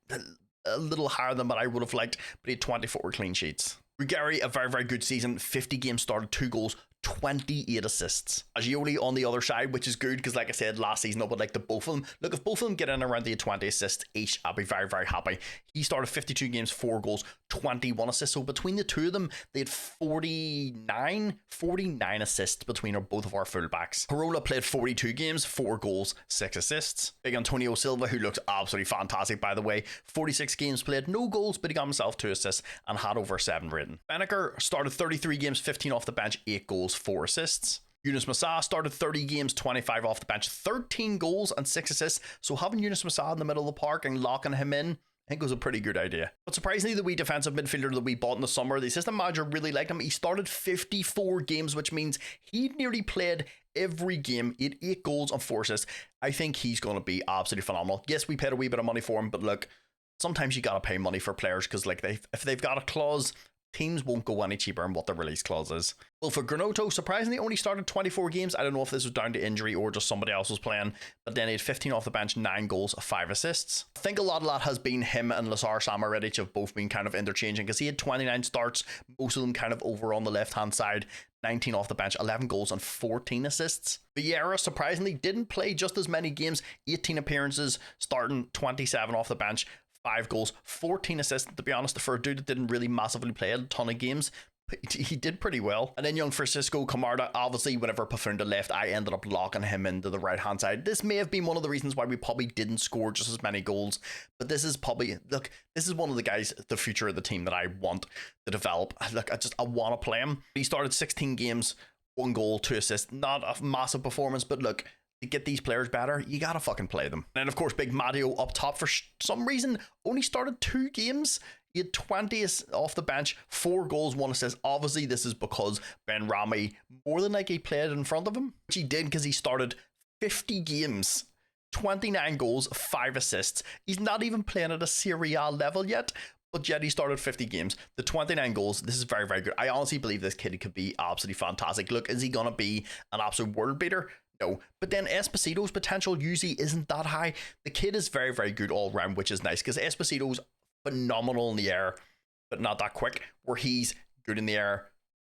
a little higher than what I would have liked, but he had 24 clean sheets. Ruggeri, a very, very good season. 50 games started, 2 goals, 28 assists. Agioli on the other side, which is good because, like I said, last season I would like the both of them. Look, if both of them get in around the 20 assists each, I'll be very, very happy. He started 52 games, 4 goals, 21 assists. So between the two of them, they had 49 assists between both of our fullbacks. Parola played 42 games, 4 goals, 6 assists. Big Antonio Silva, who looks absolutely fantastic, by the way. 46 games played, no goals, but he got himself 2 assists and had over 7 rating. Beneker started 33 games, 15 off the bench, 8 goals, 4 assists. Yunus Musa started 30 games, 25 off the bench, 13 goals and 6 assists. So having Yunus Musa in the middle of the park and locking him in, I think was a pretty good idea. But surprisingly, the wee defensive midfielder that we bought in the summer, the assistant manager really liked him. He started 54 games, which means he nearly played every game. He had 8 goals and 4 assists. I think he's going to be absolutely phenomenal. Yes, we paid a wee bit of money for him, but look, sometimes you got to pay money for players because like if they've got a clause, teams won't go any cheaper than what the release clause is. Well, for Granotto, surprisingly, only started 24 games. I don't know if this was down to injury or just somebody else was playing, but then he had 15 off the bench, 9 goals, 5 assists. I think a lot of that has been him and Lazar Samaric have both been kind of interchanging because he had 29 starts, most of them kind of over on the left-hand side, 19 off the bench, 11 goals and 14 assists. Vieira, surprisingly, didn't play just as many games, 18 appearances, starting 27 off the bench, 5 goals, 14 assists. To be honest, for a dude that didn't really massively play a ton of games, he did pretty well. And then young Francisco Camarda, obviously whenever Pafunda left, I ended up locking him into the right hand side. This may have been one of the reasons why we probably didn't score just as many goals, but this is probably, look, this is one of the guys, the future of the team that I want to develop. Look, I want to play him. He started 16 games, 1 goal, 2 assists. Not a massive performance, but look, to get these players better, you gotta fucking play them. And then of course Big Matteo up top, for some reason only started 2 games. He had 20 off the bench, 4 goals, 1 assist. Obviously this is because Ben Rami more than likely played in front of him, which he did because he started 50 games, 29 goals, 5 assists. He's not even playing at a Serie A level yet, but yet he started 50 games. The 29 goals, this is very, very good. I honestly believe this kid could be absolutely fantastic. Look, is he gonna be an absolute world beater? No, but then Esposito's potential usually isn't that high. The kid is very, very good all round, which is nice because Esposito's phenomenal in the air, but not that quick, where he's good in the air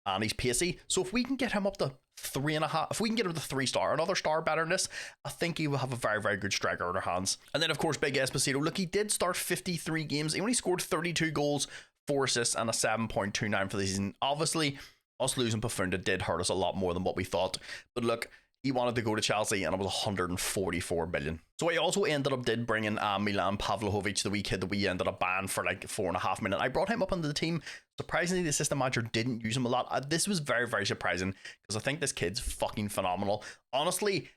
and he's pacey. So if we can get him up to 3.5, if we can get him to 3-star, another star better than this, I think he will have a very, very good striker in our hands. And then of course, Big Esposito, look, he did start 53 games. He only scored 32 goals, 4 assists and a 7.29 for the season. Obviously, us losing Pafunda did hurt us a lot more than what we thought. But look, he wanted to go to Chelsea and it was 144 million. So I also did bring in Milan Pavlovic, the wee kid that we ended up banning for like 4.5 minutes. I brought him up into the team. Surprisingly, the system manager didn't use him a lot. This was very, very surprising because I think this kid's fucking phenomenal. Honestly,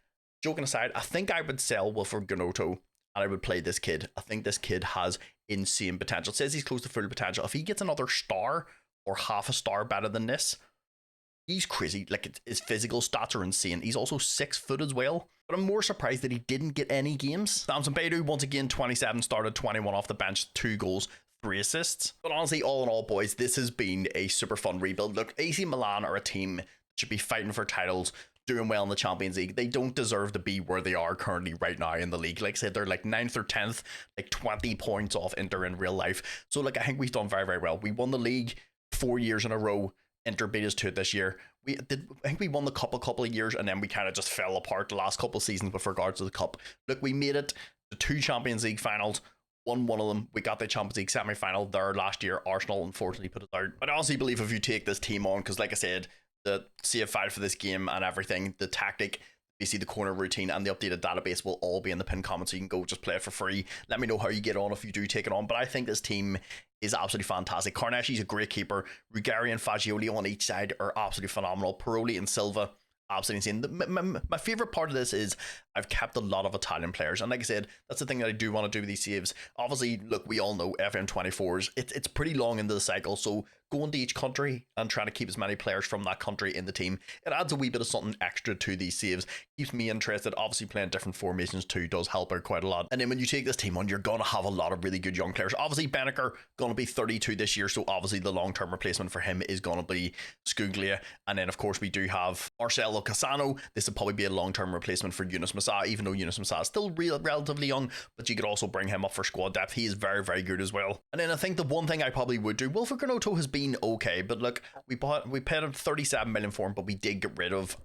joking aside, I think I would sell Wilfred Gnonto and I would play this kid. I think this kid has insane potential. It says he's close to full potential. If he gets another star or half a star better than this, he's crazy. Like, his physical stats are insane. He's also 6 foot as well. But I'm more surprised that he didn't get any games. Samson Beidou, once again, 27 started, 21 off the bench, 2 goals, 3 assists. But honestly, all in all, boys, this has been a super fun rebuild. Look, AC Milan are a team that should be fighting for titles, doing well in the Champions League. They don't deserve to be where they are currently right now in the league. Like I said, they're like 9th or 10th, like 20 points off Inter in real life. So, like, I think we've done very, very well. We won the league 4 years in a row. Inter beat us to it this year. I think we won the cup a couple of years and then we kind of just fell apart the last couple of seasons with regards to the cup. Look, we made it to 2 Champions League finals, won one of them. We got the Champions League semi-final there last year. Arsenal unfortunately put it out. But I honestly believe if you take this team on, because like I said, the save file for this game and everything, the tactic, you see the corner routine and the updated database will all be in the pinned comment, so you can go just play it for free. Let me know how you get on if you do take it on. But I think this team is absolutely fantastic. Carnesci's a great keeper. Ruggeri and Fagioli on each side are absolutely phenomenal. Paroli and Silva, absolutely insane. My favorite part of this is I've kept a lot of Italian players, and like I said, that's the thing that I do want to do with these saves. Obviously, look, we all know FM24s, it's pretty long into the cycle, so going to each country and trying to keep as many players from that country in the team. It adds a wee bit of something extra to these saves, keeps me interested. Obviously playing different formations too does help out quite a lot. And then when you take this team on, you're going to have a lot of really good young players. Obviously Benaker going to be 32 this year, so obviously the long-term replacement for him is going to be Scuglia. And then of course we do have Marcelo Cassano. This would probably be a long-term replacement for Yunus Massa, even though Yunus Massa is still relatively young, but you could also bring him up for squad depth. He is very, very good as well. And then I think the one thing I probably would do, Wilfred Granoto has been okay, but look, we paid him 37 million for him, but we did get rid of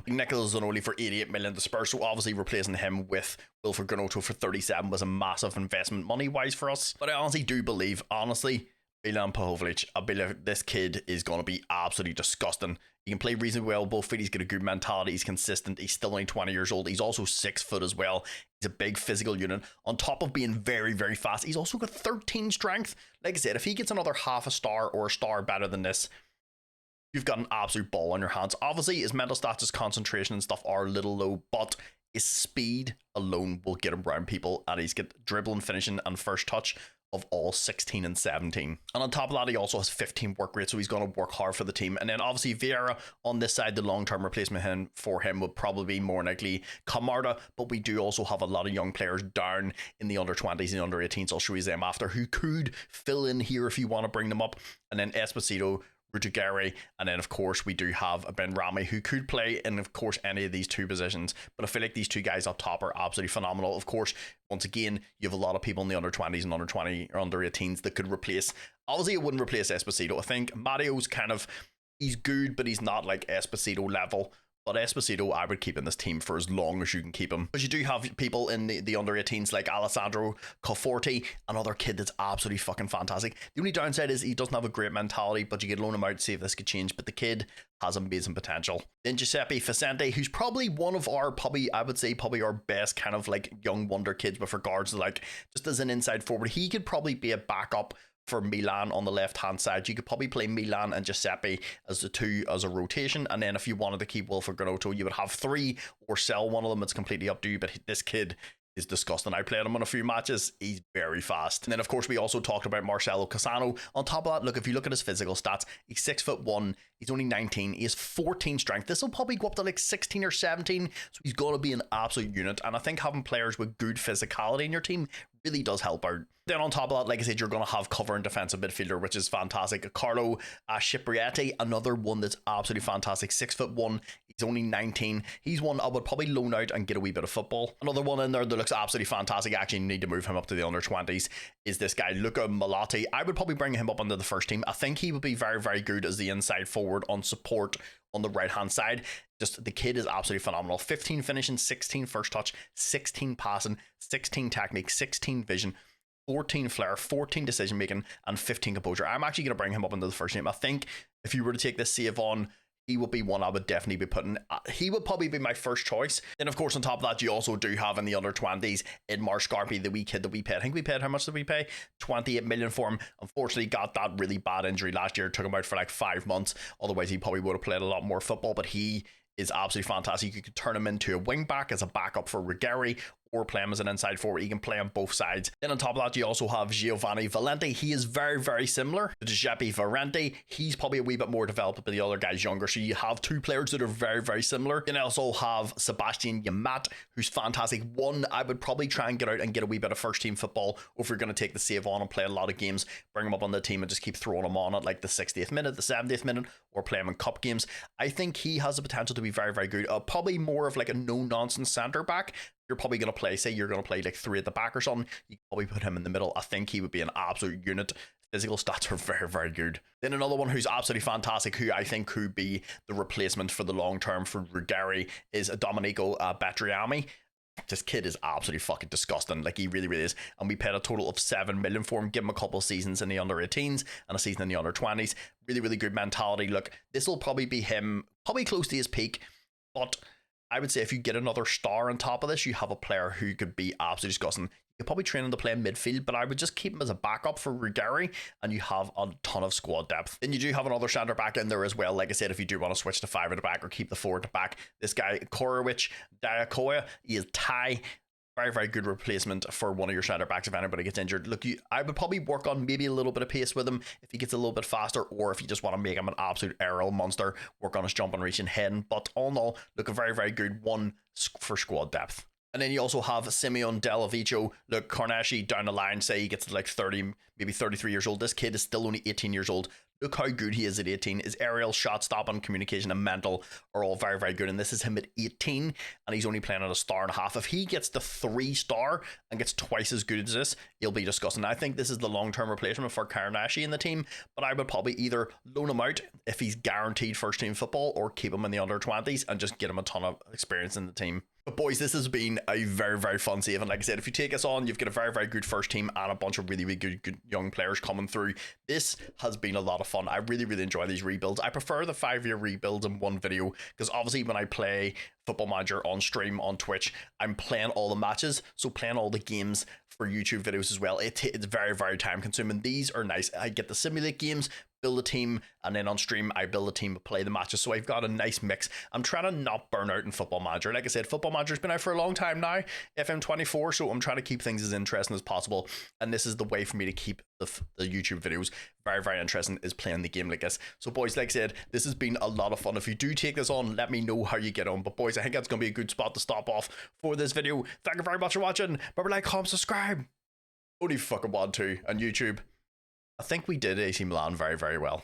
Nicolas Zanoli for 88 million to Spurs, so obviously replacing him with Wilfred Granoto for 37 was a massive investment money-wise for us. But I honestly do believe, Milan Pavlovic, I believe this kid is going to be absolutely disgusting. He can play reasonably well, both feet, he's got a good mentality, he's consistent, he's still only 20 years old, he's also 6 foot as well, he's a big physical unit, on top of being very, very fast, he's also got 13 strength. Like I said, if he gets another half a star or a star better than this, you've got an absolute ball on your hands. Obviously, his mental stats, his concentration and stuff are a little low, but his speed alone will get him around people, and he's got dribbling, finishing and first touch of all 16 and 17. And on top of that, he also has 15 work rate, so he's going to work hard for the team. And then obviously Vieira on this side, the long-term replacement for him would probably be more likely Camarda, but we do also have a lot of young players down in the under-20s and under-18s. I'll show you them after, who could fill in here if you want to bring them up. And then Esposito, Rutugari, and then of course we do have Ben Rami, who could play in of course any of these two positions, but I feel like these two guys up top are absolutely phenomenal. Of course, once again, you have a lot of people in the under 20s and under 20 or under 18s that could replace. Obviously it wouldn't replace Esposito. I think Matteo's he's good, but he's not like Esposito level. But Esposito, I would keep in this team for as long as you can keep him. Because you do have people in the under 18s like Alessandro Conforti, another kid that's absolutely fucking fantastic. The only downside is he doesn't have a great mentality, but you could loan him out to see if this could change. But the kid has amazing potential. Then Giuseppe Facente, who's probably one of our, I would say our best kind of like young wonder kids with regards to like, just as an inside forward. He could probably be a backup for Milan on the left hand side. You could probably play Milan and Giuseppe as the two as a rotation, and then if you wanted to keep Wilfred Granoto, you would have 3 or sell one of them. It's completely up to you, but this kid is disgusting. I played him on a few matches. He's very fast. And then of course we also talked about Marcelo Cassano. On top of that, look, if you look at his physical stats, he's 6'1", he's only 19, he has 14 strength. This will probably go up to like 16 or 17, so he's going to be an absolute unit. And I think having players with good physicality in your team really does help out. Then on top of that, like I said, you're going to have cover and defensive midfielder, which is fantastic. Carlo Cipriati, another one that's absolutely fantastic. 6'1", he's only 19. He's one I would probably loan out and get a wee bit of football. Another one in there that looks absolutely fantastic, actually need to move him up to the under 20s, is this guy Luca Malatti. I would probably bring him up onto the first team. I think he would be very, very good as the inside forward on support on the right hand side. Just the kid is absolutely phenomenal. 15 finishing, 16 first touch, 16 passing, 16 technique, 16 vision, 14 flair, 14 decision making, and 15 composure. I'm actually going to bring him up into the first team. I think if you were to take this save on, he would be one I would definitely be putting. He would probably be my first choice. Then of course on top of that, you also do have in the under 20s Edmar Scarpi, the wee kid that we paid. I think we paid, how much did we pay? 28 million for him. Unfortunately got that really bad injury last year, took him out for like 5 months. Otherwise he probably would have played a lot more football, but he is absolutely fantastic. You could turn him into a wing back as a backup for Ruggeri, or play him as an inside forward. He can play on both sides. Then on top of that, you also have Giovanni Valenti. He is very, very similar to Giuseppe Valenti. He's probably a wee bit more developed, but the other guy's younger. So you have 2 players that are very, very similar. Then I also have Sebastian Yamat, who's fantastic. One, I would probably try and get out and get a wee bit of first team football, or if you're going to take the save on and play a lot of games, bring him up on the team and just keep throwing him on at like the 60th minute, the 70th minute, or play him in cup games. I think he has the potential to be very, very good. Probably more of like a no-nonsense centre back. You're probably going to play, say you're going to play like 3 at the back or something, you can probably put him in the middle. I think he would be an absolute unit. Physical stats are very, very good. Then another one who's absolutely fantastic, who I think could be the replacement for the long term for Ruggeri, is Domenico Batriami. This kid is absolutely fucking disgusting. Like, he really, really is. And we paid a total of 7 million for him. Give him a couple of seasons in the under 18s and a season in the under 20s. Really, really good mentality. Look, this will probably be him, probably close to his peak, but I would say if you get another star on top of this, you have a player who could be absolutely disgusting. You could probably train him to play in midfield, but I would just keep him as a backup for Ruggeri, and you have a ton of squad depth. Then you do have another centre back in there as well. Like I said, if you do want to switch to 5 at the back or keep the 4 at the back, this guy Korowicz Diakoya, he is Thai. very, very good replacement for one of your centre backs if anybody gets injured. Look, I would probably work on maybe a little bit of pace with him if he gets a little bit faster, or if you just want to make him an absolute aerial monster, work on his jumping, reaching, heading. But all in all, look, a very, very good one for squad depth. And then you also have Simeon Delavicio. Look, Carnashi down the line, say he gets to like 30, maybe 33 years old. This kid is still only 18 years old. Look how good he is at 18. His aerial, shot stopping, communication, and mental are all very, very good. And this is him at 18, and he's only playing at a star and a half. If he gets the 3-star and gets twice as good as this, he'll be disgusting. I think this is the long-term replacement for Carnashi in the team, but I would probably either loan him out if he's guaranteed first-team football, or keep him in the under-20s and just get him a ton of experience in the team. But boys, this has been a very, very fun save. And like I said, if you take us on, you've got a very, very good first team and a bunch of really, really good young players coming through. This has been a lot of fun. I really, really enjoy these rebuilds. I prefer the 5-year rebuilds in one video, because obviously when I play Football Manager on stream on Twitch, I'm playing all the matches, so playing all the games for YouTube videos as well. It's very, very time consuming. These are nice. I get to simulate games, build a team, and then on stream I build a team, play the matches. So I've got a nice mix. I'm trying to not burn out in Football Manager. Like I said, Football Manager's been out for a long time now, FM24, so I'm trying to keep things as interesting as possible, and this is the way for me to keep the YouTube videos very, very interesting, is playing the game like this. So boys, like I said, this has been a lot of fun. If you do take this on, let me know how you get on. But boys, I think that's going to be a good spot to stop off for this video. Thank you very much for watching. Remember, like, comment, subscribe. Only fucking want to. On YouTube, I think we did AC Milan very, very well.